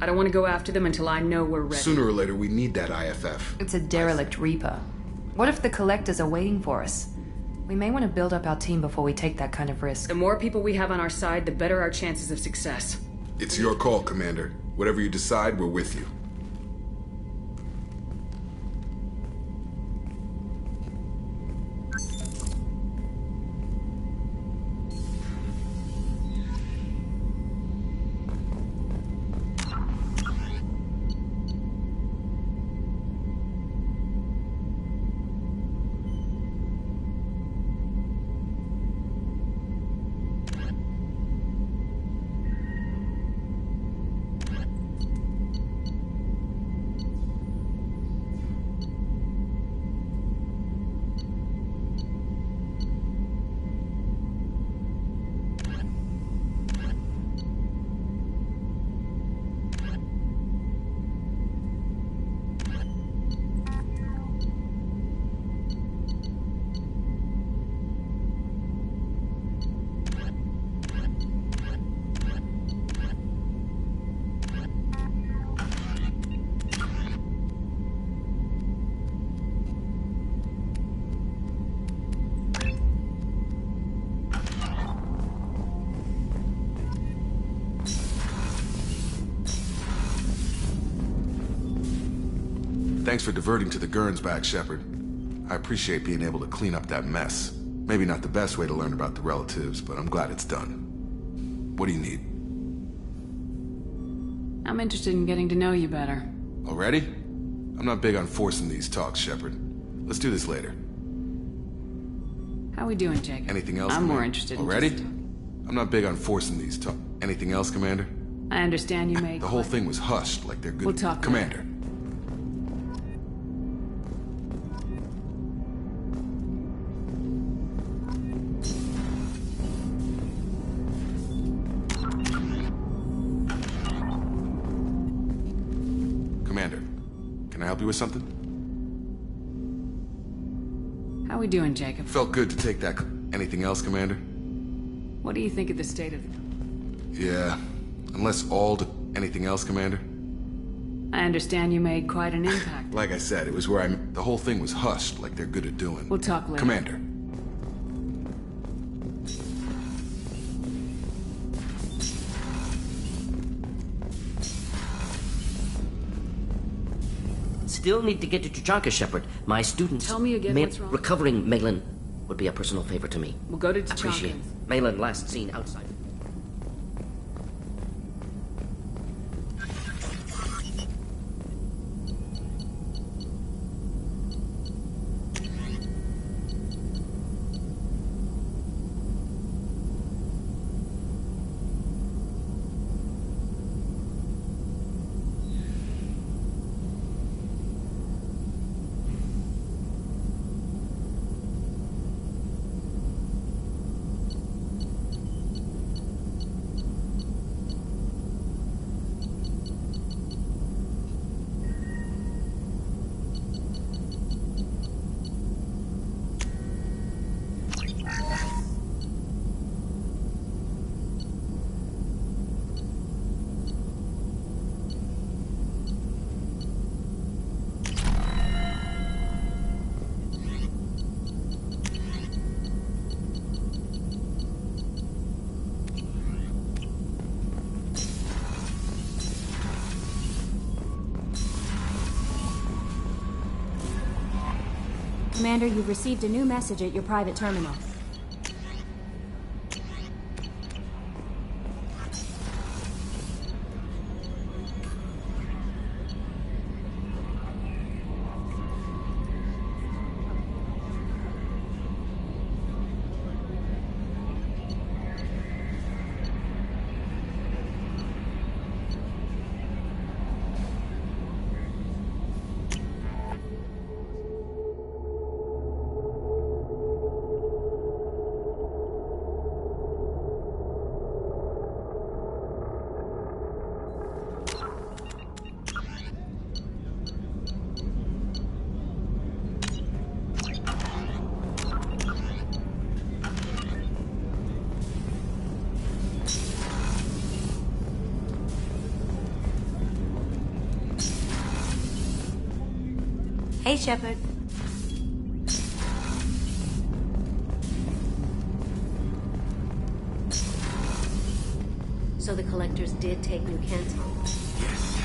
I don't want to go after them until I know we're ready. Sooner or later, we need that IFF. It's a derelict Reaper. What if the Collectors are waiting for us? We may want to build up our team before we take that kind of risk. The more people we have on our side, the better our chances of success. It's your call, Commander. Whatever you decide, we're with you. Thanks for diverting to the Gernsback, Shepard. I appreciate being able to clean up that mess. Maybe not the best way to learn about the relatives, but I'm glad it's done. What do you need? I'm interested in getting to know you better. Already? I'm not big on forcing these talks, Shepard. Let's do this later. How we doing, Jacob? Anything else, I'm Commander? more interested in Already? just... I'm not big on forcing these talks. Anything else, Commander? I understand you made... The whole thing was hushed, like they're good... We'll talk Commander. later. Commander, can I help you with something? How we doing, Jacob? Felt good to take that... Anything else, Commander? What do you think of the state of... Yeah, unless all... Anything else, Commander? I understand you made quite an impact. Like I said, it was where the whole thing was hushed, like they're good at doing. We'll talk later. Commander. Still need to get to Tuchanka, Shepard. My students... Tell me again what's wrong. Recovering Malin would be a personal favor to me. We'll go to Tuchanka. Appreciate it. Malin last seen outside. Commander, you've received a new message at your private terminal. Hey, Shepard. So the Collectors did take New Canton? Yes,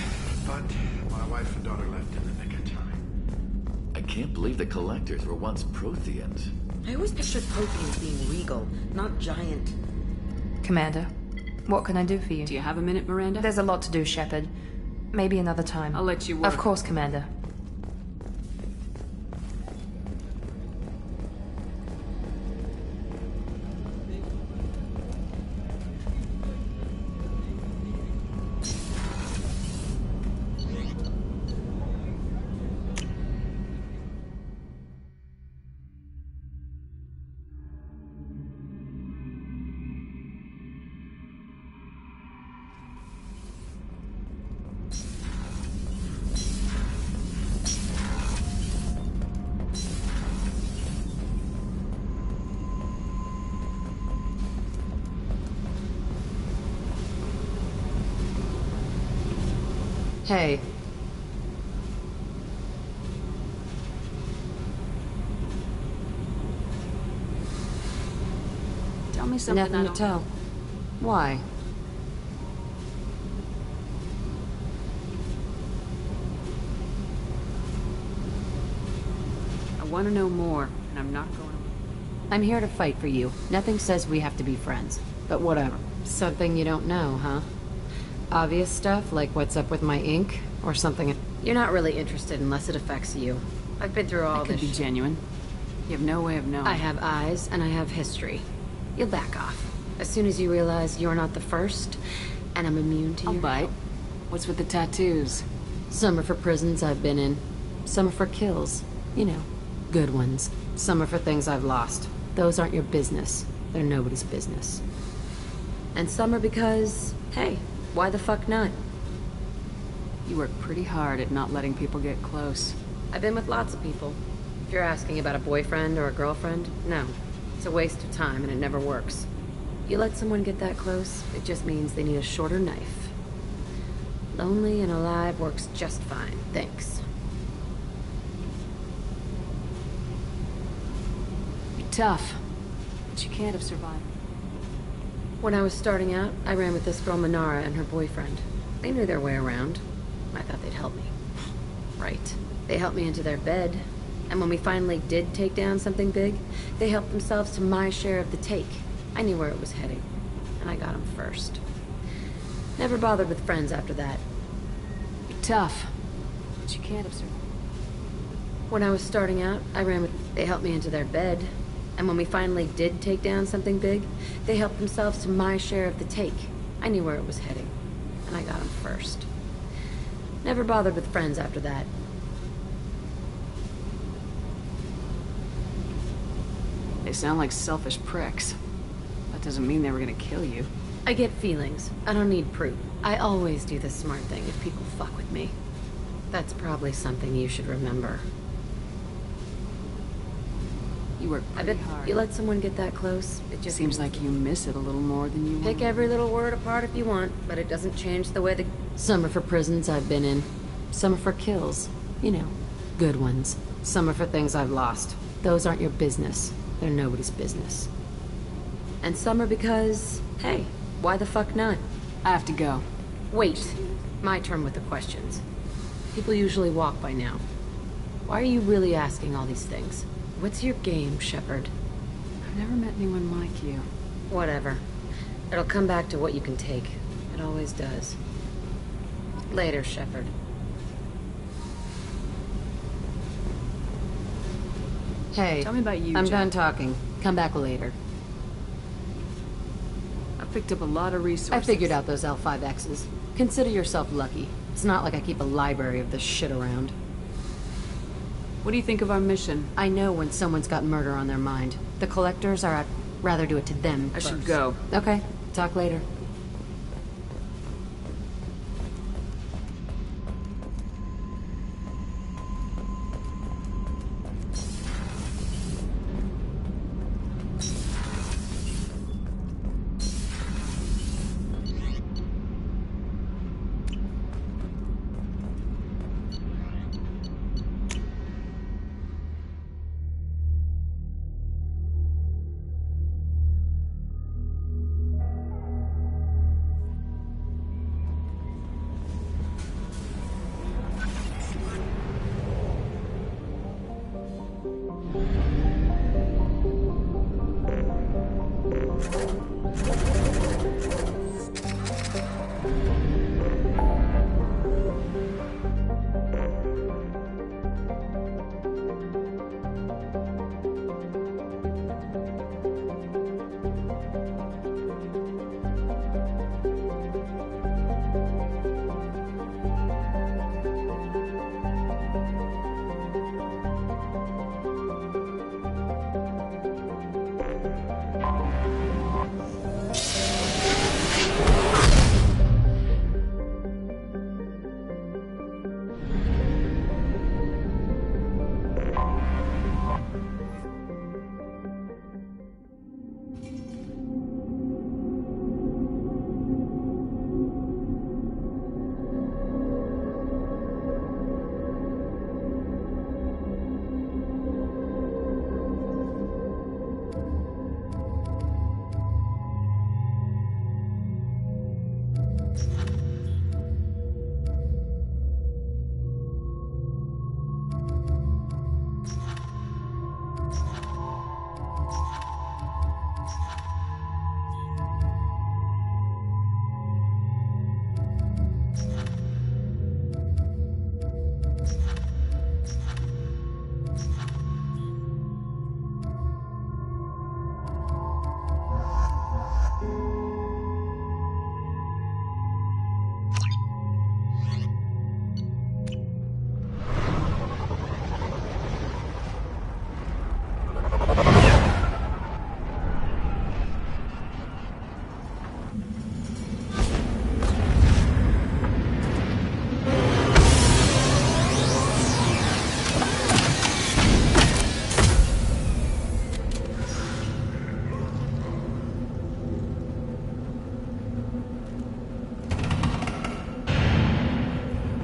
but my wife and daughter left in the nick of time. I can't believe the Collectors were once Protheans. I always pictured Protheans being regal, not giant. Commander, what can I do for you? Do you have a minute, Miranda? There's a lot to do, Shepard. Maybe another time. I'll let you work. Of course, Commander. Hey. Tell me something. Nothing to tell. Why? I want to know more, and I'm not going to... I'm here to fight for you. Nothing says we have to be friends. But whatever. Something you don't know, huh? Obvious stuff, like what's up with my ink, or something... You're not really interested unless it affects you. I've been through all That could this be genuine. You have no way of knowing. I have eyes, and I have history. You'll back off. As soon as you realize you're not the first, and I'm immune to I'll your... bite. What's with the tattoos? Some are for prisons I've been in. Some are for kills. You know, good ones. Some are for things I've lost. Those aren't your business. They're nobody's business. And some are because, hey, why the fuck not? You work pretty hard at not letting people get close. I've been with lots of people. If you're asking about a boyfriend or a girlfriend, no. It's a waste of time and it never works. You let someone get that close, it just means they need a shorter knife. Lonely and alive works just fine, thanks. You're tough, but you can't have survived. When I was starting out, I ran with this girl Manara and her boyfriend. They knew their way around. I thought they'd help me. Right. They helped me into their bed. And when we finally did take down something big, they helped themselves to my share of the take. I knew where it was heading. And I got them first. Never bothered with friends after that. You're tough, but you can't have survived. When I was starting out, I ran with... They helped me into their bed. And when we finally did take down something big, they helped themselves to my share of the take. I knew where it was heading. And I got them first. Never bothered with friends after that. They sound like selfish pricks. That doesn't mean they were gonna kill you. I get feelings. I don't need proof. I always do the smart thing if people fuck with me. That's probably something you should remember. You work pretty hard. You let someone get that close, it just... Seems like you miss it a little more than you Pick want. every little word apart if you want, but it doesn't change the way the... Some are for prisons I've been in. Some are for kills. You know, good ones. Some are for things I've lost. Those aren't your business. They're nobody's business. And some are because, hey, why the fuck not? I have to go. Wait. My turn with the questions. People usually walk by now. Why are you really asking all these things? What's your game, Shepard? I've never met anyone like you. Whatever. It'll come back to what you can take. It always does. Later, Shepard. Hey, Tell me about you, I'm Jack. done talking. Come back later. I picked up a lot of resources. I figured out those L5Xs. Consider yourself lucky. It's not like I keep a library of this shit around. What do you think of our mission? I know when someone's got murder on their mind. The Collectors are I'd rather do it to them I first. should go. Okay, talk later.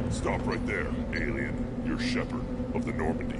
Stop right there, alien. You're Shepard of the Normandy.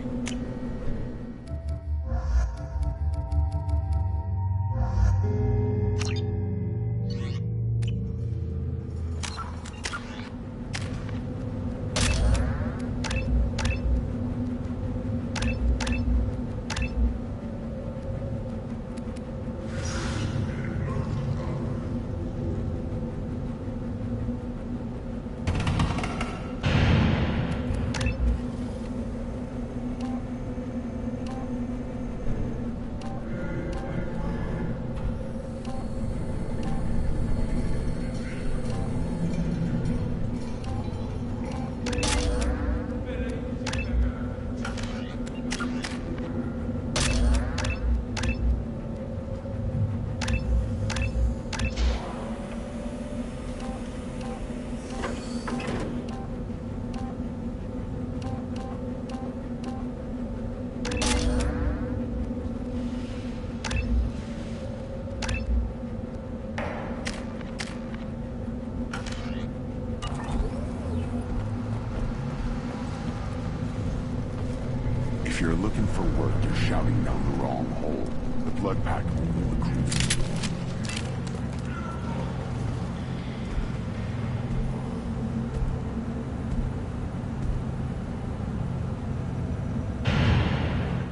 If you're looking for work, you're shouting down the wrong hole. The Blood Pack only recruits.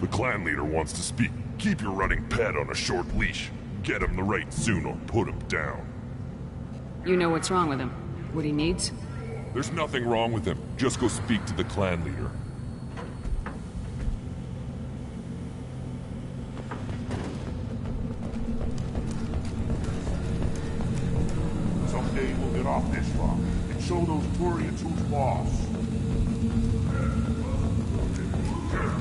The clan leader wants to speak. Keep your running pet on a short leash. Get him the right soon or put him down. You know what's wrong with him? What he needs? There's nothing wrong with him. Just go speak to the clan leader. Someday we'll get off this rock and show those Turians who's boss.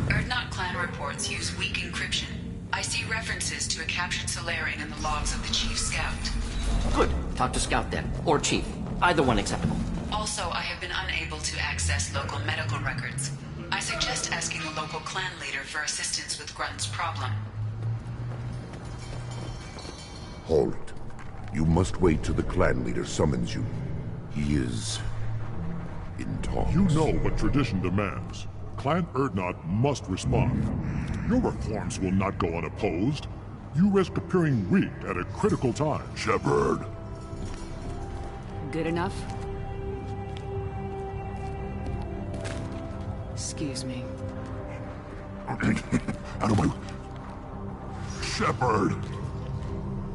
Urdnot clan reports use weak encryption. I see references to a captured Solarian in the logs of the Chief Scout. Good. Talk to Scout then. Or Chief. Either one acceptable. Also, I have been unable to access local medical records. I suggest asking the local clan leader for assistance with Grunt's problem. Halt. You must wait till the clan leader summons you. He is in talks. You know what tradition demands. Clan Urdnot must respond. Your reforms will not go unopposed. You risk appearing weak at a critical time. Shepard. Good enough? Excuse me. Out of my... Shepard!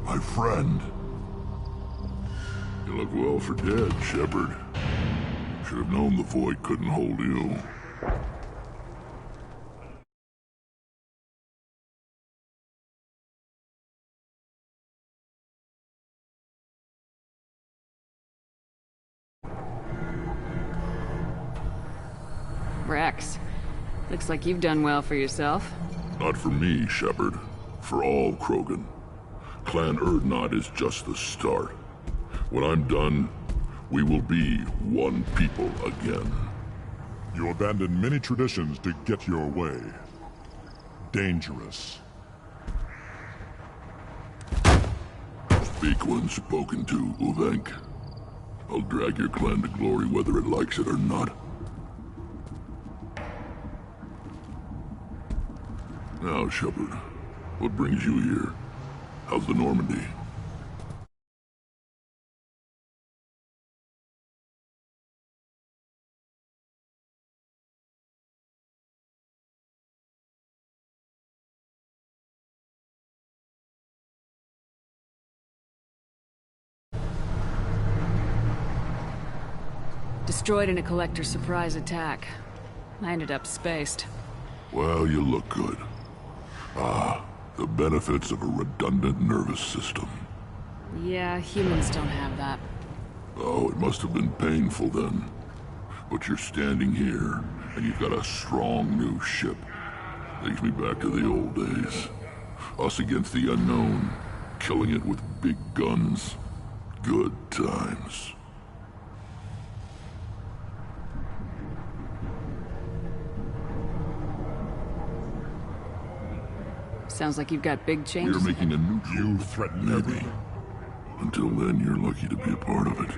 My friend. You look well for dead, Shepard. Should have known the Void couldn't hold you. Rex, looks like you've done well for yourself. Not for me, Shepard. For all Krogan. Clan Urdnot is just the start. When I'm done, we will be one people again. You abandoned many traditions to get your way. Dangerous. Speak when spoken to, Uvenk. I'll drag your clan to glory whether it likes it or not. Now, Shepard, what brings you here? How's the Normandy? Destroyed in a Collector surprise attack. I ended up spaced. Well, you look good. Ah, the benefits of a redundant nervous system. Yeah, humans don't have that. Oh, it must have been painful then. But you're standing here, and you've got a strong new ship. Takes me back to the old days. Us against the unknown, killing it with big guns. Good times. Sounds like you've got big changes. We're making a new... You threaten maybe. Until then, you're lucky to be a part of it.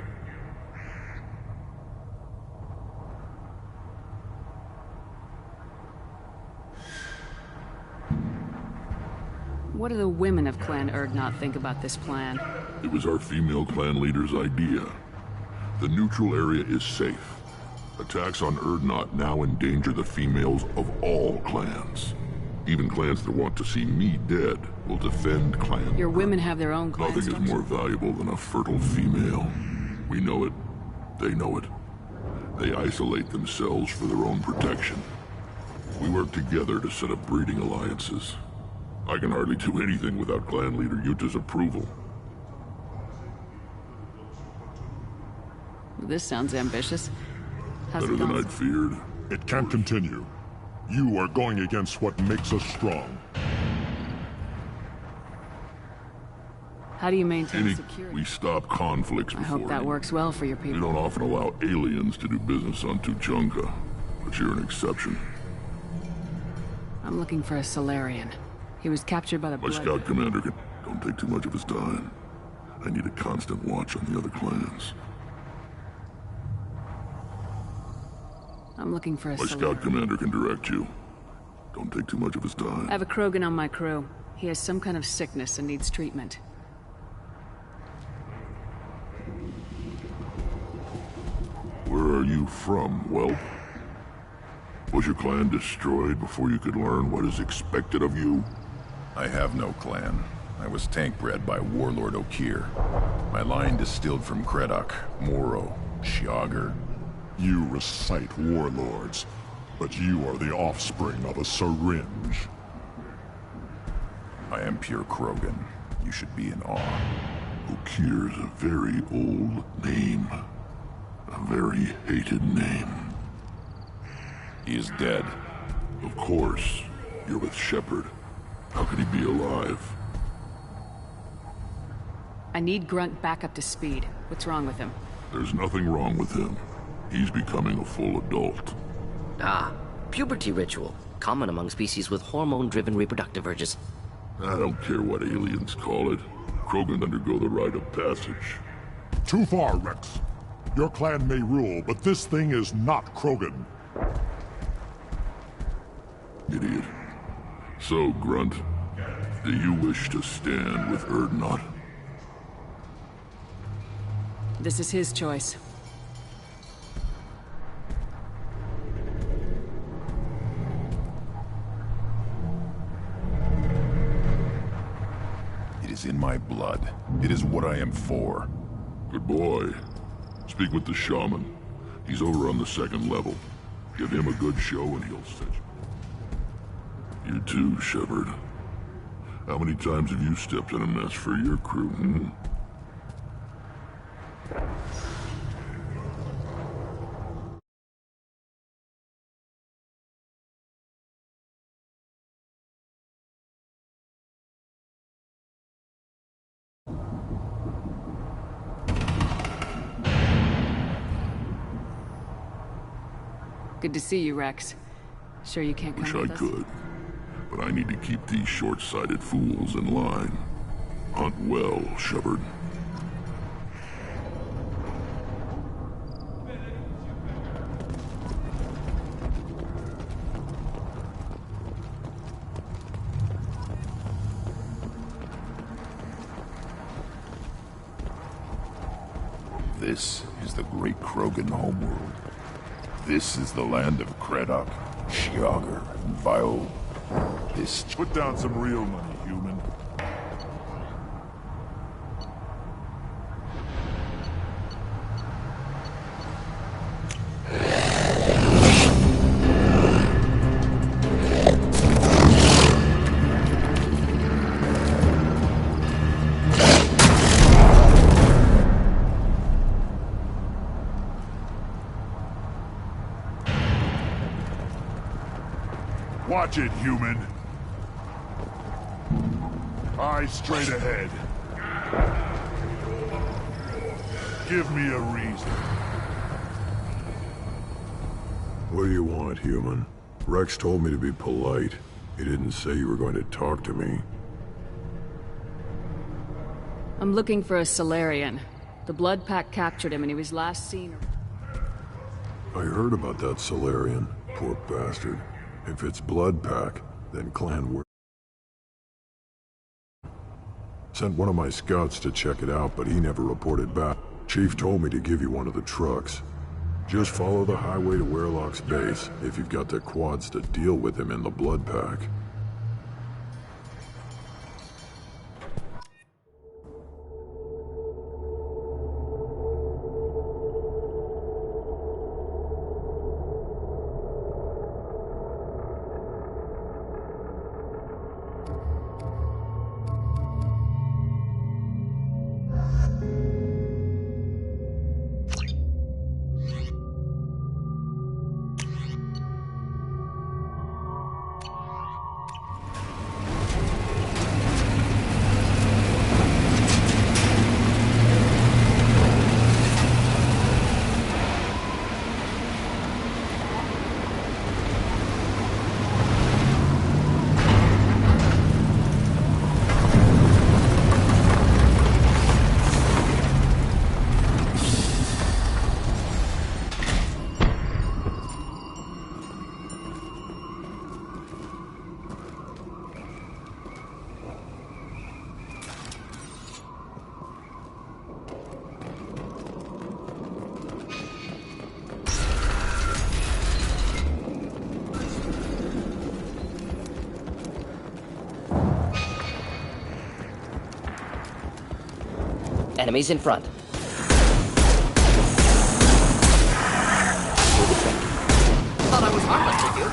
What do the women of Clan Urdnot think about this plan? It was our female clan leader's idea. The neutral area is safe. Attacks on Urdnot now endanger the females of all clans. Even clans that want to see me dead will defend Clan. Your women have their own clan Nothing is more valuable than a fertile female. We know it. They know it. They isolate themselves for their own protection. We work together to set up breeding alliances. I can hardly do anything without clan leader Yuta's approval. This sounds ambitious. How's Better it than going? I'd feared. It can't continue. You are going against what makes us strong. How do you maintain security? We stop conflicts I before. hope that works well for your They people. don't often allow aliens to do business on Tuchanka, but you're an exception. I'm looking for a Solarian. He was captured by the My Blood. scout commander can... Don't take too much of his time. I need a constant watch on the other clans. I'm looking for a My Solarian. scout commander can direct you. Don't take too much of his time. I have a Krogan on my crew. He has some kind of sickness and needs treatment. Where are you from, Whelp? Was your clan destroyed before you could learn what is expected of you? I have no clan. I was tank bred by Warlord Okeer. My line distilled from Kredok, Moro, Shiagar. You recite warlords, but you are the offspring of a syringe. I am pure Krogan. You should be in awe. Okeer's a very old name. A very hated name. He is dead. Of course. You're with Shepard. How could he be alive? I need Grunt back up to speed. What's wrong with him? There's nothing wrong with him. He's becoming a full adult. Ah, puberty ritual. Common among species with hormone-driven reproductive urges. I don't care what aliens call it. Krogan undergo the rite of passage. Too far, Rex. Your clan may rule, but this thing is not Krogan. Idiot. So, Grunt, do you wish to stand with Urdnot? This is his choice. It is in my blood. It is what I am for. Good boy. Speak with the shaman. He's over on the second level. Give him a good show and he'll set you. You too, Shepard. How many times have you stepped in a mess for your crew, hmm? Good to see you, Rex. Sure you can't come Wish with I us? could, but I need to keep these short-sighted fools in line. Hunt well, Shepard. This is the great Krogan homeworld. This is the land of Kredok, Shiagar, and Viol. This... Put down some real money, human. Watch it, human. Eyes straight ahead. Give me a reason. What do you want, human? Rex told me to be polite. He didn't say you were going to talk to me. I'm looking for a Salarian. The Blood Pack captured him and he was last seen... I heard about that Salarian. Poor bastard. If it's Blood Pack, then Clan work. Sent one of my scouts to check it out, but he never reported back. Chief told me to give you one of the trucks. Just follow the highway to Werlock's base, if you've got the quads to deal with him in the Blood Pack. Enemies in front. Thought I was harmless, did you?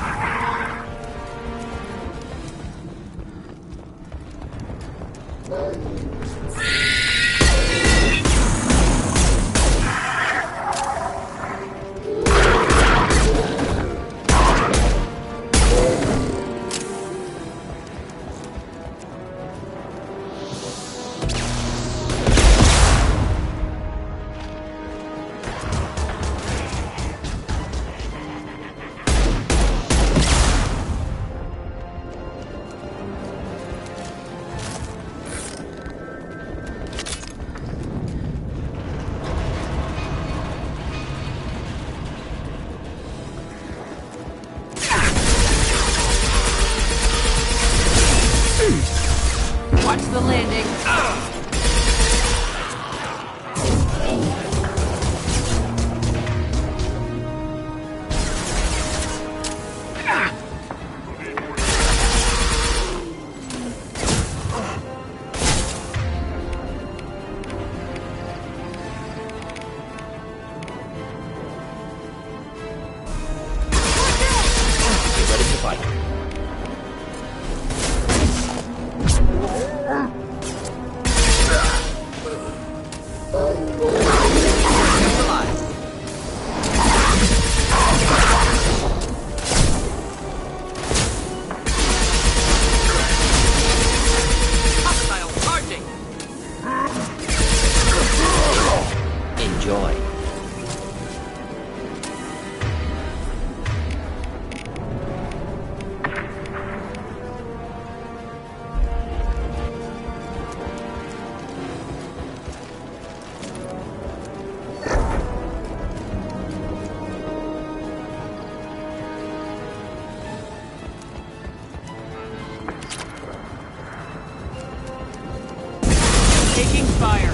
Watch the landing. Get ready to fight. Enjoy. Taking fire.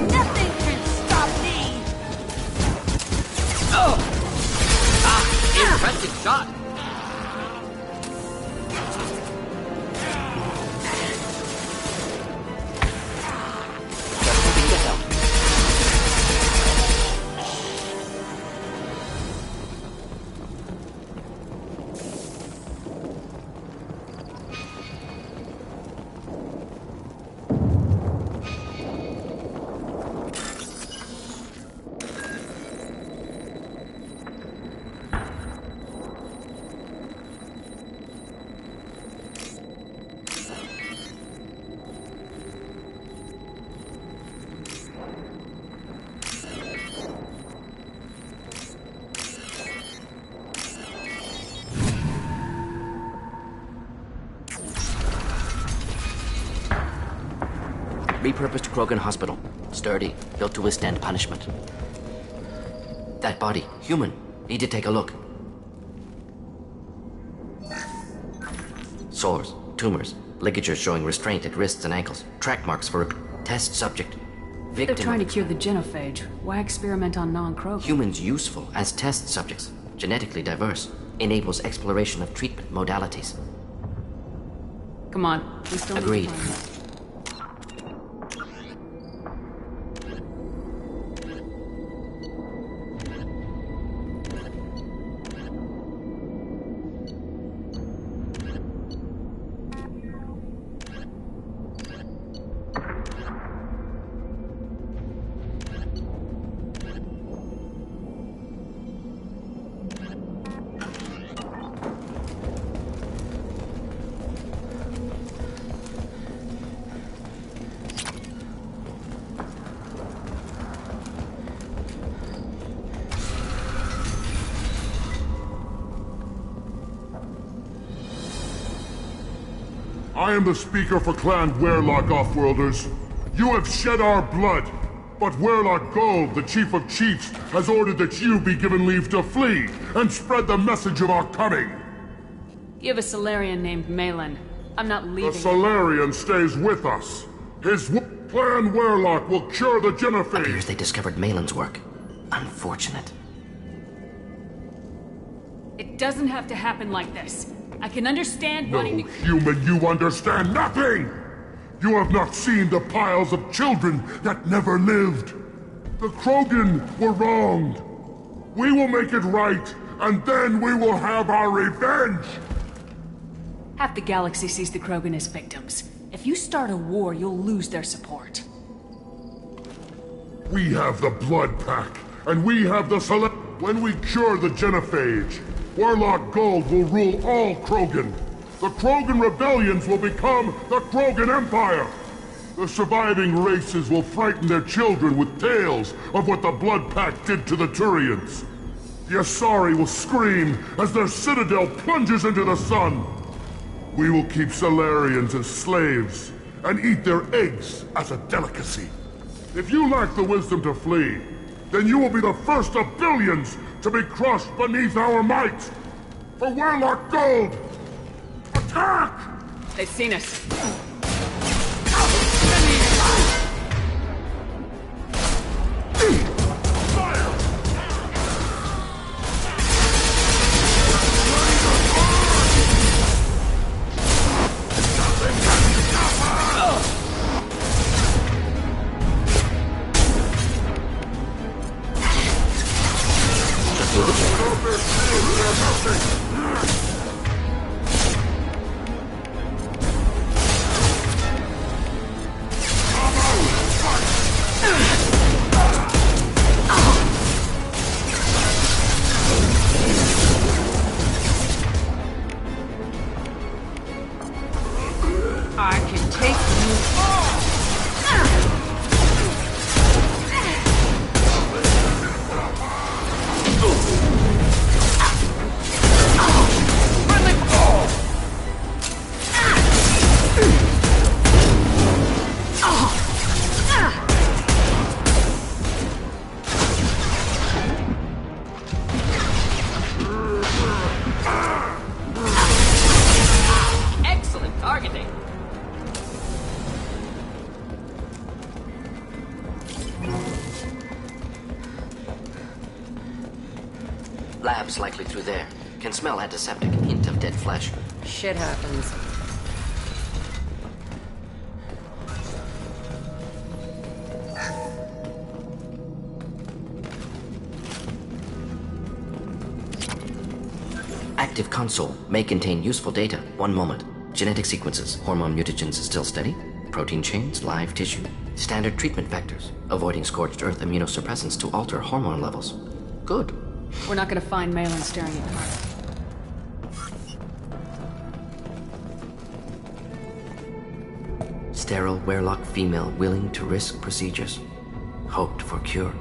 Nothing can stop me! Impressive shot. Just hoping to help. Repurposed Krogan Hospital. Sturdy, built to withstand punishment. That body, human. Need to take a look. Sores, tumors, ligatures showing restraint at wrists and ankles. Track marks for a test subject. Victim. They're trying to cure the genophage. Why experiment on non-Krogan? Humans useful as test subjects. Genetically diverse. Enables exploration of treatment modalities. Come on, we still need to Agreed. find them. I am the speaker for Clan Werlock, Offworlders. You have shed our blood, but Werlock Gold, the Chief of Chiefs, has ordered that you be given leave to flee and spread the message of our coming. You have a Solarian named Malin. I'm not leaving. The Solarian stays with us. His Clan Werlock will cure the Genophage. Appears they discovered Malin's work. Unfortunate. It doesn't have to happen like this. I can understand No wanting to... human, you understand nothing! You have not seen the piles of children that never lived. The Krogan were wronged. We will make it right, and then we will have our revenge! Half the galaxy sees the Krogan as victims. If you start a war, you'll lose their support. We have the Blood Pack, and we have the When we cure the Genophage, Werlock Gold will rule all Krogan. The Krogan rebellions will become the Krogan Empire. The surviving races will frighten their children with tales of what the Blood Pack did to the Turians. The Asari will scream as their citadel plunges into the sun. We will keep Solarians as slaves and eat their eggs as a delicacy. If you lack the wisdom to flee, then you will be the first of billions to be crushed beneath our might. For Werlock Gold, attack! They've seen us. I can take you all! Excellent targeting. Labs likely through there. Can smell antiseptic, hint of dead flesh. Shit happens. Active console may contain useful data. One moment. Genetic sequences. Hormone mutagens still steady. Protein chains, live tissue. Standard treatment vectors. Avoiding scorched earth immunosuppressants to alter hormone levels. Good. We're not gonna find Malin staring at Carter. Sterile Werlock female willing to risk procedures. Hoped for cure.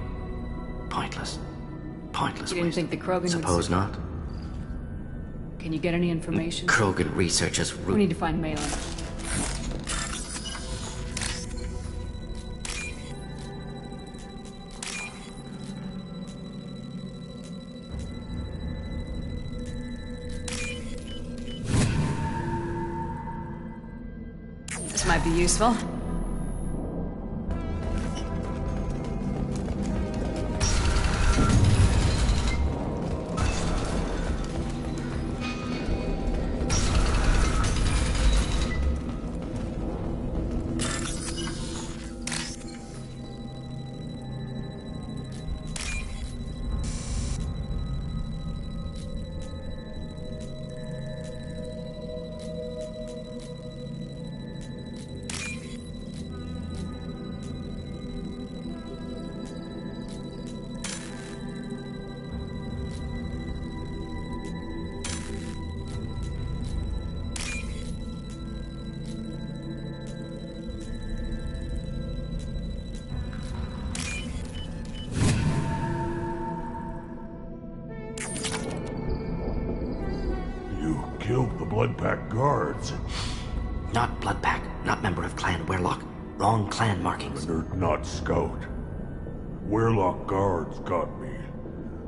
Pointless. Pointless. You didn't think the Krogan would... Suppose not. Can you get any information? Krogan researchers... We need to find Malin. This might be useful. Killed the Blood Pack guards. Not blood pack, not member of Clan Werlock. Wrong clan markings. They're not Scout. Werlock guards got me.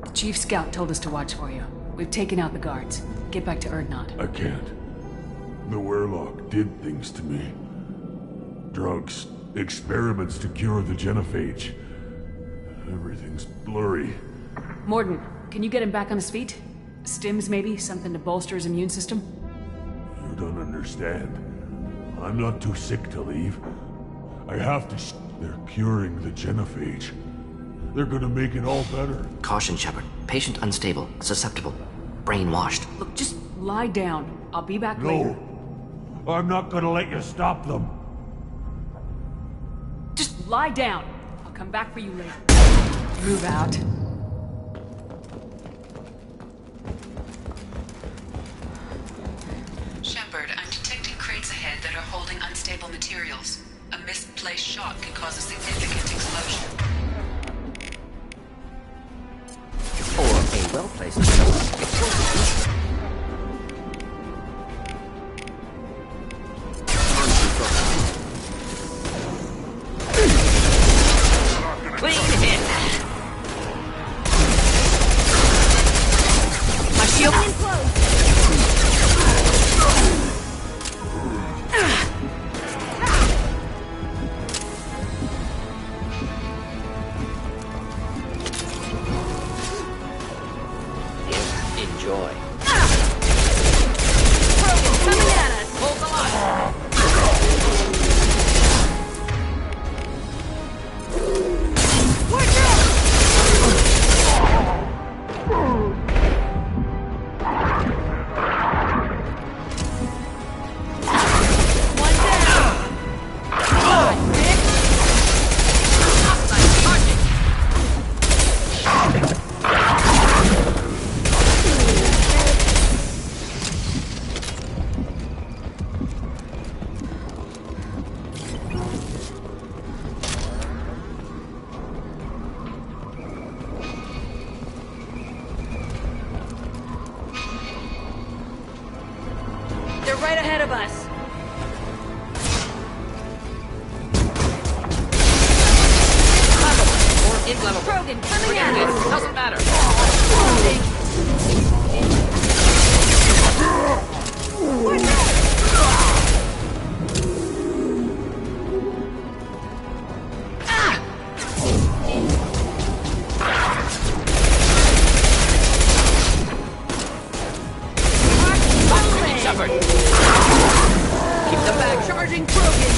The Chief Scout told us to watch for you. We've taken out the guards. Get back to Urdnot. I can't. The Werlock did things to me. Drugs, experiments to cure the genophage. Everything's blurry. Mordin, can you get him back on his feet? Stims, maybe? Something to bolster his immune system? You don't understand. I'm not too sick to leave. I have to They're curing the genophage. They're gonna make it all better. Caution, Shepard. Patient unstable, susceptible, brainwashed. Look, just lie down. I'll be back later. No, I'm not gonna let you stop them. Just lie down. I'll come back for you later. Move out. Shepard, I'm detecting crates ahead that are holding unstable materials. A misplaced shot can cause a significant explosion. Or a well-placed explosive. Clean hit. My shield enjoy. Coming at us! Hold the line! Watch out! One down! Come on, Nick! Hostile target! They're right ahead of us. Level or in-level. Krogan, coming Forget at it. us! Doesn't matter. Watch out! Shepard. Keep them back. Charging Krogan!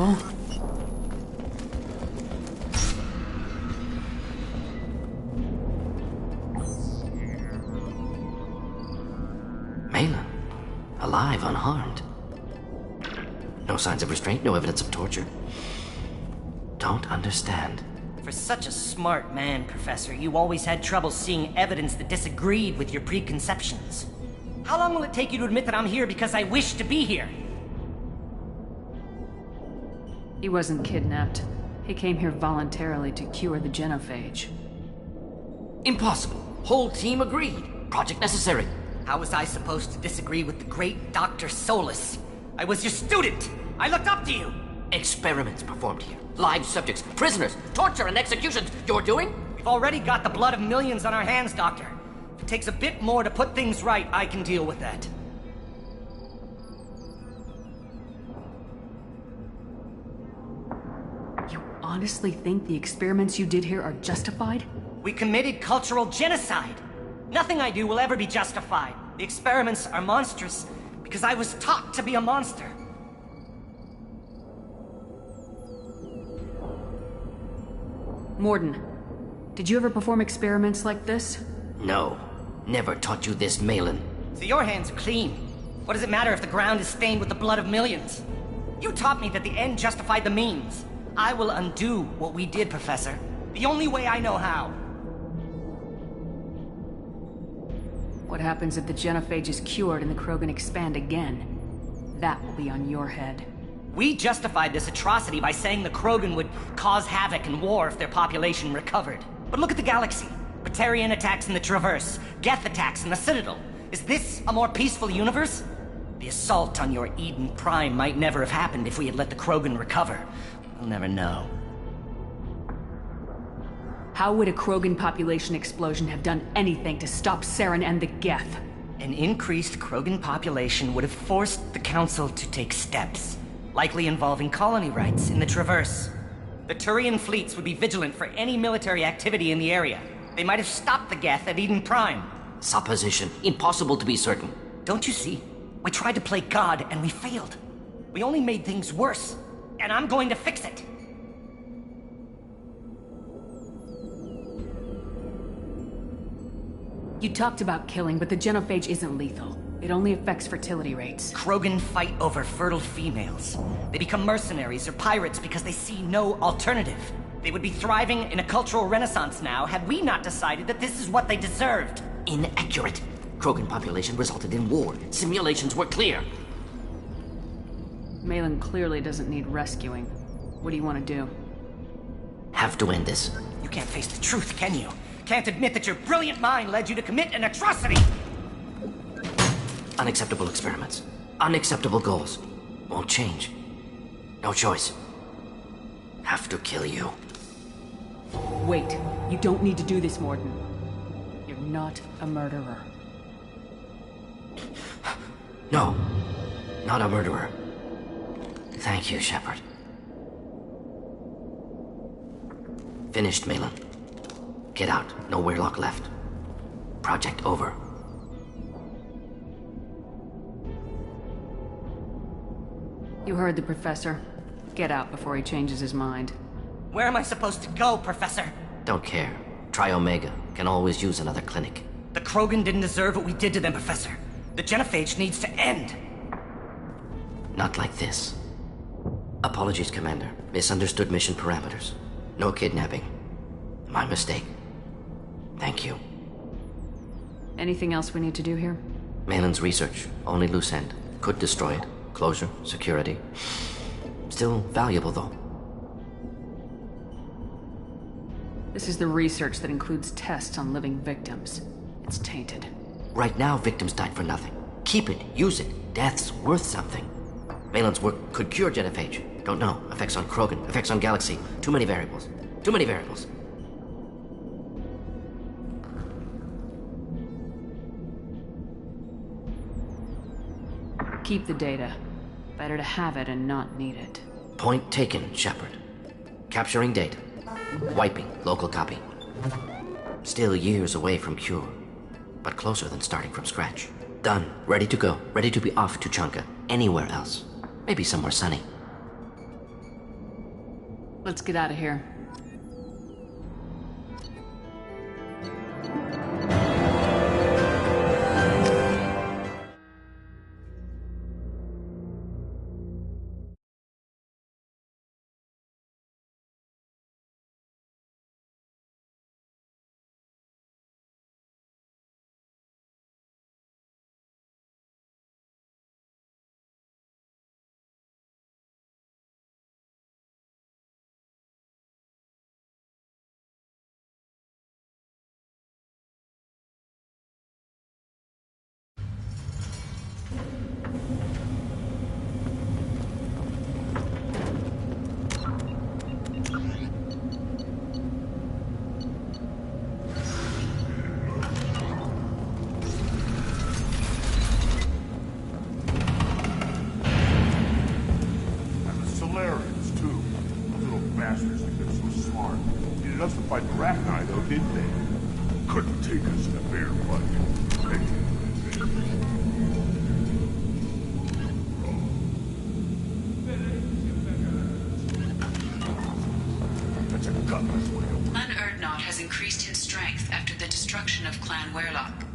Unbelievable. Malin, alive, unharmed. No signs of restraint, no evidence of torture. Don't understand. For such a smart man, Professor, you always had trouble seeing evidence that disagreed with your preconceptions. How long will it take you to admit that I'm here because I wish to be here? He wasn't kidnapped. He came here voluntarily to cure the genophage. Impossible. Whole team agreed. Project necessary. How was I supposed to disagree with the great Dr. Solus? I was your student! I looked up to you! Experiments performed here. Live subjects, prisoners, torture and executions. You're doing? We've already got the blood of millions on our hands, Doctor. If it takes a bit more to put things right, I can deal with that. You honestly think the experiments you did here are justified? We committed cultural genocide. Nothing I do will ever be justified. The experiments are monstrous because I was taught to be a monster. Mordin, did you ever perform experiments like this? No. Never taught you this, Malin. So your hands are clean. What does it matter if the ground is stained with the blood of millions? You taught me that the end justified the means. I will undo what we did, Professor. The only way I know how. What happens if the genophage is cured and the Krogan expand again? That will be on your head. We justified this atrocity by saying the Krogan would cause havoc and war if their population recovered. But look at the galaxy. Batarian attacks in the Traverse, Geth attacks in the Citadel. Is this a more peaceful universe? The assault on your Eden Prime might never have happened if we had let the Krogan recover. We'll never know. How would a Krogan population explosion have done anything to stop Saren and the Geth? An increased Krogan population would have forced the Council to take steps, likely involving colony rights in the Traverse. The Turian fleets would be vigilant for any military activity in the area. They might have stopped the Geth at Eden Prime. Supposition. Impossible to be certain. Don't you see? We tried to play God and we failed. We only made things worse. And I'm going to fix it. You talked about killing, but the genophage isn't lethal. It only affects fertility rates. Krogan fight over fertile females. They become mercenaries or pirates because they see no alternative. They would be thriving in a cultural renaissance now had we not decided that this is what they deserved. Inaccurate. Krogan population resulted in war. Simulations were clear. Malin clearly doesn't need rescuing. What do you want to do? Have to end this. You can't face the truth, can you? Can't admit that your brilliant mind led you to commit an atrocity! Unacceptable experiments. Unacceptable goals. Won't change. No choice. Have to kill you. Wait. You don't need to do this, Mordin. You're not a murderer. No. Not a murderer. Thank you, Shepard. Finished, Malin. Get out. No Weirlock left. Project over. You heard the Professor. Get out before he changes his mind. Where am I supposed to go, Professor? Don't care. Try Omega. Can always use another clinic. The Krogan didn't deserve what we did to them, Professor. The genophage needs to end. Not like this. Apologies, Commander. Misunderstood mission parameters. No kidnapping. My mistake. Thank you. Anything else we need to do here? Malin's research. Only loose end. Could destroy it. Closure. Security. Still valuable, though. This is the research that includes tests on living victims. It's tainted. Right now, victims died for nothing. Keep it. Use it. Death's worth something. Malin's work could cure genophage. Don't know. Effects on Krogan. Effects on Galaxy. Too many variables. Too many variables. Keep the data. Better to have it and not need it. Point taken, Shepard. Capturing data. Wiping local copy. Still years away from cure, but closer than starting from scratch. Done. Ready to go. Ready to be off to Tuchanka. Anywhere else. Maybe somewhere sunny. Let's get out of here. Us to fight the Rachni, though, didn't they? Couldn't take us in a fair fight. That's a gutless way of... Clan Urdnot has increased in strength after the destruction of Clan Werlock.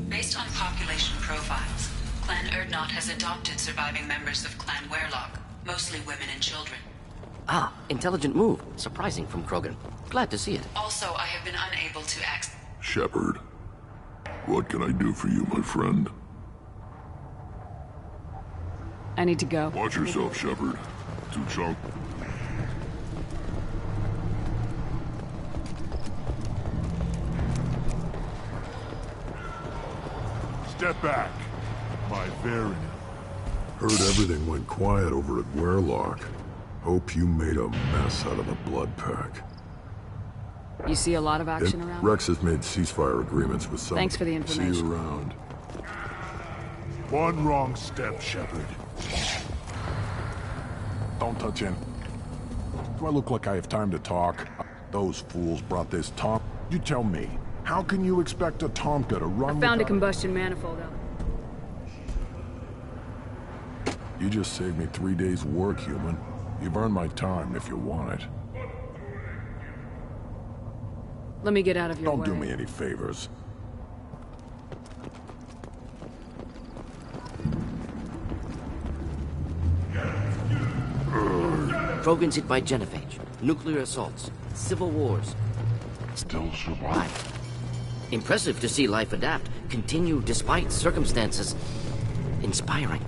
Based on population profiles, Clan Urdnot has adopted surviving members of Clan Werlock, mostly women and children. Ah, intelligent move. Surprising from Krogan. Glad to see it. Also, I have been unable to access... Shepard, what can I do for you, my friend? I need to go. Watch yourself, Shepard. Tuchunk. Step back, my Varian. Heard everything went quiet over at Werlock. Hope you made a mess out of the Blood Pack. You see a lot of action around? Rex has made ceasefire agreements with some. Thanks for the information. See you around. One wrong step, Shepard. Don't touch him. Do I look like I have time to talk? Those fools brought this Tom. You tell me, how can you expect a Tomka to run? I found a combustion manifold out. You just saved me 3 days' work, human. You've earned my time if you want it. Let me get out of your way. Don't do me any favors. Krogans hit by genophage, nuclear assaults, civil wars. Still survive. Impressive to see life adapt, continue despite circumstances. Inspiring.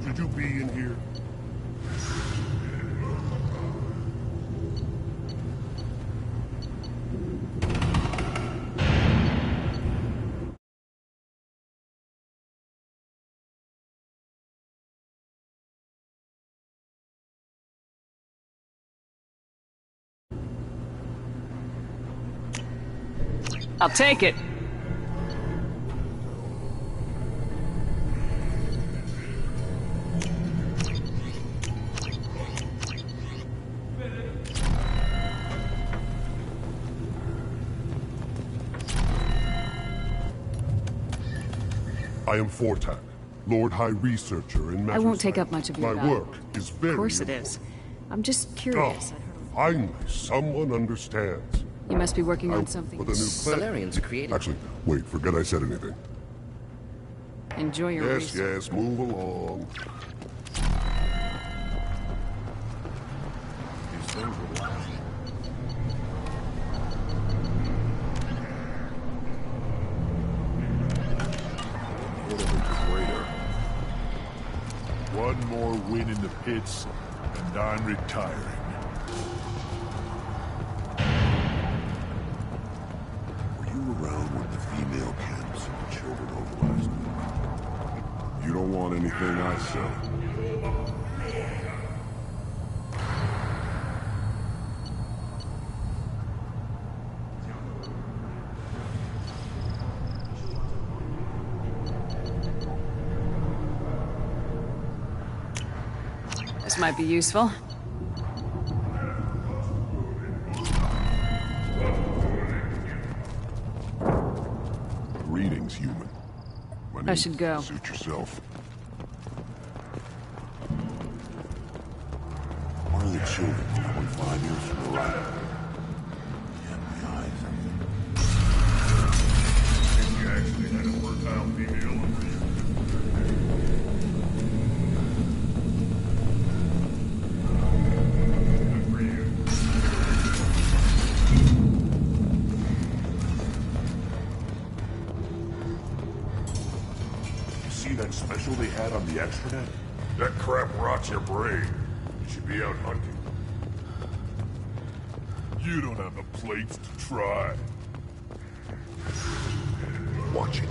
Should you be in here? I'll take it. I am Fortak, Lord High Researcher in matters. I won't take up much of your My time. work is very Of course it is. I'm just curious. Finally, someone understands. You must be working on something. With a new Salarians created. Actually, wait, forget I said anything. Enjoy your Yes, research. yes, move along. These things would last. One more win in the pits, and I'm retiring. Were you around when the female camps and the children over last week? You don't want anything I sell. This might be useful. Greetings, human. I should go. Suit yourself. Where are the children 25 years from the right? Yeah, my eyes. You actually had a fertile female under you. That special they had on the extranet? That crap rots your brain. You should be out hunting. You don't have the plates to try. Watch it.